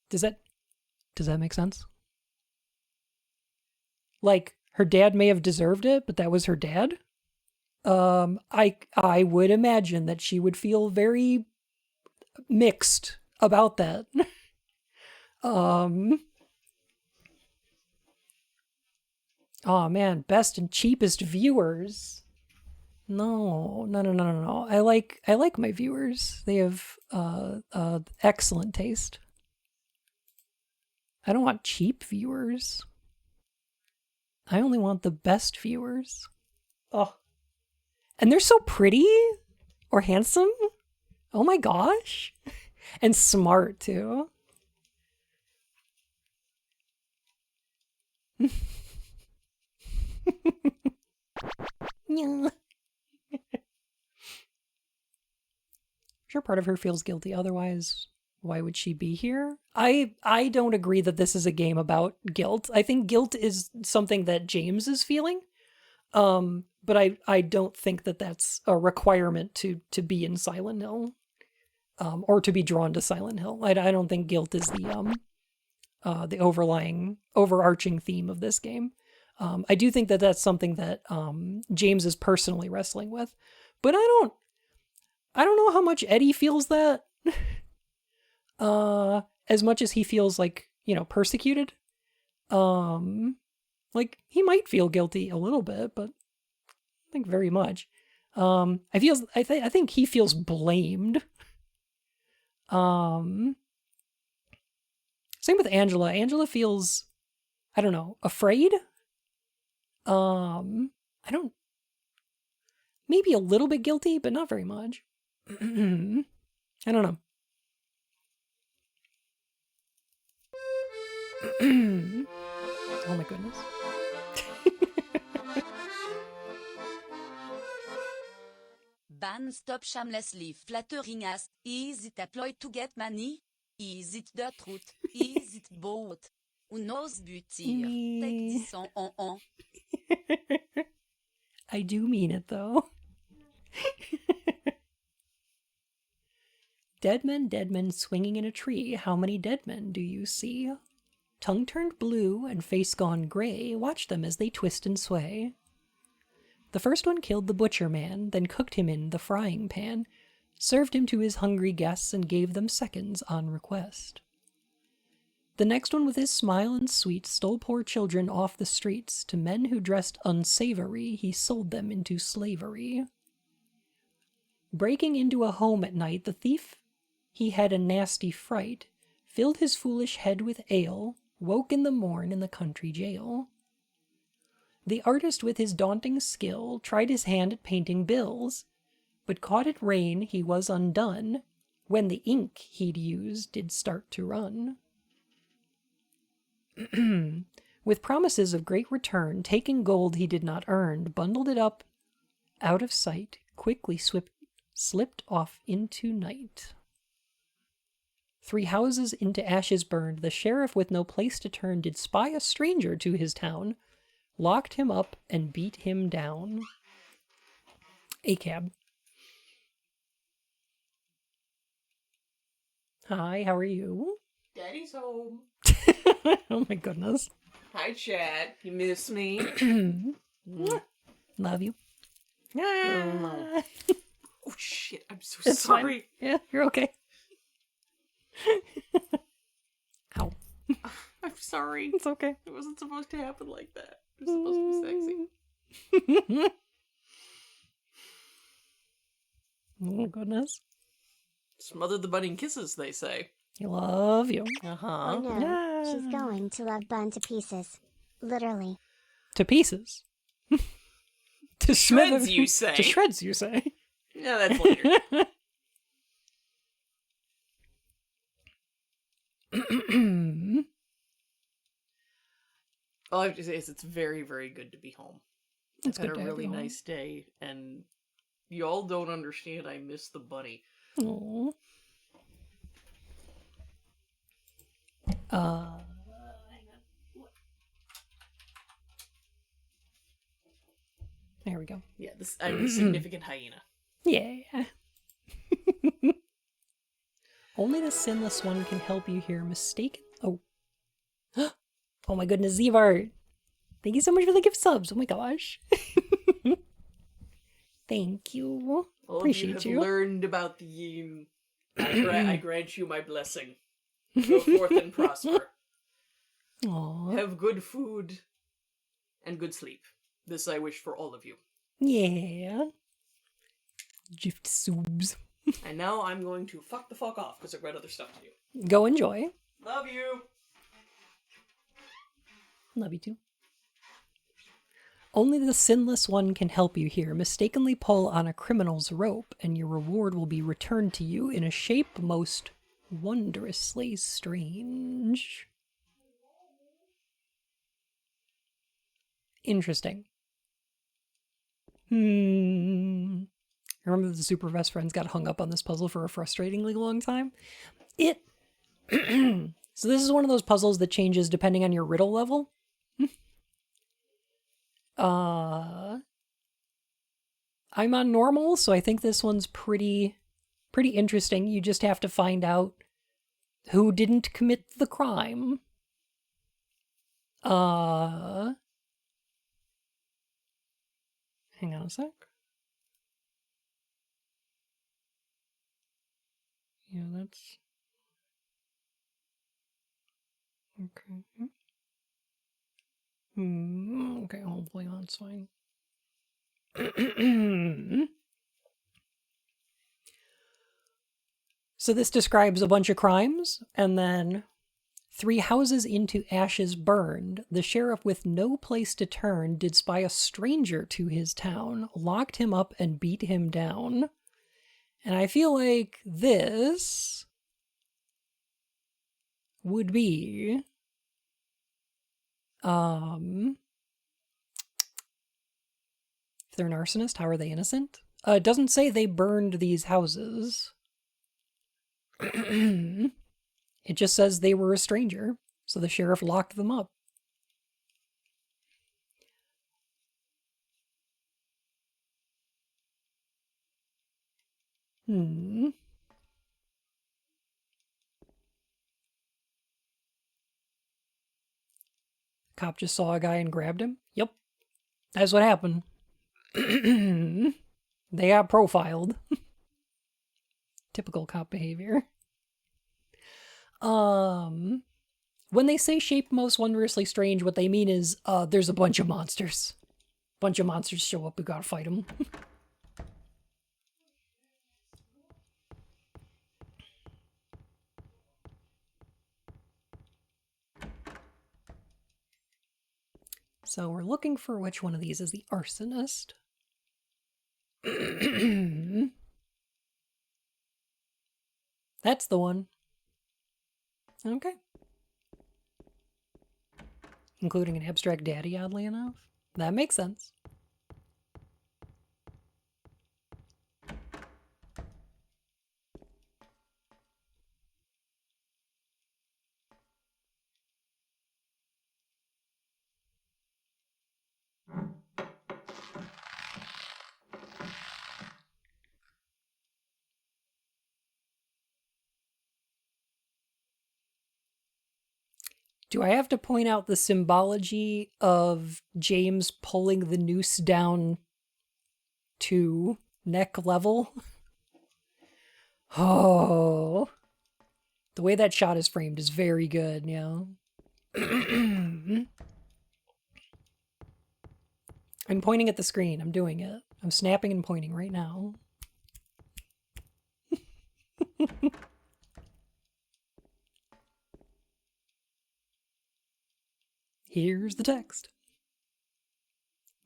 Does that make sense? Like, her dad may have deserved it, but that was her dad. I would imagine that she would feel very mixed about that. Oh man, best and cheapest viewers. No. I like my viewers. They have excellent taste. I don't want cheap viewers. I only want the best viewers. Oh. And they're so pretty or handsome. Oh my gosh. And smart too. Yeah. Sure, part of her feels guilty. Otherwise, why would she be here? I don't agree that this is a game about guilt. I think guilt is something that James is feeling. But I don't think that that's a requirement to be in Silent Hill, or to be drawn to Silent Hill. I don't think guilt is the overarching theme of this game. I do think that that's something that James is personally wrestling with, but I don't know how much Eddie feels that. As much as he feels like, persecuted. Like he might feel guilty a little bit, but I think very much. I think he feels blamed. Same with Angela. Angela feels, I don't know, afraid. I don't. Maybe a little bit guilty, but not very much. I don't know. Oh my goodness. Ban stop shamelessly flattering us. Is it a ploy to get money? Is it the truth? Is it both? Who knows beauty? Take this on. I do mean it though. Dead men swinging in a tree. How many dead men do you see? Tongue turned blue and face gone gray. Watch them as they twist and sway. The first one killed the butcher man, then cooked him in the frying pan, served him to his hungry guests, and gave them seconds on request. The next one with his smile and sweet stole poor children off the streets. To men who dressed unsavory, he sold them into slavery. Breaking into a home at night, the thief, he had a nasty fright, filled his foolish head with ale, woke in the morn in the country jail. The artist with his daunting skill tried his hand at painting bills, but caught it rain he was undone, when the ink he'd used did start to run. With promises of great return, taking gold he did not earn, bundled it up out of sight, quickly slipped off into night. 3 houses into ashes burned, the sheriff with no place to turn did spy a stranger to his town, locked him up and beat him down. A cab. Hi, how are you? Daddy's home. Oh my goodness. Hi, Chad. You miss me? Love you. Oh shit! I'm so It's sorry. fine. Yeah, you're okay. Ow. I'm sorry. It's okay. It wasn't supposed to happen like that. It was supposed to be sexy. Oh my goodness. Smother the bunny in kisses, they say. I love you. Oh no, she's going to love Bun to pieces. Literally. To pieces. To Shreds, you say. To shreds, you say. Yeah, that's later. All I have to say is it's very, very good to be home. It's I've good had to a have you really home. nice day, and y'all don't understand I miss the bunny. Aww. Hang on. There we go. Yeah, I'm a significant hyena. Yeah. Only the sinless one can help you here. Mistaken. Oh. Oh my goodness, Zevart. Thank you so much for the gift subs. Oh my gosh. Thank you. All Appreciate of you you. have learned about the I grant you my blessing. Go forth and prosper. Aww. Have good food and good sleep. This I wish for all of you. Yeah. Gift subs. And now I'm going to fuck the fuck off because I've got other stuff to do. Go enjoy. Love you. Love you too. Only the sinless one can help you here. Mistakenly pull on a criminal's rope, and your reward will be returned to you in a shape most wondrously strange. Interesting. I remember the super best friends got hung up on this puzzle for a frustratingly long time. So this is one of those puzzles that changes depending on your riddle level. I'm on normal, so I think this one's pretty interesting. You just have to find out who didn't commit the crime. Hang on a sec. Yeah, that's... Okay. Okay, hopefully that's fine. So this describes a bunch of crimes, and then 3 houses into ashes burned. The sheriff, with no place to turn, did spy a stranger to his town, locked him up, and beat him down. And I feel like this would be... If they're an arsonist, how are they innocent? It doesn't say they burned these houses. It just says they were a stranger, so the sheriff locked them up. Cop just saw a guy and grabbed him? Yep. That's what happened. They got profiled. Typical cop behavior. When they say shape most wondrously strange, what they mean is there's a bunch of monsters. Bunch of monsters show up, we gotta fight them. So we're looking for which one of these is the arsonist. That's the one. Okay. Including an abstract daddy, oddly enough. That makes sense. Do I have to point out the symbology of James pulling the noose down to neck level? Oh. The way that shot is framed is very good, yeah. I'm pointing at the screen. I'm doing it. I'm snapping and pointing right now. Here's the text.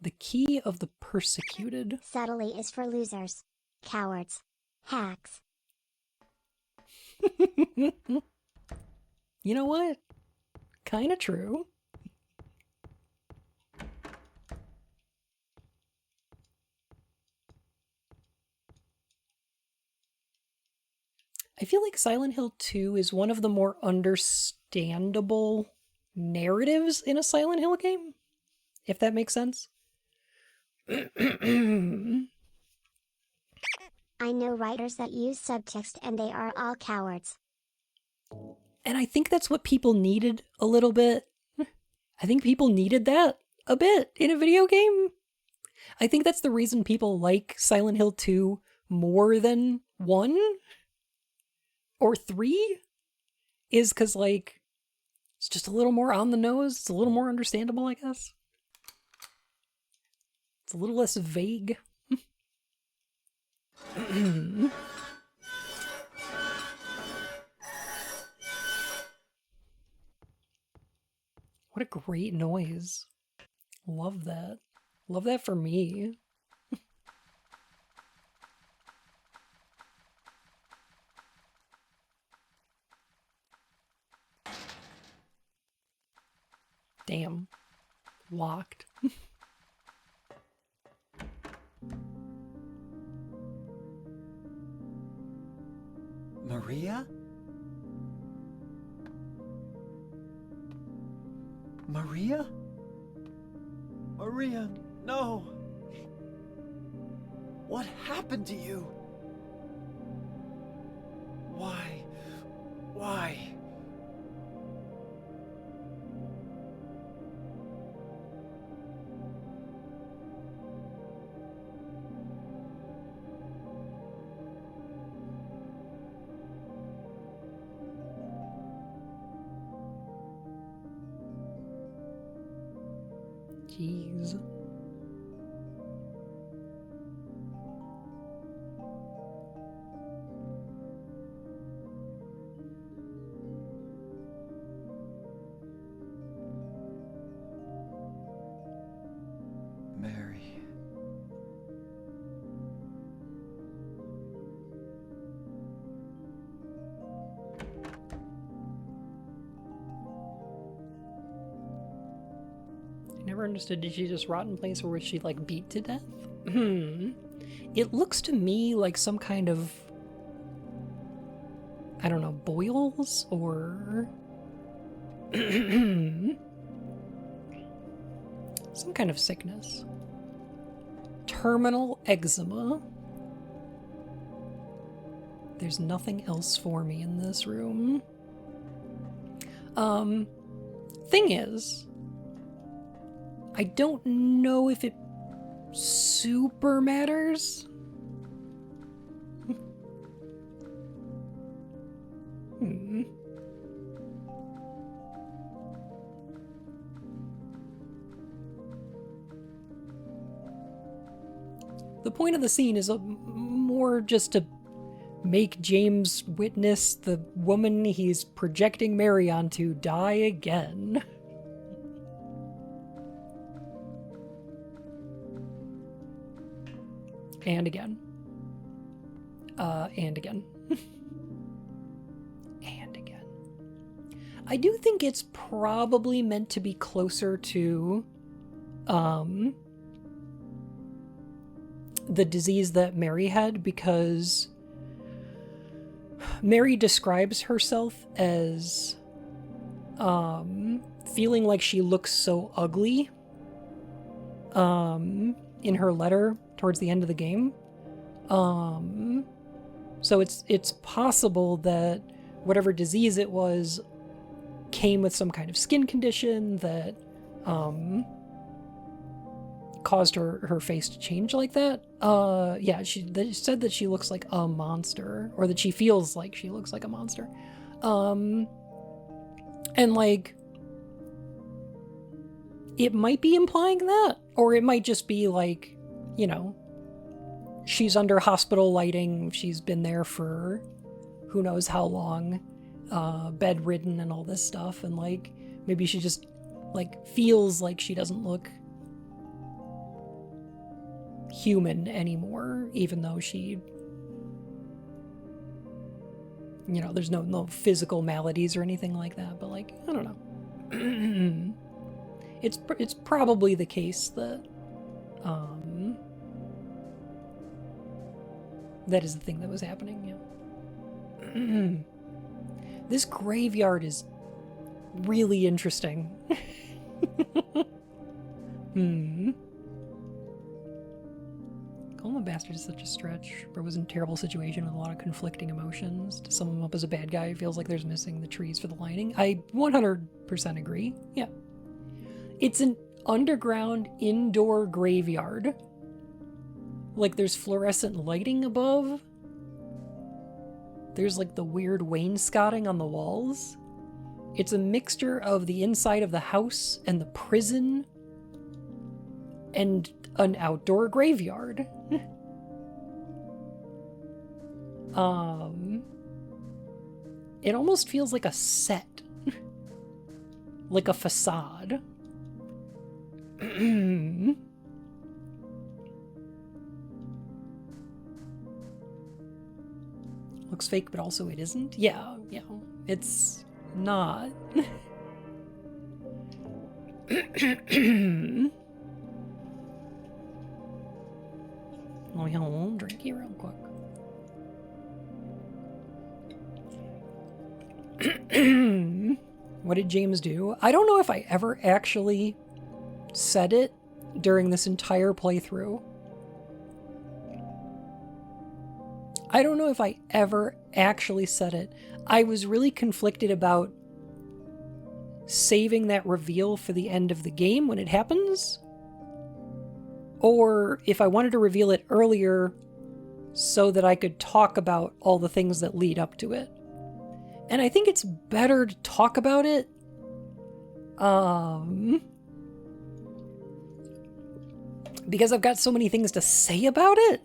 The key of the persecuted. Subtly is for losers, cowards, hacks. You know what? Kinda true. I feel like Silent Hill 2 is one of the more understandable narratives in a Silent Hill game, if that makes sense. I know writers that use subtext and they are all cowards. And I think that's what people needed a little bit. I think people needed that a bit in a video game. I think that's the reason people like Silent Hill 2 more than 1 or 3 is because, like, it's just a little more on the nose. It's a little more understandable, I guess. It's a little less vague. What a great noise. Love that. Love that for me. Damn. Locked. Maria? Maria? Maria, no. What happened to you? Why? Why? Jeez. Mary. I never understood, did she just rot in place, or was she, like, beat to death? It looks to me like some kind of, I don't know, boils, or some kind of sickness. Terminal eczema. There's nothing else for me in this room. Thing is, I don't know if it super matters. The point of the scene is more just to make James witness the woman he's projecting Mary onto die again. And again. And again. And again. I do think it's probably meant to be closer to, the disease that Mary had, because Mary describes herself as, feeling like she looks so ugly, in her letter towards the end of the game. So it's possible that whatever disease it was came with some kind of skin condition that caused her face to change like that. Yeah, they said that she looks like a monster, or that she feels like she looks like a monster. And like, it might be implying that, or it might just be like, you know, she's under hospital lighting, she's been there for who knows how long, bedridden and all this stuff, and like, maybe she just like feels like she doesn't look human anymore, even though she, you know, there's no physical maladies or anything like that, but like, I don't know. It's probably the case that that is the thing that was happening. Yeah. This graveyard is really interesting. Call him a bastard is such a stretch. Bro was in a terrible situation with a lot of conflicting emotions. To sum him up as a bad guy, it feels like there's missing the trees for the lighting. I 100% agree. Yeah. It's an underground indoor graveyard. Like, there's fluorescent lighting above. There's like the weird wainscoting on the walls. It's a mixture of the inside of the house and the prison and an outdoor graveyard. It almost feels like a set. Like a facade. Looks fake, but also it isn't. Yeah, it's not. Oh, yeah, we'll drink you real quick. What did James do? I don't know if I ever actually said it during this entire playthrough. I don't know if I ever actually said it. I was really conflicted about saving that reveal for the end of the game when it happens, or if I wanted to reveal it earlier so that I could talk about all the things that lead up to it. And I think it's better to talk about it because I've got so many things to say about it.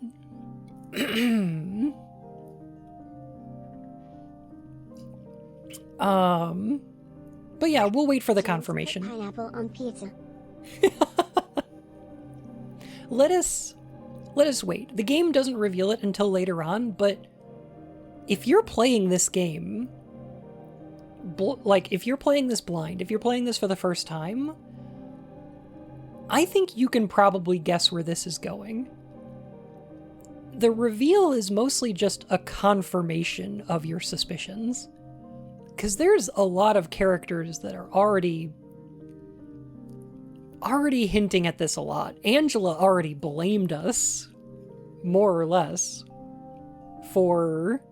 But yeah, we'll wait for the James put confirmation. pineapple on pizza. Let us wait. The game doesn't reveal it until later on, but if you're playing this game, like if you're playing this blind, if you're playing this for the first time, I think you can probably guess where this is going. The reveal is mostly just a confirmation of your suspicions. Because there's a lot of characters that are already hinting at this a lot. Angela already blamed us, more or less, for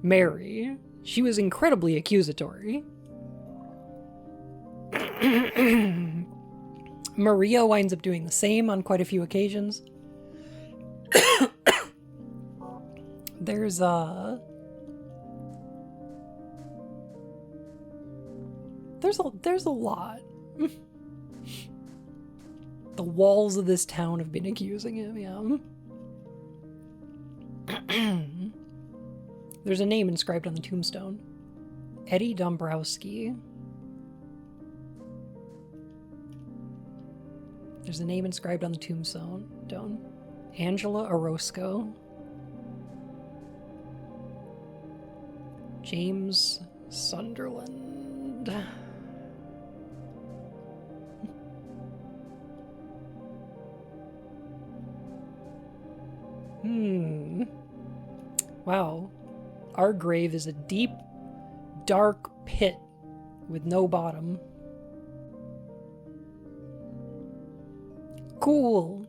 Mary. She was incredibly accusatory. Maria winds up doing the same on quite a few occasions. There's a lot. The walls of this town have been accusing him, yeah. There's a name inscribed on the tombstone. Eddie Dombrowski. There's a name inscribed on the tombstone. Angela Orozco. James Sunderland. Wow. Our grave is a deep, dark pit with no bottom. Cool.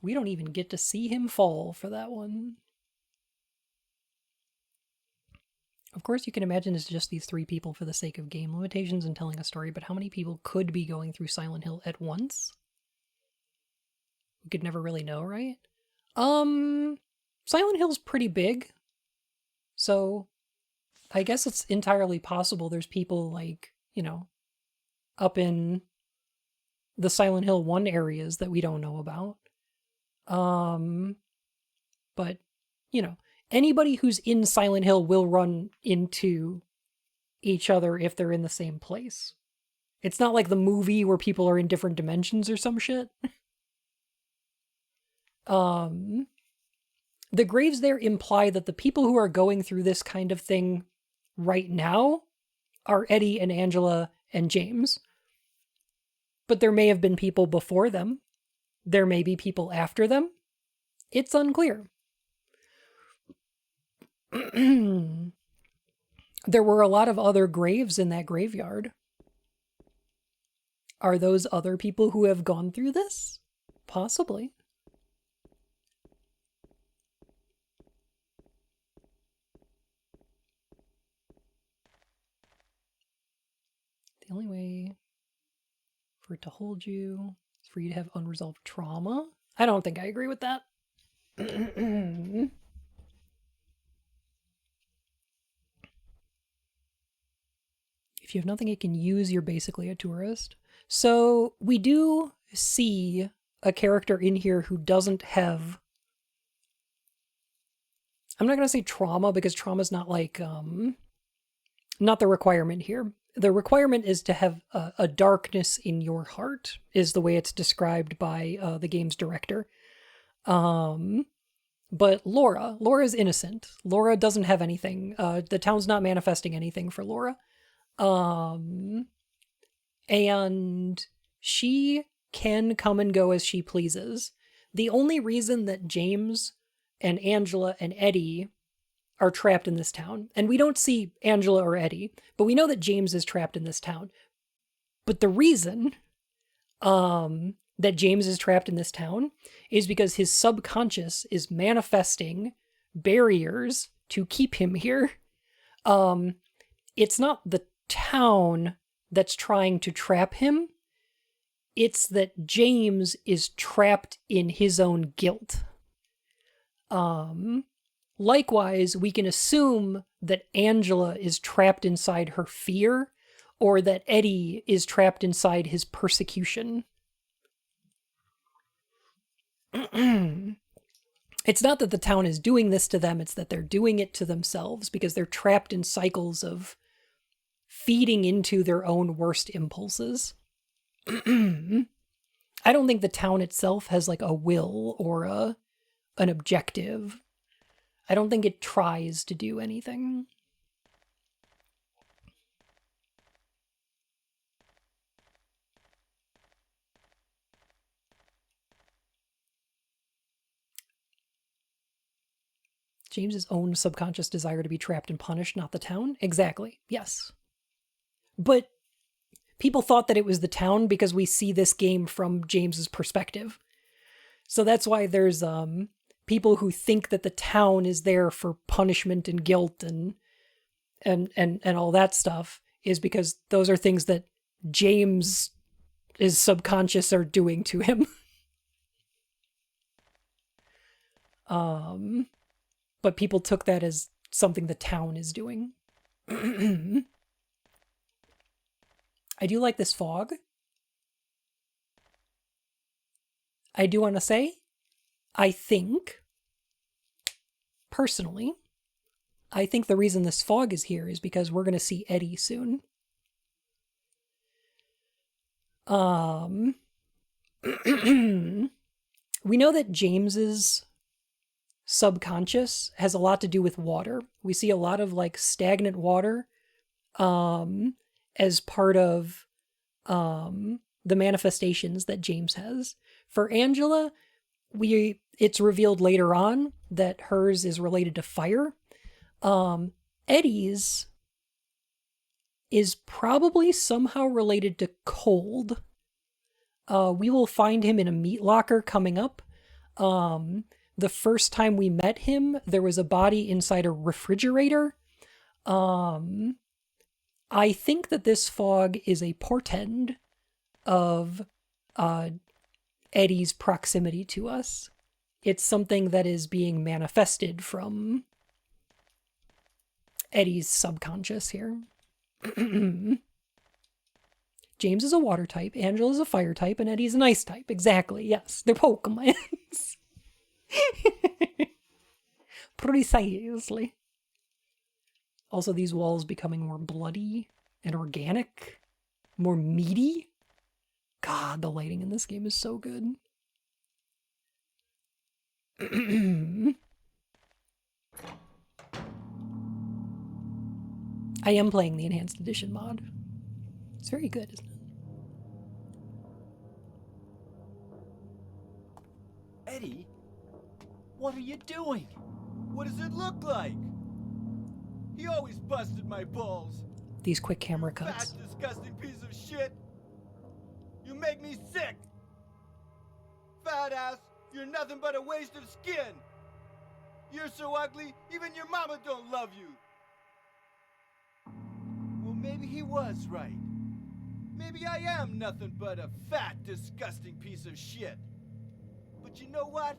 We don't even get to see him fall for that one. Of course, you can imagine it's just these three people for the sake of game limitations and telling a story, but how many people could be going through Silent Hill at once? We could never really know, right? Silent Hill's pretty big, so I guess it's entirely possible there's people like, up in the Silent Hill 1 areas that we don't know about. But, anybody who's in Silent Hill will run into each other if they're in the same place. It's not like the movie where people are in different dimensions or some shit. The graves there imply that the people who are going through this kind of thing right now are Eddie and Angela and James. But there may have been people before them. There may be people after them. It's unclear. There were a lot of other graves in that graveyard. Are those other people who have gone through this? Possibly. The only way for it to hold you is for you to have unresolved trauma. I don't think I agree with that. If you have nothing it can use, you're basically a tourist. So we do see a character in here who doesn't have... I'm not going to say trauma, because trauma is not like... not the requirement here. The requirement is to have a darkness in your heart, is the way it's described by the game's director. But Laura's innocent. Laura doesn't have anything. The town's not manifesting anything for Laura. And she can come and go as she pleases. The only reason that James and Angela and Eddie are trapped in this town, and we don't see Angela or Eddie, but we know that James is trapped in this town. But the reason that James is trapped in this town is because his subconscious is manifesting barriers to keep him here. It's not the town that's trying to trap him. It's that James is trapped in his own guilt. Likewise, we can assume that Angela is trapped inside her fear or that Eddie is trapped inside his persecution. It's not that the town is doing this to them, it's that they're doing it to themselves because they're trapped in cycles of feeding into their own worst impulses. I don't think the town itself has like a will or an objective. I don't think it tries to do anything. James's own subconscious desire to be trapped and punished, not the town? Exactly. Yes. But people thought that it was the town because we see this game from James's perspective. So that's why there's people who think that the town is there for punishment and guilt and all that stuff, is because those are things that James is subconscious are doing to him. But people took that as something the town is doing. I do like this fog. I do want to say, I think, personally, I think the reason this fog is here is because we're going to see Eddie soon. We know that James's subconscious has a lot to do with water. We see a lot of like stagnant water as part of the manifestations that James has. For Angela, it's revealed later on that hers is related to fire. Eddie's is probably somehow related to cold. We will find him in a meat locker coming up. The first time we met him, there was a body inside a refrigerator. I think that this fog is a portend of Eddie's proximity to us. It's something that is being manifested from Eddie's subconscious here. James is a water type, Angela's a fire type, and Eddie's an ice type. Exactly, yes. They're Pokemons. Precisely. Also, these walls becoming more bloody and organic, more meaty. God, the lighting in this game is so good. I am playing the Enhanced Edition mod. It's very good, isn't it? Eddie, what are you doing? What does it look like? He always busted my balls. These quick camera Fat, cuts. disgusting piece of shit. You make me sick. Fat ass, you're nothing but a waste of skin. You're so ugly, even your mama don't love you. Well, maybe he was right. Maybe I am nothing but a fat, disgusting piece of shit. But you know what?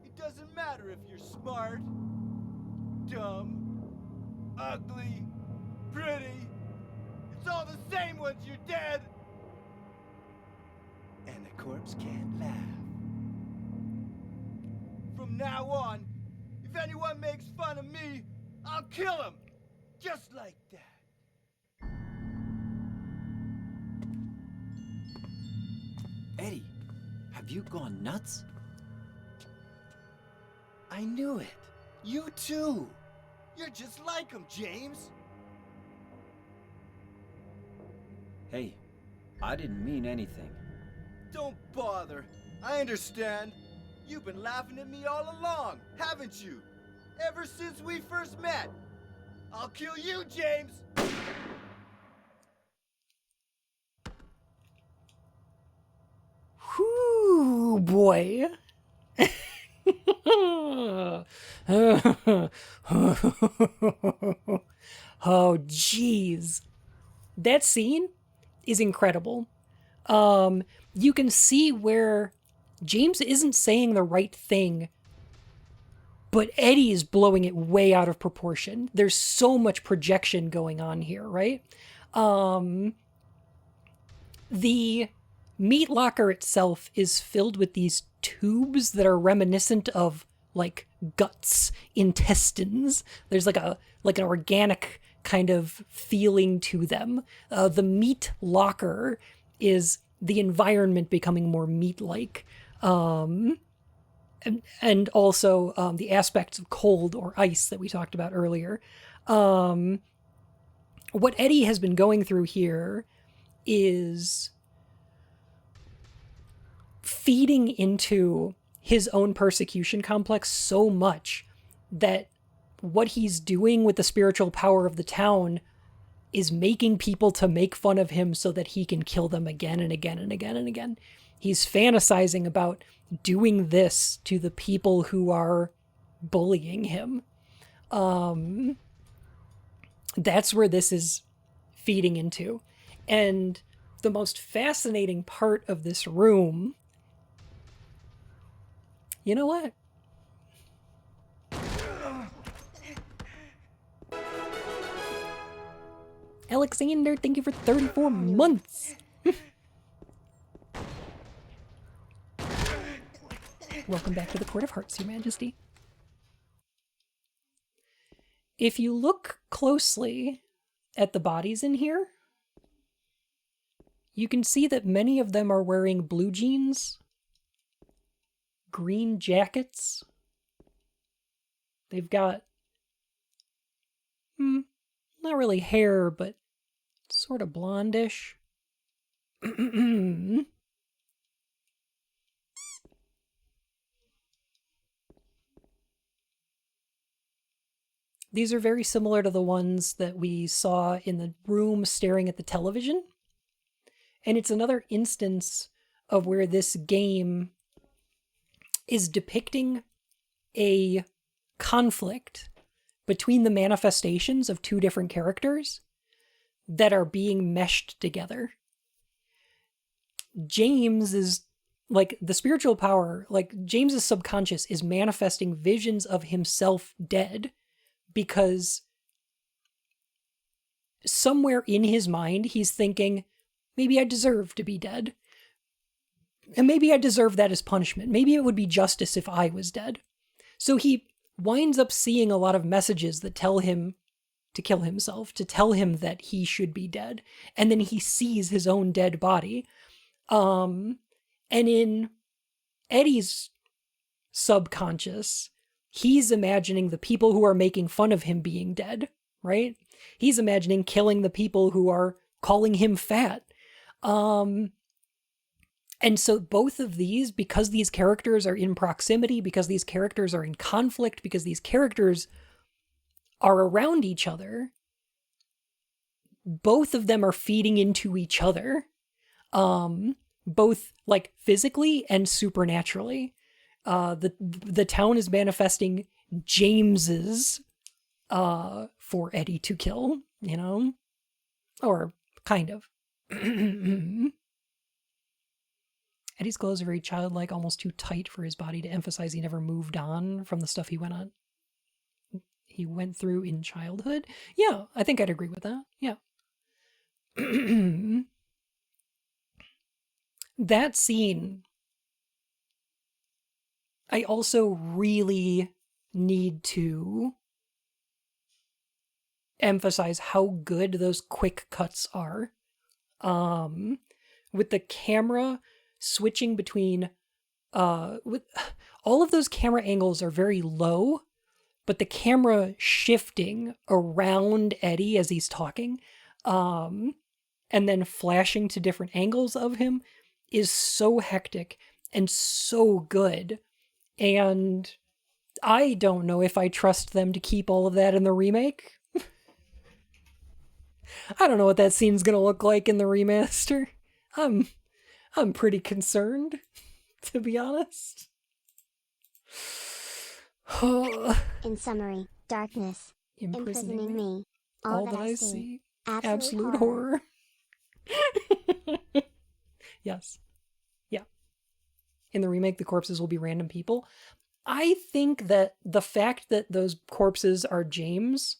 It doesn't matter if you're smart, dumb, ugly, pretty. It's all the same once you're dead. And the corpse can't laugh. From now on, if anyone makes fun of me, I'll kill him. Just like that. Eddie, have you gone nuts? I knew it. You too. You're just like him, James. Hey, I didn't mean anything. Don't bother. I understand. You've been laughing at me all along, haven't you? Ever since we first met. I'll kill you, James! Whew, boy. Oh, jeez. That scene is incredible. You can see where James isn't saying the right thing but Eddie is blowing it way out of proportion. There's so much projection going on here, right? The meat locker itself is filled with these tubes that are reminiscent of like guts, intestines. There's like an organic kind of feeling to them. The meat locker is the environment becoming more meat-like. And also the aspects of cold or ice that we talked about earlier. What Eddie has been going through here is feeding into his own persecution complex so much that what he's doing with the spiritual power of the town is making people to make fun of him so that he can kill them again and again and again and again. He's fantasizing about doing this to the people who are bullying him. That's where this is feeding into. And the most fascinating part of this room, you know what? Alexander, thank you for 34 months. Welcome back to the Court of Hearts, Your Majesty. If you look closely at the bodies in here, you can see that many of them are wearing blue jeans, green jackets. They've got, not really hair, but sort of blondish. These are very similar to the ones that we saw in the room staring at the television. And it's another instance of where this game is depicting a conflict between the manifestations of two different characters that are being meshed together. James is like the spiritual power, like James's subconscious is manifesting visions of himself dead because somewhere in his mind, he's thinking, maybe I deserve to be dead. And maybe I deserve that as punishment. Maybe it would be justice if I was dead. So he winds up seeing a lot of messages that tell him to kill himself, to tell him that he should be dead. And then he sees his own dead body. And in Eddie's subconscious, he's imagining the people who are making fun of him being dead, right? He's imagining killing the people who are calling him fat. And so both of these, because these characters are in proximity, because these characters are in conflict, because these characters are around each other, both of them are feeding into each other, both like physically and supernaturally. The town is manifesting James's for Eddie to kill, you know? Or kind of. Eddie's clothes are very childlike, almost too tight for his body to emphasize he never moved on from the stuff he went through in childhood. Yeah, I think I'd agree with that. Yeah. That scene, I also really need to emphasize how good those quick cuts are. With the camera switching between with all of those camera angles are very low, but the camera shifting around Eddie as he's talking, and then flashing to different angles of him is so hectic and so good. And I don't know if I trust them to keep all of that in the remake. I don't know what that scene's gonna look like in the remaster. I'm pretty concerned, to be honest. In summary, darkness, imprisoning me, all that I see, absolute horror. Yes. Yeah. In the remake, the corpses will be random people. I think that the fact that those corpses are James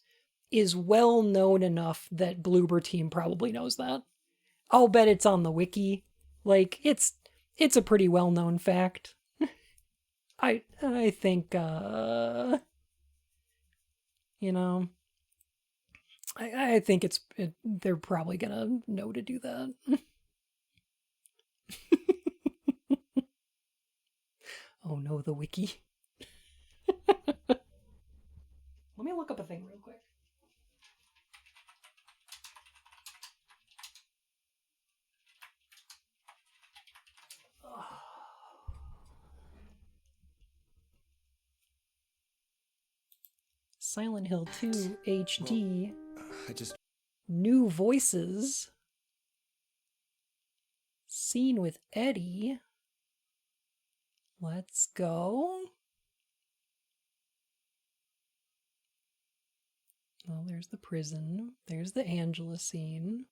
is well known enough that Bloober Team probably knows that. I'll bet it's on the wiki. Like, it's a pretty well known fact. I think you know, I think they're probably gonna know to do that. Oh no, the wiki. Let me look up a thing real quick. Silent Hill 2 HD. New voices. Scene with Eddie. Let's go. Well, there's the prison. There's the Angela scene.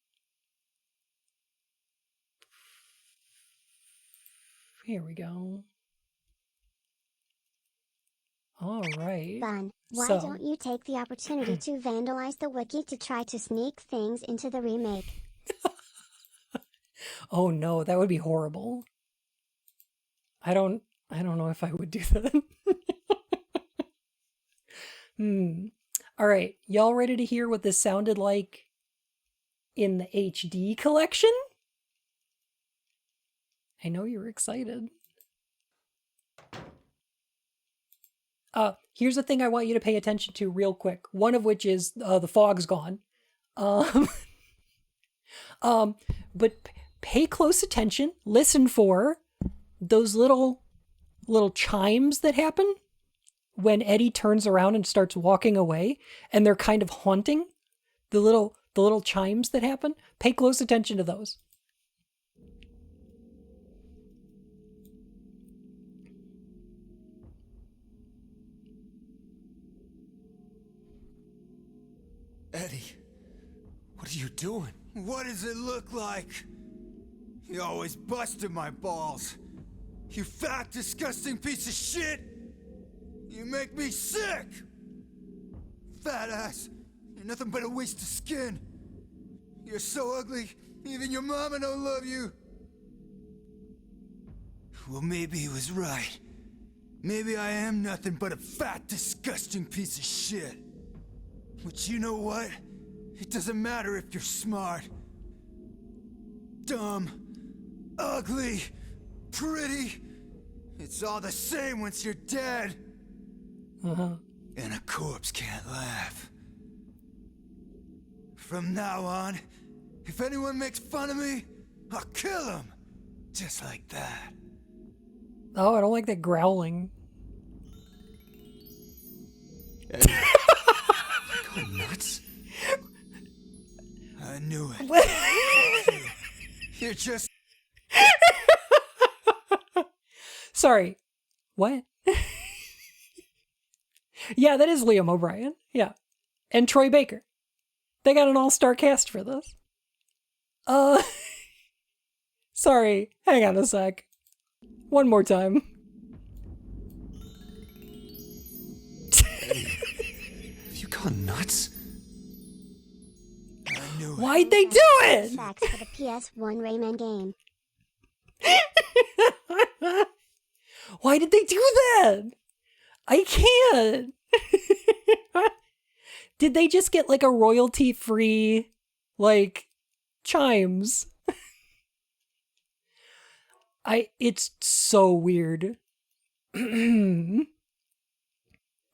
Here we go. All right. Fun. Why So- don't you take the opportunity to vandalize the wiki to try to sneak things into the remake? Oh no, that would be horrible. I don't know if I would do that. All right, y'all ready to hear what this sounded like in the HD collection? I know you're excited. Here's the thing I want you to pay attention to real quick. One of which is the fog's gone. But pay close attention. Listen for those little chimes that happen when Eddie turns around and starts walking away, and they're kind of haunting. The little chimes that happen. Pay close attention to those. Eddie, what are you doing? What does it look like? You always busted my balls. You fat, disgusting piece of shit! You make me sick! Fat ass, you're nothing but a waste of skin. You're so ugly, even your mama don't love you. Well, maybe he was right. Maybe I am nothing but a fat, disgusting piece of shit. But you know what? It doesn't matter if you're smart, dumb, ugly, pretty. It's all the same once you're dead. And a corpse can't laugh. From now on, if anyone makes fun of me, I'll kill him. Just like that. Oh, I don't like that growling. Eddie, you go nuts? I knew it. You're just... Sorry. What? Yeah, that is Liam O'Brien. Yeah. And Troy Baker. They got an all-star cast for this. Sorry. Hang on a sec. One more time. Eddie, have you gone nuts? I knew it. Why'd they do it? Facts for the PS1 Rayman game. Why did they do that? I can't. Did they just get like a royalty-free, like, chimes? It's so weird.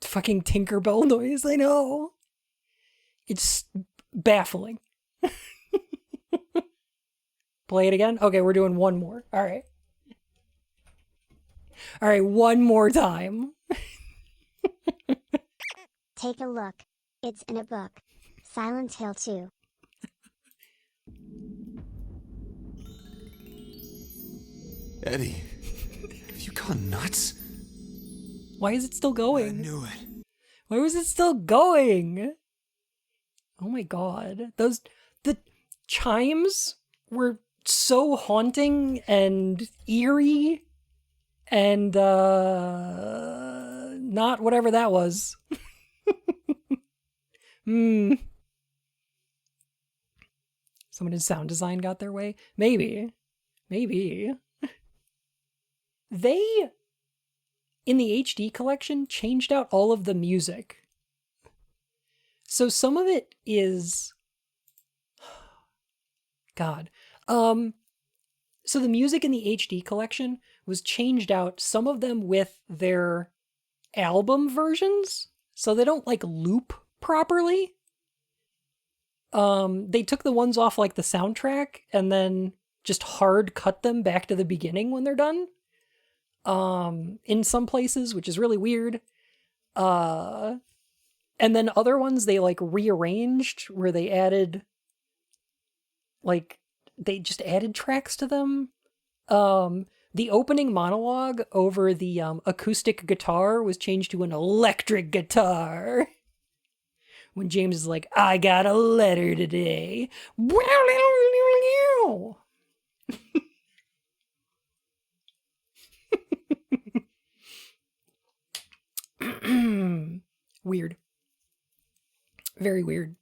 Fucking Tinkerbell noise, I know. It's baffling. Play it again? Okay, we're doing one more. All right. All right, one more time. Take a look. It's in a book. Silent Hill 2. Eddie, have you gone nuts? Why is it still I going? knew it. Why was it still going? Oh my god. The chimes were so haunting and eerie and not whatever that was. Someone in sound design got their way? Maybe. Maybe. They, in the HD collection, changed out all of the music. So some of it is... God. So the music in the HD collection was changed out, some of them with their album versions, so they don't, like, loop properly. They took the ones off, like, the soundtrack, and then just hard cut them back to the beginning when they're done. In some places, which is really weird. And then other ones they, like, rearranged, where they added, like, they just added tracks to them. The opening monologue over the acoustic guitar was changed to an electric guitar. When James is like, I got a letter today. Weird. Very weird.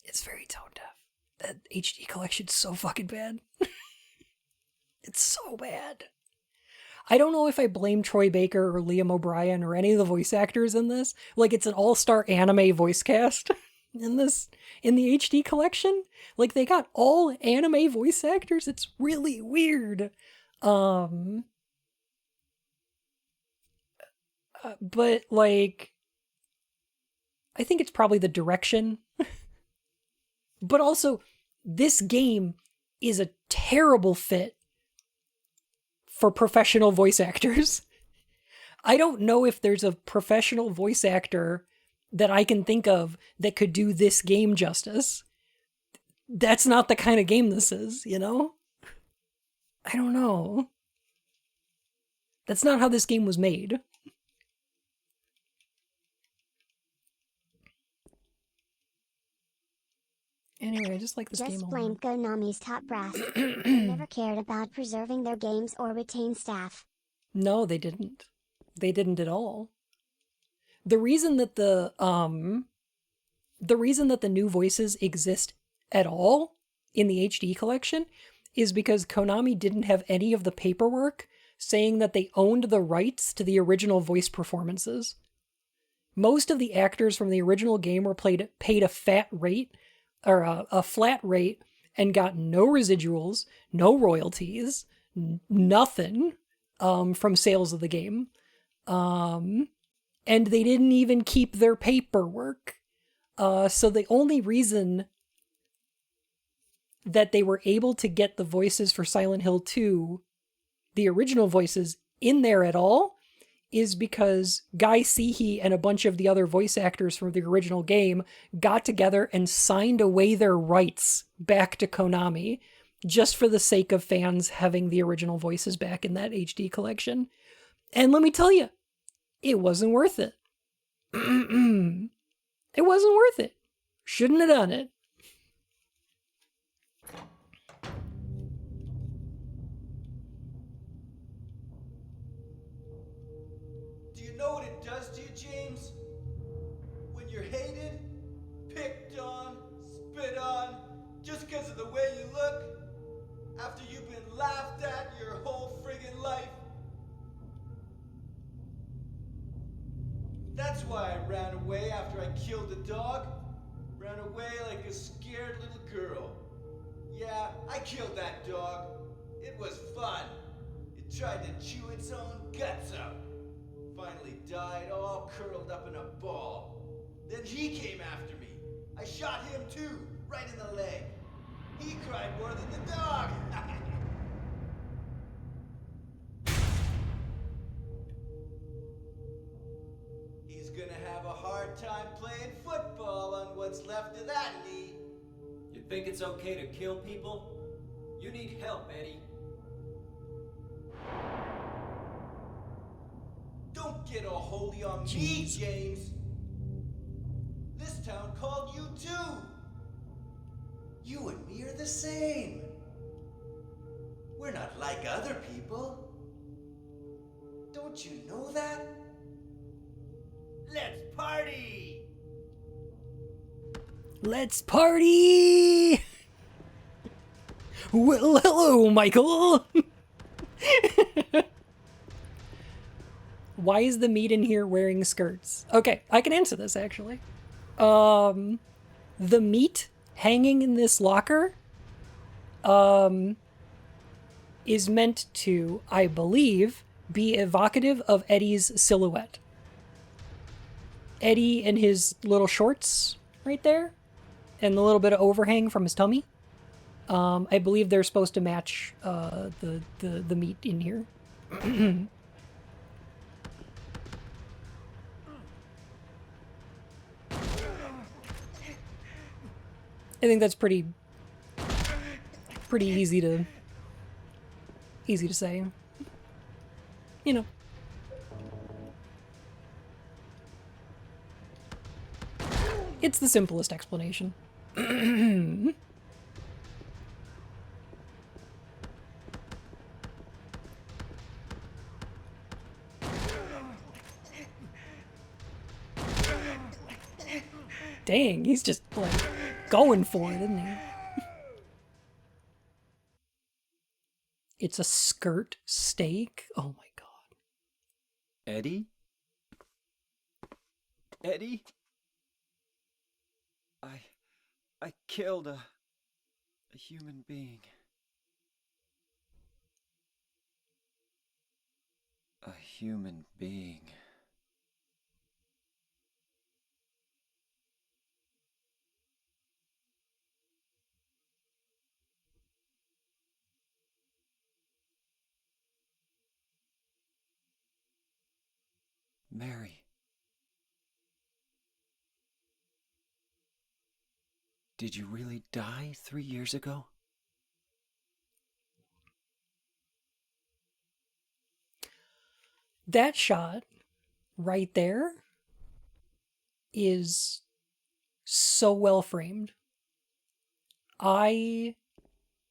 It's very tone deaf. That HD collection's so fucking bad. It's so bad. I don't know if I blame Troy Baker or Liam O'Brien or any of the voice actors in this. Like, it's an all-star anime voice cast in the HD collection. Like, they got all anime voice actors. It's really weird. But, like, I think it's probably the direction. But also, this game is a terrible fit for professional voice actors. I don't know if there's a professional voice actor that I can think of that could do this game justice. That's not the kind of game this is, you know? I don't know. That's not how this game was made. Anyway, I just like this game a Just lot. blame Konami's top brass. They never cared about preserving their games or retain staff. No, they didn't. They didn't at all. The reason that the new voices exist at all in the HD collection is because Konami didn't have any of the paperwork saying that they owned the rights to the original voice performances. Most of the actors from the original game were paid a fat rate, or a flat rate, and got no residuals, no royalties, nothing from sales of the game. And they didn't even keep their paperwork. So the only reason that they were able to get the voices for Silent Hill 2, the original voices, in there at all, is because Guy Seehee and a bunch of the other voice actors from the original game got together and signed away their rights back to Konami, just for the sake of fans having the original voices back in that HD collection. And let me tell you, it wasn't worth it. It wasn't worth it. Shouldn't have done it. Do you know what it does to you, James? When you're hated, picked on, spit on, just because of the way you look, after you've been laughed at your whole friggin' life. That's why I ran away after I killed the dog. Ran away like a scared little girl. Yeah, I killed that dog. It was fun. It tried to chew its own guts out. Finally died all curled up in a ball. Then he came after me. I shot him too, right in the leg. He cried more than the dog. He's gonna have a hard time playing football on what's left of that knee. You think it's okay to kill people? You need help, Eddie. Don't get all holy on me, James. This town called you too. You and me are the same. We're not like other people. Don't Don't you know that? Let's party! Let's party! Well, hello, Michael! Why is the meat in here wearing skirts? Okay, I can answer this, actually. The meat hanging in this locker, is meant to, I believe, be evocative of Eddie's silhouette. Eddie in his little shorts right there, and the little bit of overhang from his tummy. I believe they're supposed to match the meat in here. I think that's pretty easy to say. You know. It's the simplest explanation. Dang, he's just like going for it, isn't he? It's a skirt steak? Oh my god. Eddie? Eddie? I killed a human being. A human being. Mary. Did you really die 3 years ago? That shot right there is so well framed. I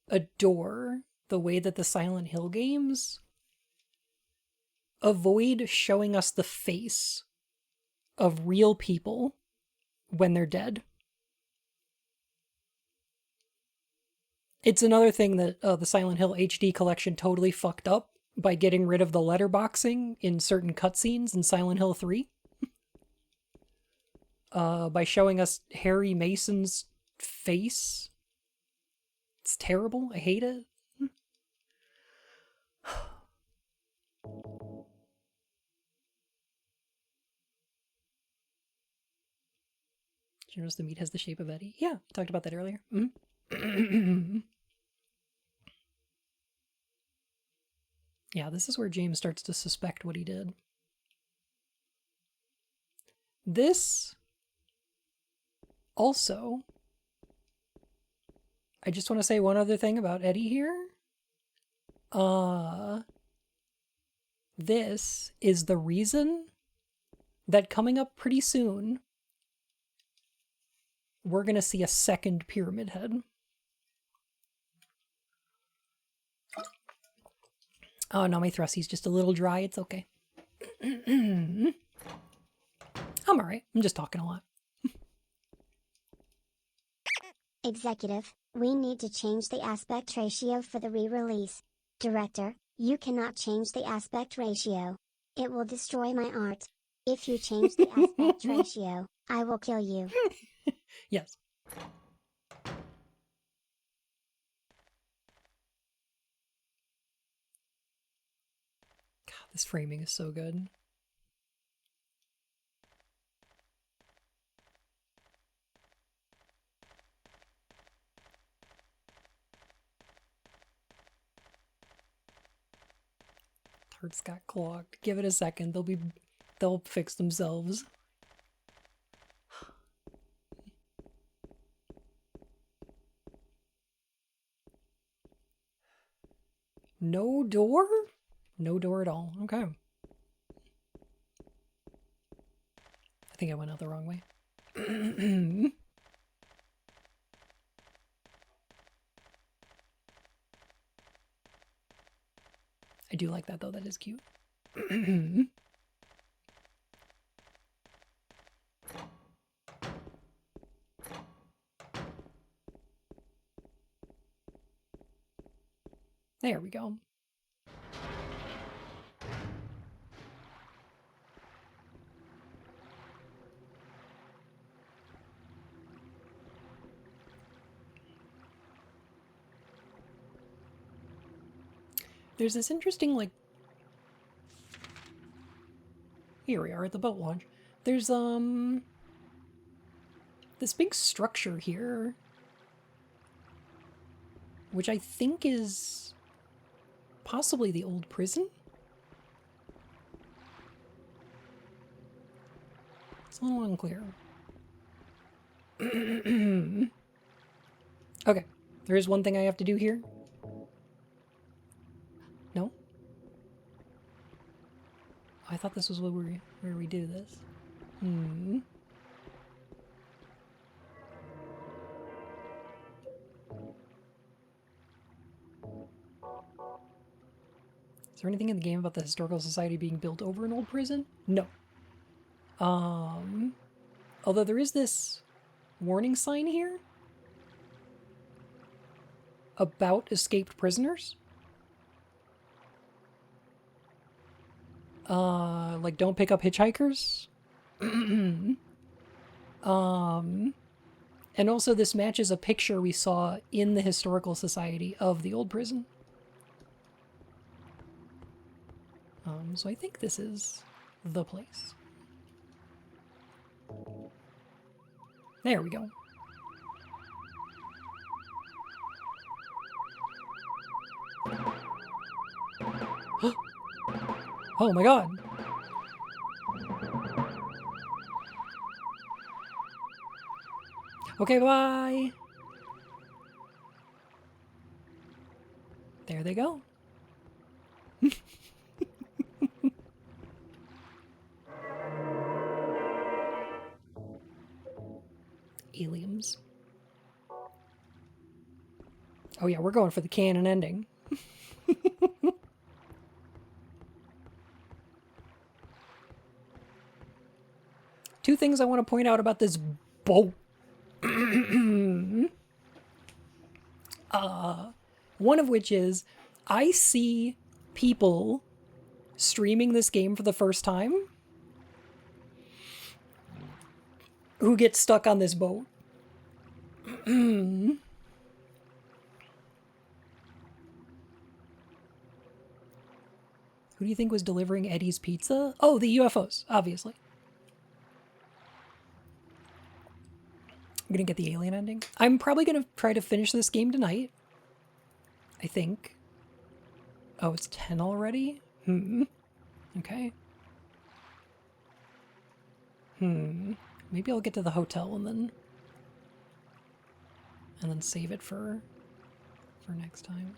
adore the way that the Silent Hill games avoid showing us the face of real people when they're dead. It's another thing that the Silent Hill HD collection totally fucked up by getting rid of the letterboxing in certain cutscenes in Silent Hill 3. By showing us Harry Mason's face. It's terrible. I hate it. Did you notice the meat has the shape of Eddie? Yeah, I talked about that earlier. Yeah, this is where James starts to suspect what he did. This also, I just want to say one other thing about Eddie here. This is the reason that coming up pretty soon, we're going to see a second Pyramid Head. Oh no, my thrusty's just a little dry. It's okay. I'm alright. I'm just talking a lot. Executive, we need to change the aspect ratio for the re-release. Director, you cannot change the aspect ratio. It will destroy my art. If you change the aspect ratio, I will kill you. Yes. God, this framing is so good. Hearts got clogged. Give it a second. They'll fix themselves. No door? No door at all. Okay. I think I went out the wrong way. I do like that though. That is cute. There we go. There's this interesting, like... Here we are at the boat launch. There's, this big structure here, which I think is possibly the old prison? It's a little unclear. Okay, there is one thing I have to do here. No? I thought this was where we do this. Is there anything in the game about the Historical Society being built over an old prison? No. Although there is this warning sign here about escaped prisoners. Like, don't pick up hitchhikers. And also this matches a picture we saw in the Historical Society of the old prison. So I think this is the place. There we go. Oh my god! Okay, bye! There they go. Aliens. Oh yeah, we're going for the canon ending. Two things I want to point out about this boat. One of which is, I see people streaming this game for the first time who get stuck on this boat. Who do you think was delivering Eddie's pizza? Oh, the UFOs, obviously. I'm gonna get the alien ending. I'm probably gonna try to finish this game tonight. I think. Oh, it's 10 already? Okay. Maybe I'll get to the hotel and then save it for next time.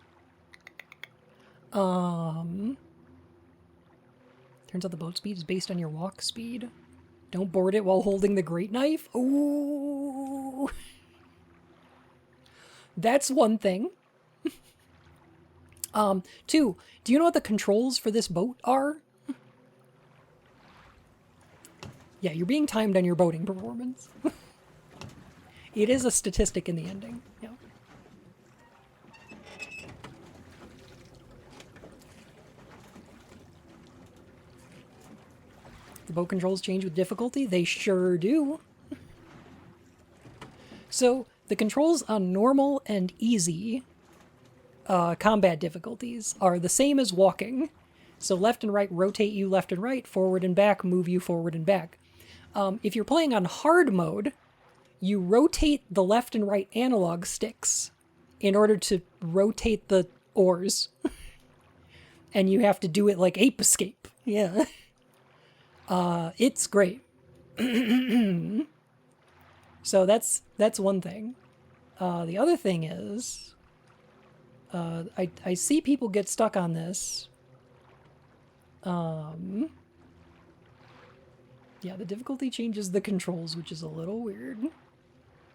Turns out the boat speed is based on your walk speed. Don't board it while holding the great knife. Ooh. That's one thing. Two, do you know what the controls for this boat are? Yeah, you're being timed on your boating performance. It is a statistic in the ending. Yeah. The boat controls change with difficulty? They sure do. So, the controls on normal and easy combat difficulties are the same as walking. So left and right rotate you left and right, forward and back move you forward and back. If you're playing on hard mode, you rotate the left and right analog sticks in order to rotate the oars. And you have to do it like Ape Escape. Yeah. It's great. So that's one thing. The other thing is, I see people get stuck on this. Yeah, the difficulty changes the controls, which is a little weird.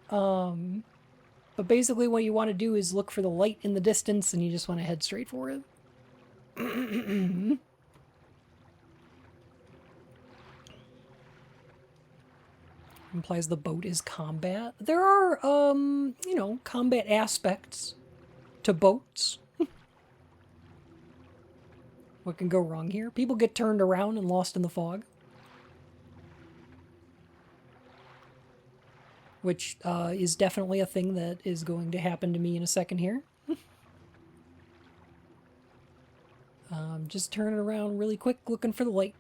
But basically what you want to do is look for the light in the distance and you just want to head straight for it. Implies the boat is combat. There are, you know, combat aspects to boats. What can go wrong here? People get turned around and lost in the fog. Which is definitely a thing that is going to happen to me in a second here. Just turning around really quick, looking for the light.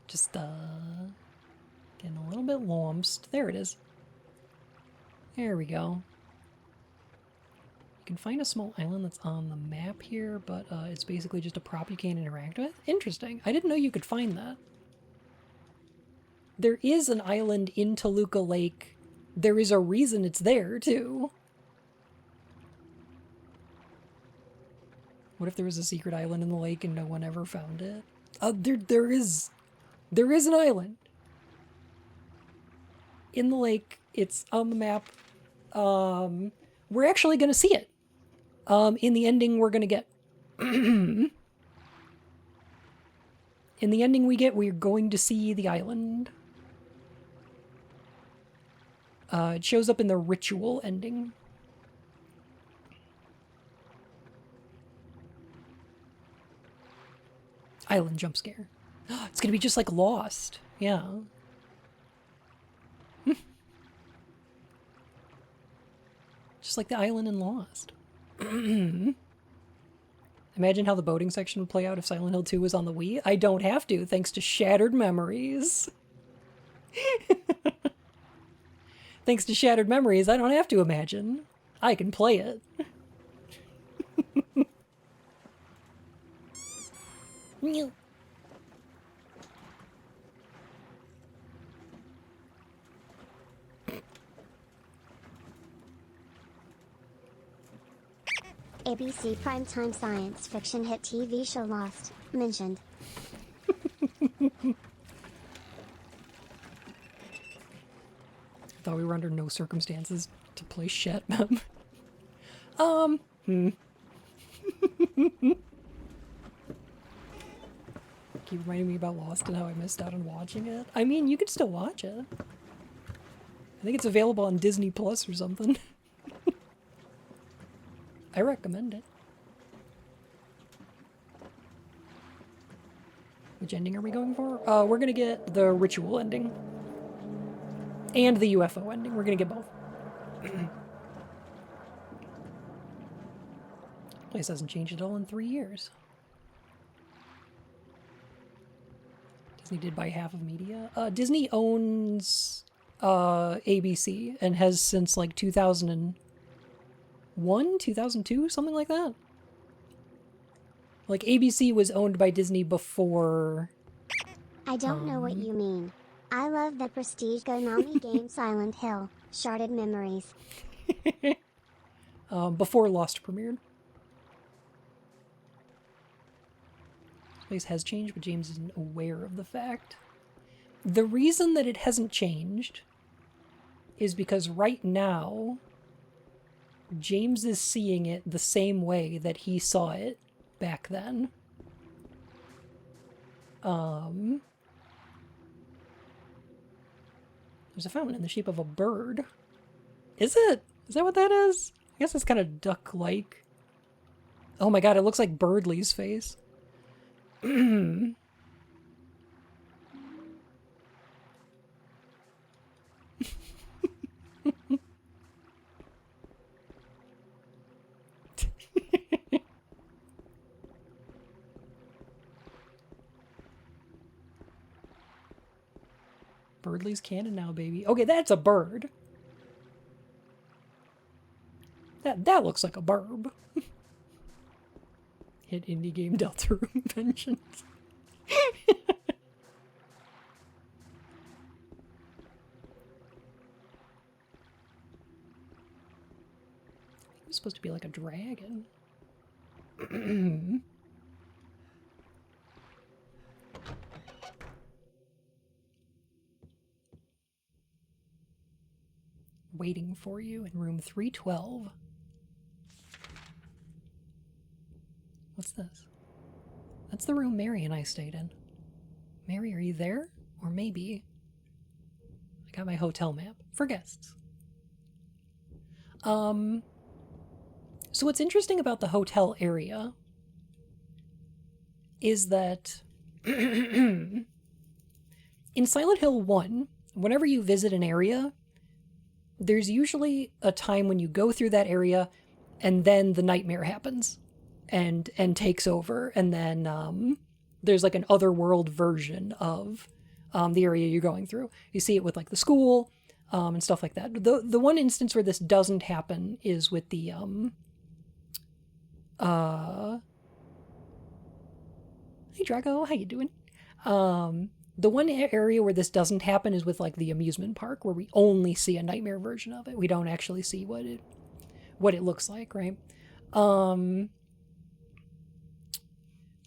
Just getting a little bit lost. There it is. There we go. You can find a small island that's on the map here, but it's basically just a prop you can't interact with. Interesting. I didn't know you could find that. There is an island in Toluca Lake. There is a reason it's there, too. What if there was a secret island in the lake and no one ever found it? There is an island in the lake. It's on the map. We're actually going to see it. In the ending we're going to get. In the ending we're going to see the island. It shows up in the ritual ending. Island jump scare. It's gonna be just like Lost. Yeah. Just like the island in Lost. Imagine how the boating section would play out if Silent Hill 2 was on the Wii. I don't have to, thanks to Shattered Memories. Thanks to Shattered Memories, I don't have to imagine. I can play it. ABC primetime science fiction hit TV show Lost, mentioned. Thought we were under no circumstances to play Shatmem. Keep reminding me about Lost and how I missed out on watching it. I mean, you could still watch it. I think it's available on Disney Plus or something. I recommend it. Which ending are we going for? We're gonna get the ritual ending. And the UFO ending. We're gonna get both. Place hasn't changed at all in 3 years. Disney did buy half of media. Disney owns ABC and has since like 2001, 2002, something like that. Like ABC was owned by Disney before. I don't know what you mean. I love the prestige Konami game Silent Hill, Sharded Memories. Before Lost premiered. This place has changed, but James isn't aware of the fact. The reason that it hasn't changed is because right now, James is seeing it the same way that he saw it back then. There's a fountain in the shape of a bird. Is it? Is that what that is? I guess it's kind of duck-like. Oh my god, it looks like Birdley's face. Birdley's canon now, baby. Okay, that's a bird. That looks like a burb. Hit indie game Deltarune mentions. It's supposed to be like a dragon. Waiting for you in room 312. What's this? That's the room Mary and I stayed in. Mary, are you there? Or maybe... I got my hotel map for guests. So what's interesting about the hotel area is that in Silent Hill 1, whenever you visit an area, there's usually a time when you go through that area and then the nightmare happens and takes over, and then there's like an otherworld version of the area you're going through. You see it with like the school and stuff like that. The one instance where this doesn't happen is with the hey Drago, how you doing? The one area where this doesn't happen is with like the amusement park, where we only see a nightmare version of it. We don't actually see what it looks like, right?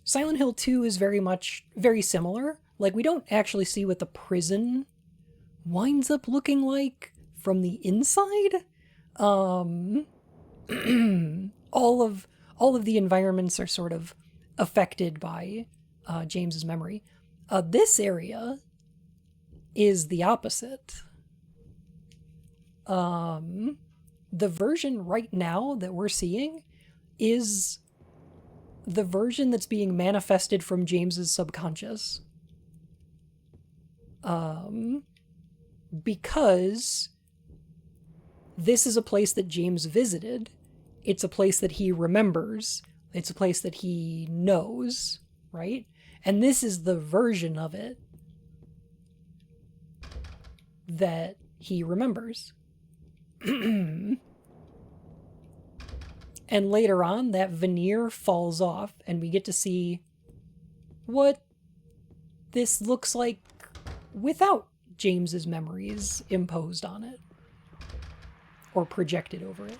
Silent Hill 2 is very similar. Like, we don't actually see what the prison winds up looking like from the inside. All of the environments are sort of affected by James's memory. This area is the opposite. The version right now that we're seeing is the version that's being manifested from James's subconscious. Because this is a place that James visited. It's a place that he remembers. It's a place that he knows, right? And this is the version of it that he remembers. And later on, that veneer falls off, and we get to see what this looks like without James's memories imposed on it. Or projected over it.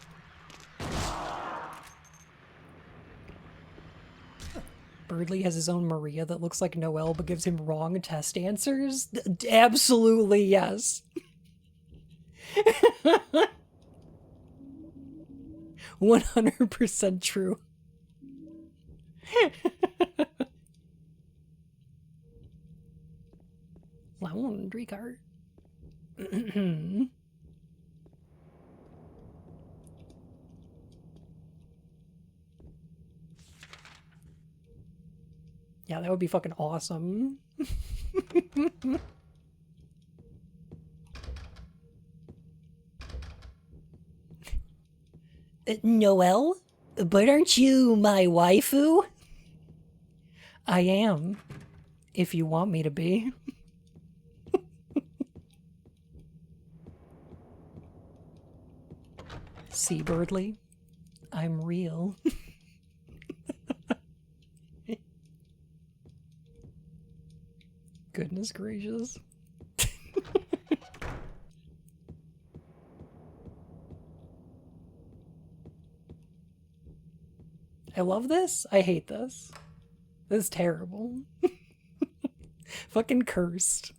Birdley has his own Maria that looks like Noelle but gives him wrong test answers? Absolutely yes. 100% true. Laundry cart. Yeah, that would be fucking awesome. Noelle? But aren't you my waifu? I am, if you want me to be. See, Birdley? I'm real. Goodness gracious. I love this. I hate this. This is terrible. Fucking cursed.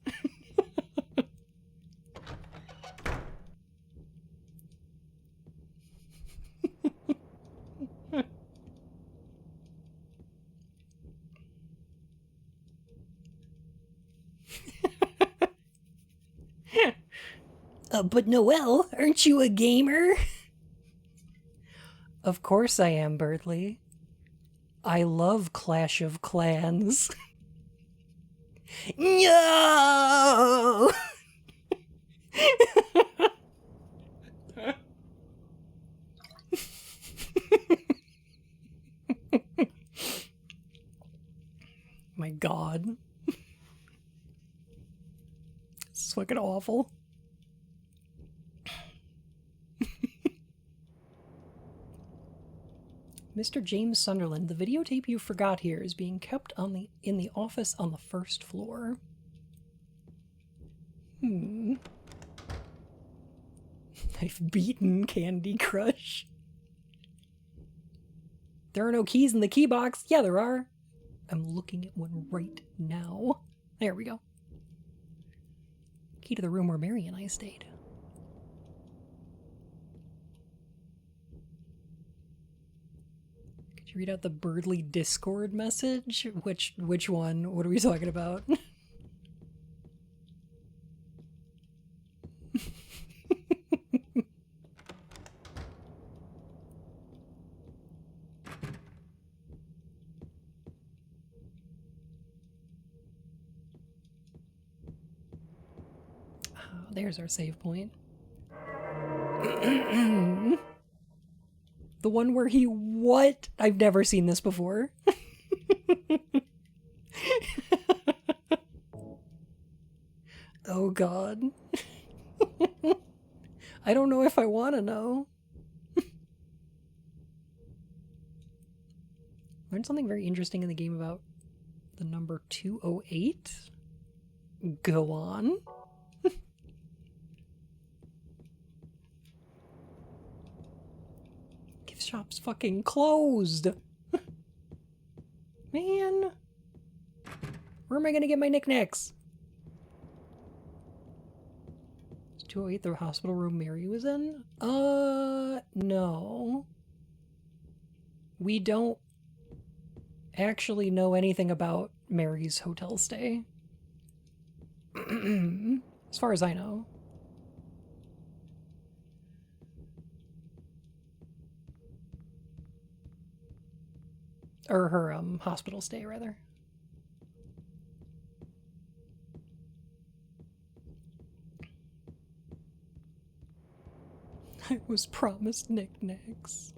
But Noelle, aren't you a gamer? Of course I am, Birdley. I love Clash of Clans. No! My God. This is fucking awful. Mr. James Sunderland, the videotape you forgot here is being kept in the office on the first floor. I've beaten Candy Crush. There are no keys in the key box. Yeah, there are. I'm looking at one right now. There we go. Key to the room where Mary and I stayed. Could you read out the Birdley Discord message? Which one? What are we talking about? there's our save point. The one where he... What? I've never seen this before. Oh god. I don't know if I want to know. Learned something very interesting in the game about the number 208. Go on. Gift shop's fucking closed. Man. Where am I gonna get my knickknacks? Is 208 the hospital room Mary was in? No. We don't actually know anything about Mary's hotel stay. As far as I know. Or her hospital stay, rather. I was promised knickknacks.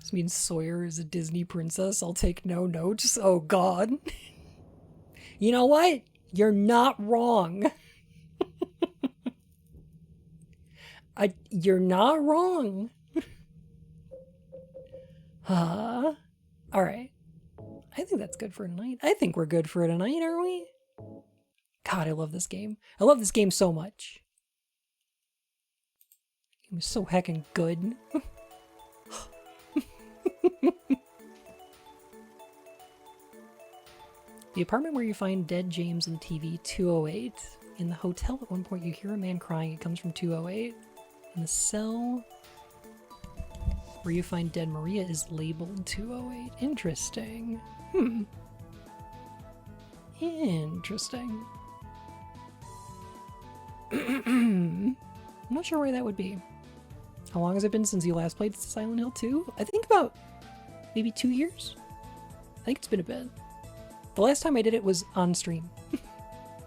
This means Sawyer is a Disney princess. I'll take no notes. Oh god. You know what? You're not wrong. You're not wrong. Alright. I think that's good for tonight. I think we're good for tonight, aren't we? God, I love this game. I love this game so much. It was so heckin' good. The apartment where you find dead James and TV 208. In the hotel at one point you hear a man crying. It comes from 208. In the cell where you find dead Maria is labeled 208. Interesting. Interesting. I'm not sure why that would be. How long has it been since you last played Silent Hill 2? I think about maybe 2 years? I think it's been a bit. The last time I did it was on stream.